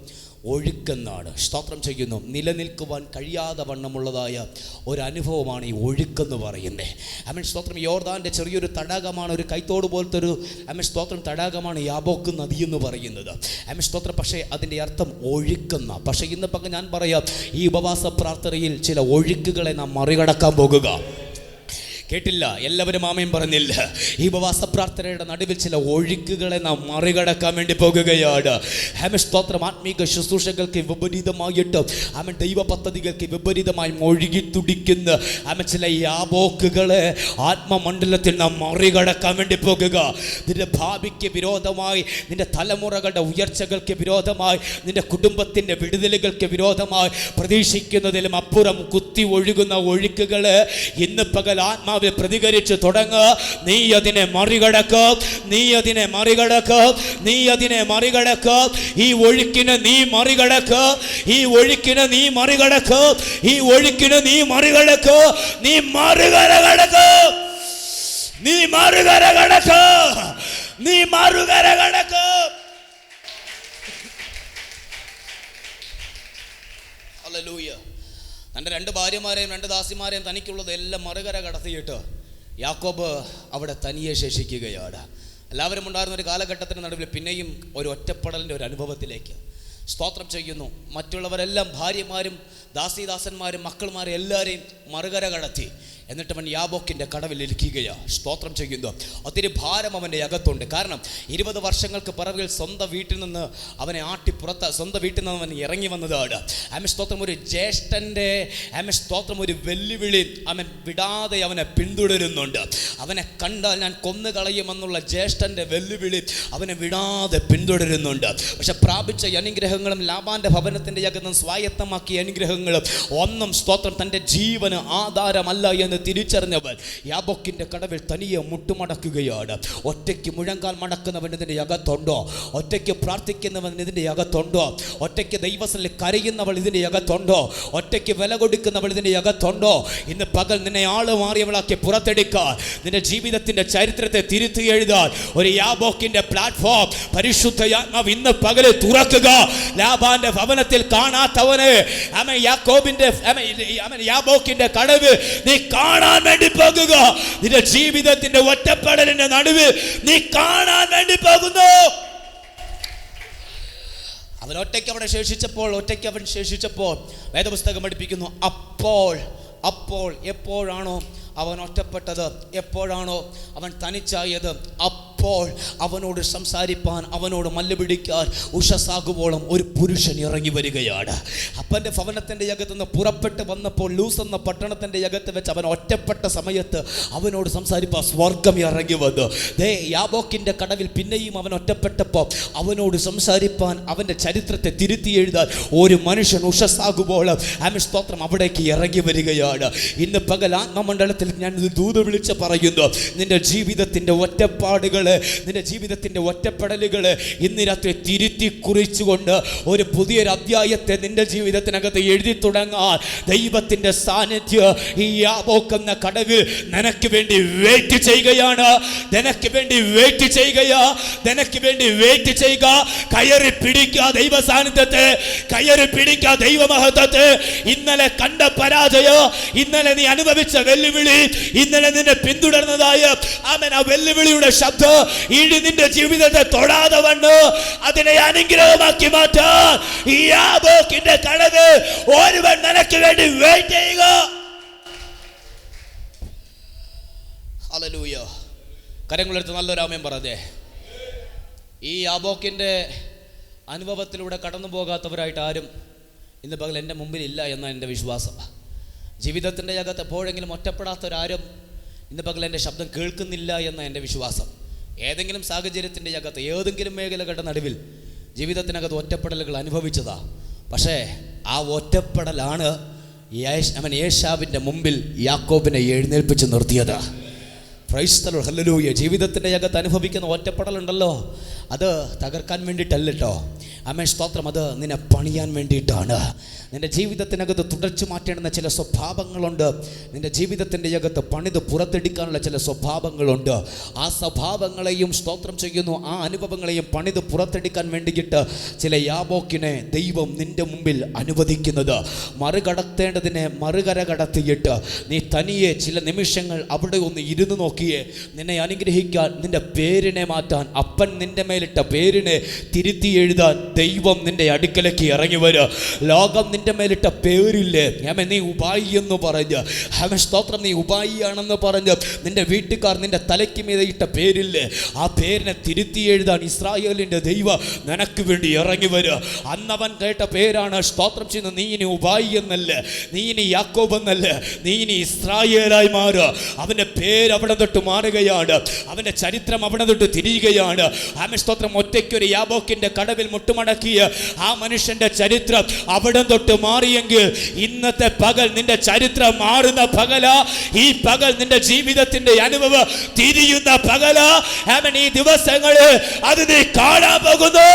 ഒഴുക്കെന്നാണ്. സ്തോത്രം ചെയ്യുന്നു. നിലനിൽക്കുവാൻ കഴിയാതെ വണ്ണമുള്ളതായ ഒരനുഭവമാണ് ഈ ഒഴുക്കെന്ന് പറയുന്നത്. ആമേൻ സ്തോത്രം. യോർദാൻ്റെ ചെറിയൊരു തടാകമാണ്, ഒരു കൈത്തോട് പോലത്തെ ഒരു ആമേൻ സ്തോത്രം തടാകമാണ് യാബോക്ക് നദി എന്ന് പറയുന്നത്. ആമേൻ സ്തോത്രം. പക്ഷേ അതിൻ്റെ അർത്ഥം ഒഴുക്കെന്ന. പക്ഷേ ഇന്ന് പകൽ ഞാൻ പറയാം, ഈ ഉപവാസ പ്രാർത്ഥനയിൽ ചില ഒഴുക്കുകളെ നാം മറികടക്കാൻ പോകുക. കേട്ടില്ല, എല്ലാവരും ആമേൻ പറഞ്ഞില്ല. ഈ ഉപവാസ പ്രാർത്ഥനയുടെ നടുവിൽ ചില ഒഴുക്കുകളെ നാം മറികടക്കാൻ വേണ്ടി പോകുകയാണ്. ആമേൻ സ്തോത്രം. ആത്മീക ശുശ്രൂഷകൾക്ക് വിപരീതമായിട്ട് ആമേൻ ദൈവ പദ്ധതികൾക്ക് വിപരീതമായി ഒഴുകി തുടിക്കുന്ന ആമേൻ ചില യാബോക്കുകളെ ആത്മമണ്ഡലത്തിൽ നാം മറികടക്കാൻ വേണ്ടി പോകുക. നിന്റെ ഭാവിക്ക് വിരോധമായി, നിന്റെ തലമുറകളുടെ ഉയർച്ചകൾക്ക് വിരോധമായി, നിന്റെ കുടുംബത്തിൻ്റെ വിടുതലുകൾക്ക് വിരോധമായി പ്രതീക്ഷിക്കുന്നതിലും അപ്പുറം കുത്തി ഒഴുകുന്ന ഒഴുക്കുകൾ ഇന്ന് പകൽ ആത്മാവിൽ പ്രതികരിച്ച് തുടങ്ങുക. നീ അതിനെ മറികടക്കും, നീ അതിനെ മറികടക്കും, നീ അതിനെ മറികടക്കും. ഈ ഒഴുക്കിന് നീ മറികടക്കും, ഈ ഒഴുക്കിന് നീ മറികടക്കും, ഈ ഒഴുക്കിന് നീ മറികടക്കും. നീ മറുകര കടക്കും, നീ മറുകര കടക്കും, നീ മറുകര കടക്കും. ഹല്ലേലൂയ. തൻ്റെ 2 ഭാര്യമാരെയും 2 ദാസിമാരെയും തനിക്കുള്ളത് എല്ലാം മറുകര കടത്തിയിട്ട് യാക്കോബ് അവിടെ തനിയെ ശേഷിക്കുകയാണ്. എല്ലാവരും ഉണ്ടായിരുന്ന ഒരു കാലഘട്ടത്തിന് നടുവിൽ പിന്നെയും ഒരു ഒറ്റപ്പെടലിൻ്റെ ഒരു അനുഭവത്തിലേക്ക് സ്തോത്രം ചെയ്യുന്നു. മറ്റുള്ളവരെല്ലാം ഭാര്യമാരും ദാസീദാസന്മാരും മക്കളുമാരും എല്ലാവരെയും മറുകര കടത്തി. എന്നിട്ട് അവൻ യാബോക്കിൻ്റെ കടവിൽ ഇരിക്കുകയാണ്. സ്തോത്രം ചെയ്യുന്നു. ഒത്തിരി ഭാരം അവൻ്റെ അകത്തുണ്ട്. കാരണം 20 വർഷങ്ങൾക്ക് പിറകിൽ സ്വന്തം വീട്ടിൽ നിന്ന് അവനെ സ്വന്തം വീട്ടിൽ നിന്ന് അവൻ ഇറങ്ങി വന്നതാണ്. ആമേൻ സ്തോത്രം. ഒരു ജ്യേഷ്ഠൻ്റെ ആമേൻ സ്തോത്രം ഒരു വെല്ലുവിളി അവൻ വിടാതെ അവനെ പിന്തുടരുന്നുണ്ട്. അവനെ കണ്ടാൽ ഞാൻ കൊന്നുകളയുമെന്നുള്ള ജ്യേഷ്ഠൻ്റെ വെല്ലുവിളി അവനെ വിടാതെ പിന്തുടരുന്നുണ്ട്. പക്ഷെ പ്രാപിച്ച അനുഗ്രഹങ്ങളും ലാബാന്റെ ഭവനത്തിൻ്റെ അകത്തും സ്വായത്തമാക്കിയ അനുഗ്രഹങ്ങളും ഒന്നും സ്തോത്രം തൻ്റെ ജീവന് ആധാരമല്ല എന്ന് തിരിച്ചറിഞ്ഞവൻ യാബോക്കിന്റെ കടവിൽ തനിയെ മുട്ടുമടക്കുകയാണ്. ഒറ്റയ്ക്ക് മുഴങ്കാൽ മടക്കുന്നവൻ ഇതിൻ്റെ അകത്തുണ്ടോ? ഒറ്റയ്ക്ക് പ്രാർത്ഥിക്കുന്നവൻ ഇതിൻ്റെ അകത്തുണ്ടോ? ഒറ്റയ്ക്ക് ദൈവസന്നിധിയിൽ കരയുന്നവൾ ഇതിൻ്റെ അകത്തുണ്ടോ? ഒറ്റയ്ക്ക് വില കൊടുക്കുന്നവൾ ഇതിൻ്റെ അകത്തുണ്ടോ? ഇന്ന് പകൽ നിന്നെ ആള് മാറിയവളാക്കി പുറത്തെടുക്കാൻ, നിന്റെ ജീവിതത്തിന്റെ ചരിത്രത്തെ തിരുത്തി എഴുതാൻ ഒരു യാബോക്കിന്റെ പ്ലാറ്റ്ഫോം പരിശുദ്ധയാത്മാവ് ഇന്ന് പകല് തുറക്കുക. ലാബാന്റെ ഭവനത്തിൽ കാണാത്തവന് യാക്കോബിന്റെ യാബോക്കിന്റെ കടവ് നീ കാണാൻ വേണ്ടി പോകുക. നിന്റെ ജീവിതത്തിന്റെ ഒറ്റപ്പെടലിന്റെ നടുവ് നീ കാണാൻ വേണ്ടി പോകുന്നു. അവൻ ഒറ്റയ്ക്ക് അവൻ ശേഷിച്ചപ്പോൾ വേദപുസ്തകം പഠിപ്പിക്കുന്നു, അപ്പോൾ എപ്പോഴാണോ അവൻ ഒറ്റപ്പെട്ടത്, എപ്പോഴാണോ അവൻ തനിച്ചായത്, അപ്പോൾ അവനോട് സംസാരിപ്പാൻ, അവനോട് മല്ലുപിടിക്കാൻ ഉഷസാകുവോളം ഒരു പുരുഷൻ ഇറങ്ങി വരികയാണ്. അപ്പൻ്റെ ഭവനത്തിൻ്റെ അകത്തുനിന്ന് പുറപ്പെട്ട് വന്നപ്പോൾ ലൂസ് എന്ന പട്ടണത്തിൻ്റെ അകത്ത് വെച്ച് അവൻ ഒറ്റപ്പെട്ട സമയത്ത് അവനോട് സംസാരിപ്പാൻ സ്വർഗം ഇറങ്ങി വന്നു. യാബോക്കിൻ്റെ കടവിൽ പിന്നെയും അവൻ ഒറ്റപ്പെട്ടപ്പോൾ അവനോട് സംസാരിപ്പാൻ, അവൻ്റെ ചരിത്രത്തെ തിരുത്തി എഴുതാൻ ഒരു മനുഷ്യൻ ഉഷസാകുവോളം ആമേൻ സ്തോത്രം അവിടേക്ക് ഇറങ്ങി വരികയാണ്. ഇന്ന് പകൽ ആത്മമണ്ഡലത്തിൽ ഞാൻ ദൂത് വിളിച്ച് പറയുന്നു, നിന്റെ ജീവിതത്തിന്റെ ഒറ്റപ്പാടുകള്, നിന്റെ ജീവിതത്തിന്റെ ഒറ്റപ്പെടലുകള് ഇന്ന് രാത്രി തിരുത്തി കുറിച്ചുകൊണ്ട് ഒരു പുതിയൊരു അധ്യായത്തെ നിന്റെ ജീവിതത്തിനകത്ത് എഴുതി തുടങ്ങാൻ ദൈവത്തിന്റെ സാന്നിധ്യം ഈ യാബോക്ക് എന്ന കടവിൽ നിനക്ക് വേണ്ടി വെയിറ്റ് ചെയ്യുകയാണ്. നിനക്ക് വേണ്ടി വെയിറ്റ് ചെയ്യുക. കയറി പിടിക്കുക ദൈവ സാന്നിധ്യത്തെ, കയറി പിടിക്കുക ദൈവമഹത്വത്തെ. ഇന്നലെ കണ്ട പരാജയം, ഇന്നലെ നീ അനുഭവിച്ച വെല്ലുവിളി, ഇന്നലെ നിന്നെ പിന്തുടർന്നതായ ആമേൻ ആ വെല്ലുവിളിയുടെ ശബ്ദം ഇനി നിന്റെ ജീവിതത്തെ തൊടാതെ വണ്ണ് അതിനെ അനുഗ്രഹമാക്കി മാറ്റാൻ ഈ യാബോക്കിന്റെ കടവ് ഒരുവൻ നിനക്ക് വേണ്ടി വെയിറ്റ് ചെയ്യുക. ഹല്ലേലൂയ. കരങ്ങളെടുത്ത് നല്ലൊരു ആമേൻ പറഞ്ഞേ. ഈ യാബോക്കിന്റെ അനുഭവത്തിലൂടെ കടന്നു പോകാത്തവരായിട്ട് ആരും ഇന്ന് പകൽ എൻ്റെ മുമ്പിൽ ഇല്ല എന്നാണ് എൻ്റെ വിശ്വാസം. ജീവിതത്തിൻ്റെ അകത്ത് എപ്പോഴെങ്കിലും ഒറ്റപ്പെടാത്തവരാരും ഇന്ന് പകൽ എൻ്റെ ശബ്ദം കേൾക്കുന്നില്ല എന്ന എൻ്റെ വിശ്വാസം. ഏതെങ്കിലും സാഹചര്യത്തിൻ്റെ അകത്ത് ഏതെങ്കിലും മേഖലകളുടെ നടുവിൽ ജീവിതത്തിനകത്ത് ഒറ്റപ്പെടലുകൾ അനുഭവിച്ചതാ. പക്ഷേ ആ ഒറ്റപ്പെടലാണ് യേശാവിൻ്റെ മുമ്പിൽ യാക്കോബിനെ എഴുന്നേൽപ്പിച്ച് നിർത്തിയത്. Price the Lord. ഹല്ലേലൂയ. ജീവിതത്തിൻ്റെ അകത്ത് അനുഭവിക്കുന്ന ഒറ്റപ്പെടലുണ്ടല്ലോ, അത് തകർക്കാൻ വേണ്ടിയിട്ടല്ല കേട്ടോ. ആമേൻ സ്തോത്രം. അത് നിന്നെ പണിയാൻ വേണ്ടിയിട്ടാണ്. നിന്റെ ജീവിതത്തിനകത്ത് തുടച്ചു മാറ്റേണ്ടുന്ന ചില സ്വഭാവങ്ങളുണ്ട്. നിന്റെ ജീവിതത്തിൻ്റെ അകത്ത് പണിത് പുറത്തെടുക്കാനുള്ള ചില സ്വഭാവങ്ങളുണ്ട്. ആ സ്വഭാവങ്ങളെയും സ്തോത്രം ചെയ്യുന്നു, ആ അനുഭവങ്ങളെയും പണിത് പുറത്തെടുക്കാൻ വേണ്ടിയിട്ട് ചില യാബോക്കിനെ ദൈവം നിന്റെ മുമ്പിൽ അനുവദിക്കുന്നത്. മറികടത്തേണ്ടതിനെ മറുകര കടത്തിയിട്ട് നീ തനിയെ ചില നിമിഷങ്ങൾ അവിടെ ഒന്ന് ഇരുന്ന് നോക്കിയേ. നിന്നെ അനുഗ്രഹിക്കാൻ, നിന്റെ പേരിനെ മാറ്റാൻ, അപ്പൻ നിന്റെ മേൽ മേലിട്ട പേരിനെ തിരുത്തി എഴുതാൻ ദൈവം നിന്റെ അടുക്കലേക്ക് ഇറങ്ങി വരിക. ലോകം നിന്റെ മേലിട്ട പേരില്ലേ, നീ ഉപായി എന്ന് പറഞ്ഞ്, സ്തോത്രം, നീ ഉപായിയാണെന്ന് പറഞ്ഞ് നിന്റെ വീട്ടുകാർ നിന്റെ തലയ്ക്ക് മീതെ ഇട്ട പേരില്ലേ, ആ പേരിനെ തിരുത്തി എഴുതാൻ ഇസ്രായേലിൻ്റെ ദൈവം നിനക്ക് വേണ്ടി ഇറങ്ങി വരിക. അന്നവൻ കേട്ട പേരാണ്, സ്തോത്രം ചെയ്യുന്ന, നീ ഇനി ഉപായി എന്നല്ല, നീ ഇനി യാക്കോബ് എന്നല്ല, നീ ഇനി ഇസ്രായേലായി മാറുക. അവൻ്റെ പേര് അവിടെ തൊട്ട് മാറുകയാണ്, അവൻ്റെ ചരിത്രം അവിടെ തൊട്ട് തിരിയുകയാണ്. ആമേൻ, സ്തോത്രം. ഒറ്റയ്ക്കൊരു യാബോക്കിൻ്റെ കടവിൽ മുട്ടുമടക്കിയ ആ മനുഷ്യൻ്റെ ചരിത്രം അവിടെ തൊട്ട് മാറിയെങ്കിൽ ഇന്നത്തെ പകൽ നിന്റെ ചരിത്രം മാറുന്ന പകല, ഈ പകൽ നിന്റെ ജീവിതത്തിന്റെ അനുഭവം തിരിയുന്ന പകല. ആമേൻ, ഈ ദിവസങ്ങള് അത് നീ കാണാൻ പോകുന്നു,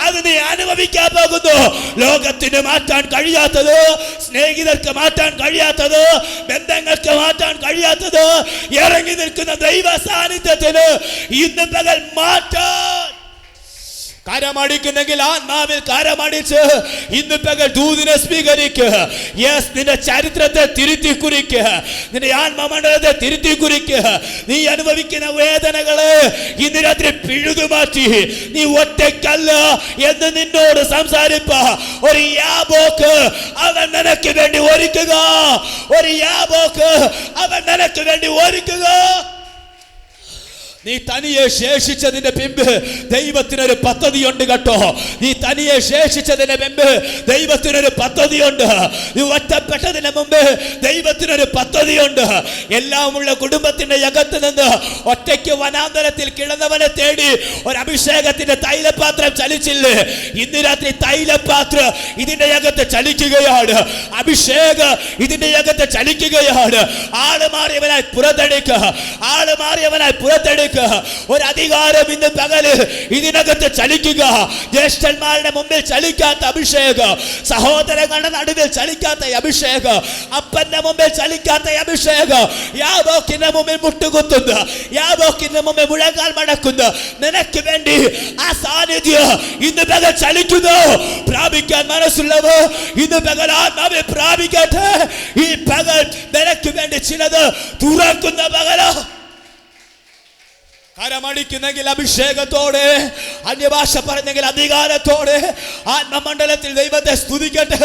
അത് നീ അനുഭവിക്കാൻ പോകുന്നു. ലോകത്തിന് മാറ്റാൻ കഴിയാത്തത്, സ്നേഹിതർക്ക് മാറ്റാൻ കഴിയാത്തത്, ബന്ധങ്ങൾക്ക് മാറ്റാൻ കഴിയാത്തത് ഇറങ്ങി നിൽക്കുന്ന ദൈവ സാന്നിധ്യത്തിന് ഇന്ന് പകൽ മാറ്റാൻ കരമടിക്കുന്നെങ്കിൽ ആത്മാവിൽ കരമടിച്ച് ഇന്ന് പകൽ ദൂതിനെ സ്വീകരിക്കുക. യെസ്, നിന്റെ ചരിത്രത്തെ തിരുത്തി കുറിക്കുക, നിന്റെ ആത്മമണ്ഡലത്തെ തിരുത്തി കുറിക്കുക. നീ അനുഭവിക്കുന്ന വേദനകളെ ഇന്ന് രാത്രി പിഴുതുമാറ്റി നീ ഒറ്റയ്ക്കല്ല എന്ന് നിന്നോട് സംസാരിപ്പ ഒരു യാബോക്ക് അവൻ നിനക്ക് വേണ്ടി ഒരുക്കുക, ഒരു യാബോക്ക് അവൻ നിനക്ക് വേണ്ടി ഒരുക്കുക. നീ തനിയെ ശേഷിച്ചതിന്റെ പിമ്പ് ദൈവത്തിനൊരു പദ്ധതിയുണ്ട് കേട്ടോ. നീ തനിയെ ശേഷിച്ചതിന്റെ പിമ്പ് ദൈവത്തിനൊരു പദ്ധതിയുണ്ട്. നീ ഒറ്റപ്പെട്ടതിന് മുമ്പ് ദൈവത്തിനൊരു പദ്ധതിയുണ്ട്. എല്ലാമുള്ള കുടുംബത്തിന്റെ അകത്ത് നിന്ന് ഒറ്റയ്ക്ക് വനാന്തരത്തിൽ കിടന്നവനെ തേടി ഒരു അഭിഷേകത്തിന്റെ തൈലപാത്രം ചലിച്ചില്ലേ? ഇന്ന് രാത്രി തൈലപാത്രം ഇതിന്റെ അകത്ത് ചലിക്കുകയാണ്, അഭിഷേകം ഇതിന്റെ അകത്ത് ചലിക്കുകയാണ്. ആള് മാറിയവനായി പുറത്തെടുക്കുക, ആള് മാറിയവനായി പുറത്തെടുക്കുക. ഒരു അധികാരം ഇന്ന് പകല് ഇതിനകത്ത് ചലിക്കുക. ജ്യേഷ്ഠന്മാരുടെ മുമ്പിൽ ചലിക്കാത്ത അഭിഷേകം, സഹോദരങ്ങളുടെ നടുവിൽ ചലിക്കാത്ത അഭിഷേകം, അപ്പന്റെ മുമ്പിൽ ചലിക്കാത്ത അഭിഷേകം, യാബോക്കിന്റെ മുമ്പിൽ മുട്ടുകുത്തുന്നു, യാബോക്കിന്റെ മുമ്പിൽ മുഴങ്കാൽ മടക്കുന്നു. നിനക്ക് വേണ്ടി ആ സാന്നിധ്യം ഇന്ന് പകൽ ചലിക്കുന്നു. പ്രാപിക്കാൻ മനസ്സുള്ളവർ ഇന്ന് പകൽ ആത്മാവിൽ പ്രാപിക്കട്ടെ. ഈ പകൽ നിനക്ക് വേണ്ടി ചിലത് തുറക്കുന്ന പകല. കരമടിക്കുന്നെങ്കിൽ അഭിഷേകത്തോടെ, അന്യഭാഷ പറഞ്ഞെങ്കിൽ അധികാരത്തോടെ ആത്മമണ്ഡലത്തിൽ ദൈവത്തെ സ്തുതിക്കട്ടെ.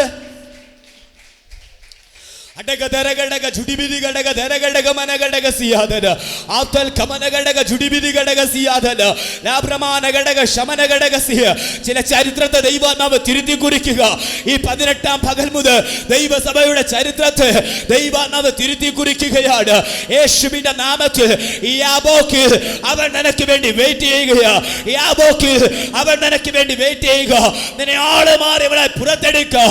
അടകദരഗടക ജുഡിബിദിഗടക ദരഗടക മനഗടക സിയാദന ആതൽ കമനഗടക ജുഡിബിദിഗടക സിയാദന ലാബ്രമാനഗടക ശമനഗടക സിയ. ചില ചരിത്രത്തെ ദൈവാത്മാവ് തിരുത്തി കുറിക്കുക. ഈ 18-ാം പകൽ മുതൽ ദൈവസഭയുടെ ചരിത്രത്തെ ദൈവാത്മാവ് തിരുത്തി കുറിക്കുകയാണ്. യേശുവിന്റെ നാമത്തിൽ ഈ യാബോക്ക് അവൻ നിനക്ക് വേണ്ടി വെയിറ്റ് ചെയ്യുക. യാബോക്ക് അവൻ നിനക്ക് വേണ്ടി വെയിറ്റ് ചെയ്യുക. നിന്നെ ആള് മാറിയവനായി പുറത്തെടുക്കുക.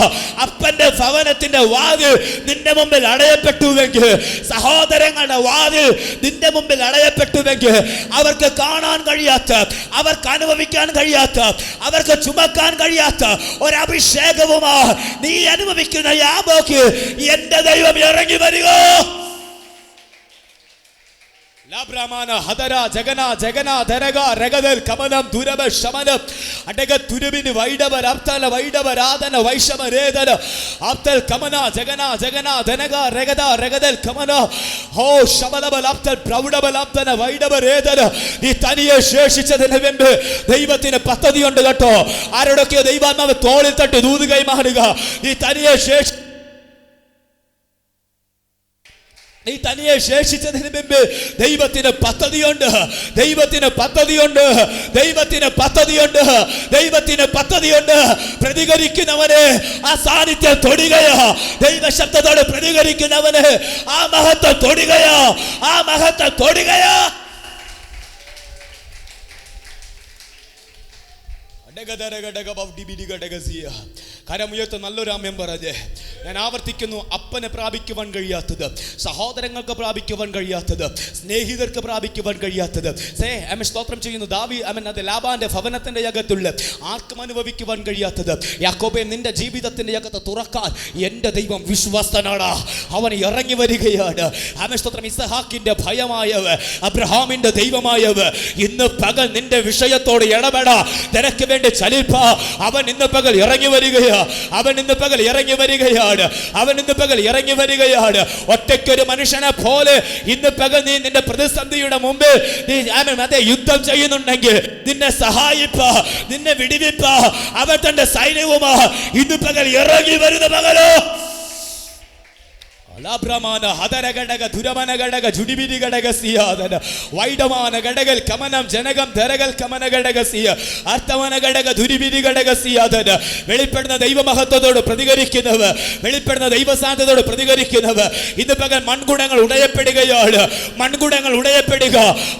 അപ്പന്റെ ഭവനത്തിന്റെ വാതിൽ നിന്റെ മുമ്പിൽ അടയപ്പെട്ടുവെങ്കിൽ, സഹോദരങ്ങളുടെ വാതിൽ നിന്റെ മുമ്പിൽ അടയപ്പെട്ടുവെങ്കിൽ, അവർക്ക് കാണാൻ കഴിയാത്ത, അവർക്ക് അനുഭവിക്കാൻ കഴിയാത്ത, അവർക്ക് ചുമക്കാൻ കഴിയാത്ത ഒരഭിഷേകവുമാ നീ അനുഭവിക്കുന്ന യാബോക്ക് എന്റെ ദൈവം ഇറങ്ങി വരിക. ലാബ്രമാന ഹദര ജഗന ജഗന ധരഗ രഗദൽ കമനം ദുരബ ശമനം അടക തുരുബിന് വൈഡവർ അപ്തല വൈഡവരാധന വൈഷമരേദന അപ്തൽ കമന ജഗന ജഗന ധനഗ രഗദ രഗദൽ കമന ഹോ ശമലബൽ അപ്തൽ പ്രൗഢബൽ അപ്തന വൈഡവരേദന. നീ തനിയെ ശേഷിച്ചതിന് മുമ്പ് ദൈവത്തിന് പദ്ധതിയുണ്ട് കേട്ടോ. ആരോടൊക്കെയോ ദൈവാത്മാവ് തോളിൽ തട്ടി ദൂത് കൈമാറുക. നീ തനിയെ ശേഷിച്ചതിന് മുമ്പ് ദൈവത്തിന് പദ്ധതിയുണ്ട്, ദൈവത്തിന് പദ്ധതിയുണ്ട്, ദൈവത്തിന് പദ്ധതിയുണ്ട്, ദൈവത്തിന് പദ്ധതിയുണ്ട്. പ്രതികരിക്കുന്നവന് ആ സാന്നിധ്യം തൊടുകയോ, ദൈവശബ്ദത്തോട് പ്രതികരിക്കുന്നവന് ആ മഹത്വം തൊടുകയോ, ആ മഹത്വം തൊടുകയോ. കരമുയർത്ത് നല്ലൊരു ആമേൻ പറഞ്ഞ് ഞാൻ ആവർത്തിക്കുന്നു. അപ്പനെ പ്രാപിക്കുവാൻ കഴിയാത്തത്, സഹോദരങ്ങൾക്ക് പ്രാപിക്കുവാൻ കഴിയാത്തത്, സ്നേഹിതർക്ക് പ്രാപിക്കുവാൻ കഴിയാത്തത്, സ്തോത്രം ചെയ്യുന്നു അത് ലാബാന്റെ ഭവനത്തിന്റെ അകത്തുള്ള ആർക്കും അനുഭവിക്കുവാൻ കഴിയാത്തത്, യാക്കോബേ നിന്റെ ജീവിതത്തിന്റെ അകത്ത് തുറക്കാൻ എന്റെ ദൈവം വിശ്വസ്തനാണ്. അവൻ ഇറങ്ങി വരികയാണ്. സ്തോത്രം. ഇസഹാക്കിന്റെ ഭയമായവ, അബ്രഹാമിന്റെ ദൈവമായവ ഇന്ന് പകൽ നിന്റെ വിഷയത്തോട് ഇടപെടാ, നിനക്ക് വേണ്ടി ചലിപ്പ അവൻ ഇന്ന് പകൽ ഇറങ്ങി വരികയാ. അവൻ ഇന്ന് പകൽ ഇറങ്ങി വരികയാണ്. അവൻ ഇന്ന് പകൽ ഇറങ്ങി വരികയാണ്. ഒറ്റയ്ക്കൊരു മനുഷ്യനെ പോലെ ഇന്ന് പകൽ നീ നിന്റെ പ്രതിസന്ധിയുടെ മുമ്പിൽ നീ അതേ യുദ്ധം ചെയ്യുന്നുണ്ടെങ്കിൽ നിന്നെ സഹായിപ്പ, നിന്നെ വിടിവിപ്പ അവൻ തന്റെ സൈന്യവുമാ ഇന്ന് പകൽ ഇറങ്ങി വരുന്ന പകലോ. ലാഭ്രമാന ഹതരഘടക ദുരമനഘടക ജുഡിബിരി ഘടക സിയാദന വൈഡമാന ഘടകൽ കമനം ജനകം ധരകൽ കമന ഘടക സിയ അർത്ഥമന ഘടക ദുരിബിരി ഘടക സിയാദന. വെളിപ്പെടുന്ന ദൈവമഹത്വത്തോട് പ്രതികരിക്കുന്നവർ, വെളിപ്പെടുന്ന ദൈവസാധ്യതയോട് പ്രതികരിക്കുന്നവർ ഇന്ന് പകൽ മൺകുടങ്ങൾ ഉടയപ്പെടുകയാണ്. മൺകുടങ്ങൾ ഉടയപ്പെടുക.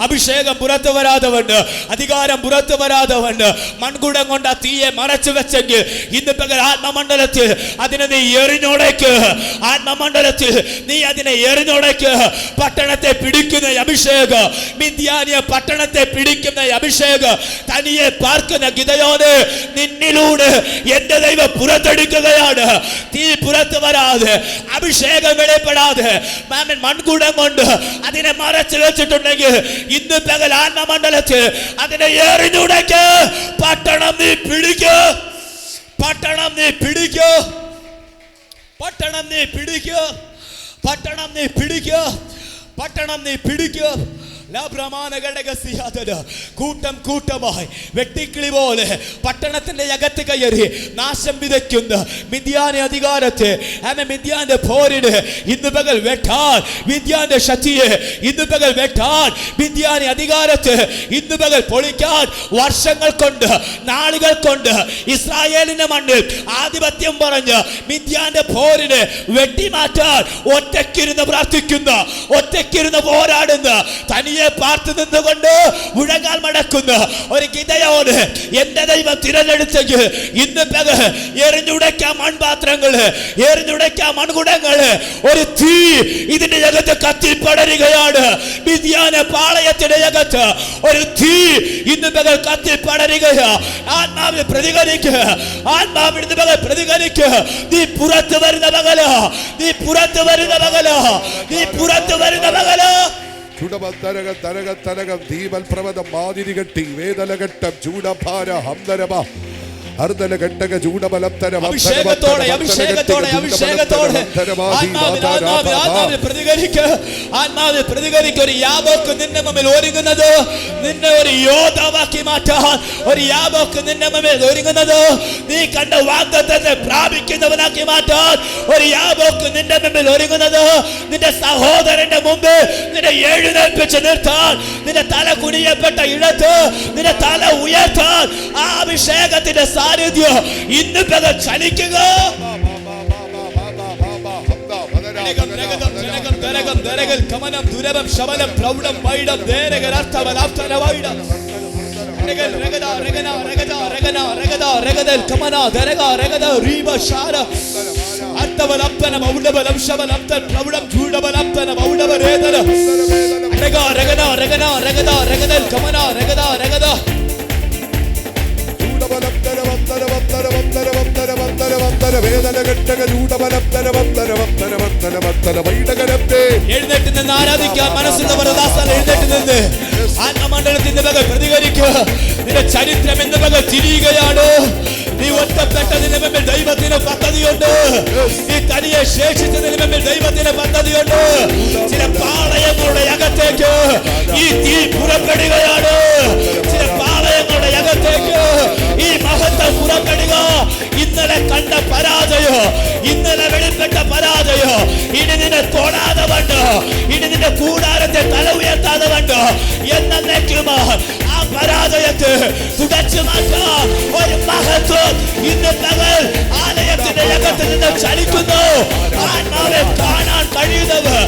അഭിഷേകം പുറത്തു വരാതവണ്ട്, അധികാരം പുറത്തു വരാതവണ്ട് മൺകുടം കൊണ്ട് ആ തീയെ മറച്ചു വെച്ചെങ്കിൽ ഇന്ന് പകൽ ആത്മമണ്ഡലത്തിൽ അതിനെ നീ എറിഞ്ഞോടേക്ക്. ആത്മമണ്ഡലത്തിൽ നീ അതിനെ എറിഞ്ഞോടേക്ക്. പട്ടണത്തെ പിടിക്കുന്ന അഭിഷേകം, മിദ്യാനിയ പട്ടണത്തെ പിടിക്കുന്ന അഭിഷേകം തനിയെ പാർക്കുന്ന ഗിദെയോനെ നിന്നിലൂടെ എന്റെ ദൈവം പുറത്തെടുക്കുകയാണ്. തീ പുറത്തു വരാതെ, അഭിഷേകം വെളിപ്പെടാതെ മൺകുടം കൊണ്ട് അതിനെ മറച്ചു വെച്ചിട്ടുണ്ടെങ്കിൽ ഇന്ന് പകൽ ആത്മമണ്ഡലത്തിൽ അതിനെ എറിഞ്ഞുടയ്ക്ക്. പട്ടണം നീ പിടിക്കൂ. പട്ടണം നീ പിടിക്കൂ. പട്ടണം നീ പിടിക്കൂ. പട്ടണം നീ പിടിക്കൂ. പട്ടണം നീ പിടിക്കൂ. കൂട്ടം കൂട്ടമായി വെട്ടിക്കിളി പോലെ പട്ടണത്തിന്റെ അകത്ത് കയറി നാശം വിതയ്ക്കുന്ന മിദ്യാന്റെ അധികാരത്തെ, മിദ്യാന്റെ പോരിന് ഇന്ന് പകൽ വെട്ടാൻ, മിദ്യാന്റെ ശക്തിയെ ഇന്ന് പകൽ വെട്ടാൻ, മിദ്യാന്റെ അധികാരത്തെ ഇന്ന് പകൽ പൊളിക്കാൻ വർഷങ്ങൾ കൊണ്ട്, നാളുകൾ കൊണ്ട് ഇസ്രായേലിന്റെ മണ്ണിൽ ആധിപത്യം പറഞ്ഞ് മിദ്യാന്റെ പോരിന് വെട്ടിമാറ്റാൻ ഒറ്റയ്ക്കിരുന്ന് പ്രാർത്ഥിക്കുന്ന, ഒറ്റയ്ക്കിരുന്ന് പോരാടുന്ന, തനിയെ പാർത്ത് നിന്നുകൊണ്ട് മുഴങ്ങാൽ മടക്കുന്ന ഒരു ഗിദെയോന് എന്റെ ദൈവം തിരഞ്ഞെടുത്തെങ്കിൽ ഇന്ന് പകൽ എറിഞ്ഞുടയ്ക്കാൻ മൺപാത്രങ്ങള്, എറിഞ്ഞുടയ്ക്കാൻ മൺകുടങ്ങള്, ഒരു തീ ഇതിന്റെ അകത്ത് കത്തിപ്പടരുകയാണ്. മിദ്യാന്റെ പാളയത്തിന്റെ അകത്ത് ഒരു തീ ഇന്ന് പകൽ കത്തിപ്പടരുകയാ. ആത്മാവിൽ പ്രതികരിക്കുക. ആത്മാവിൽ ഇന്ന് പകൽ പ്രതികരിക്കുക. നീ പുറത്തു വരുന്ന പകല്, നീ പുറത്തു വരുന്ന പകല്, നീ പുറത്തു വരുന്ന പകല്. ചുടമത്തരകം ദീപൽപ്രവതം മാതിരികെട്ടി വേദലഘട്ടം ചൂടഭാര ഹംദരമ അർദ്ധലഘട്ടക ചൂടബലത്തരം അഭിഷേകത്തോടെ അഭിഷേകത്തോടെ അഭിഷേകത്തോടെ ആത്മാവിൽ പ്രതികരിക്കുക. ആത്മാവിൽ പ്രതികരിക്കുക. ഒരു യാബോക്ക് നിന്റെ മുമ്പിൽ ഒരുങ്ങുന്നത്, നിന്നെ ഒരു യോദ്ധാവാക്കി മാറ്റാൻ ഒരു യാബോക്ക് നിന്റെ മുമ്പിൽ ഒരുങ്ങുന്നത്, നീ കണ്ട വാഗ്ദത്തത്തെ പ്രാപിക്കുന്നവനാക്കി മാറ്റാൻ ഒരു യാബോക്ക് നിന്റെ മുമ്പിൽ ഒരുങ്ങുന്നത്, നിന്റെ സഹോദരന്റെ മുമ്പിൽ നിന്നെ എഴുന്നേൽപ്പിച്ച് നിർത്താൻ, നിന്റെ തല കുനിയപ്പെട്ട ഇടത്ത് നിന്റെ തല ഉയർത്താൻ ആ അഭിഷേകത്തിന്റെ സാന്നിധ്യം ഇന്ന് പകൽ ചലിക്കുക. എഴുന്നേറ്റ് നിന്ന് ആരാധിക്കാൻ മനസ്സുള്ളവർ എഴുന്നേറ്റ് നിന്ന് ആത്മമണ്ഡലത്തിന്റെ പകൽ പ്രതികരിക്കുക. നിന്റെ ചരിത്രം എന്ന പകൽ തിരിയുകയാണ്. നീ ഒറ്റപ്പെട്ടതിന് മുമ്പിൽ ദൈവത്തിന് പദ്ധതിയുണ്ട്. നീ തനിയെ ശേഷിച്ചതിന് മുമ്പിൽ ദൈവത്തിന് പദ്ധതിയുണ്ട്. ചില പാളയങ്ങളുടെ അകത്തേക്ക് ഈ തീ പുറപ്പെടുകയാണ്. ചില പാളയങ്ങളുടെ അകത്തേക്ക് ഈ മഹത്വം പുറപ്പെടുക. ഇന്നലെ കണ്ട പരാജയോ, ഇന്നലെ വെളിപ്പെട്ട പരാജയോ ഇനി നിന്നെ തൊടാതെ വണ്ട്, ഇനി നിന്റെ കൂടാരത്തെ തല ഉയർത്താതെ വണ്ട് എന്നേക്കുമാ ആ പരാജയത്തെ തുടച്ചു മാറ്റാൻ ഒരു മഹത്വം ഇന്ന് പകൽ ആലയത്തിന്റെ അകത്ത് നിന്ന് ചലിക്കുന്നു. ആത്മാവെ കാണാൻ കഴിയുന്നവർ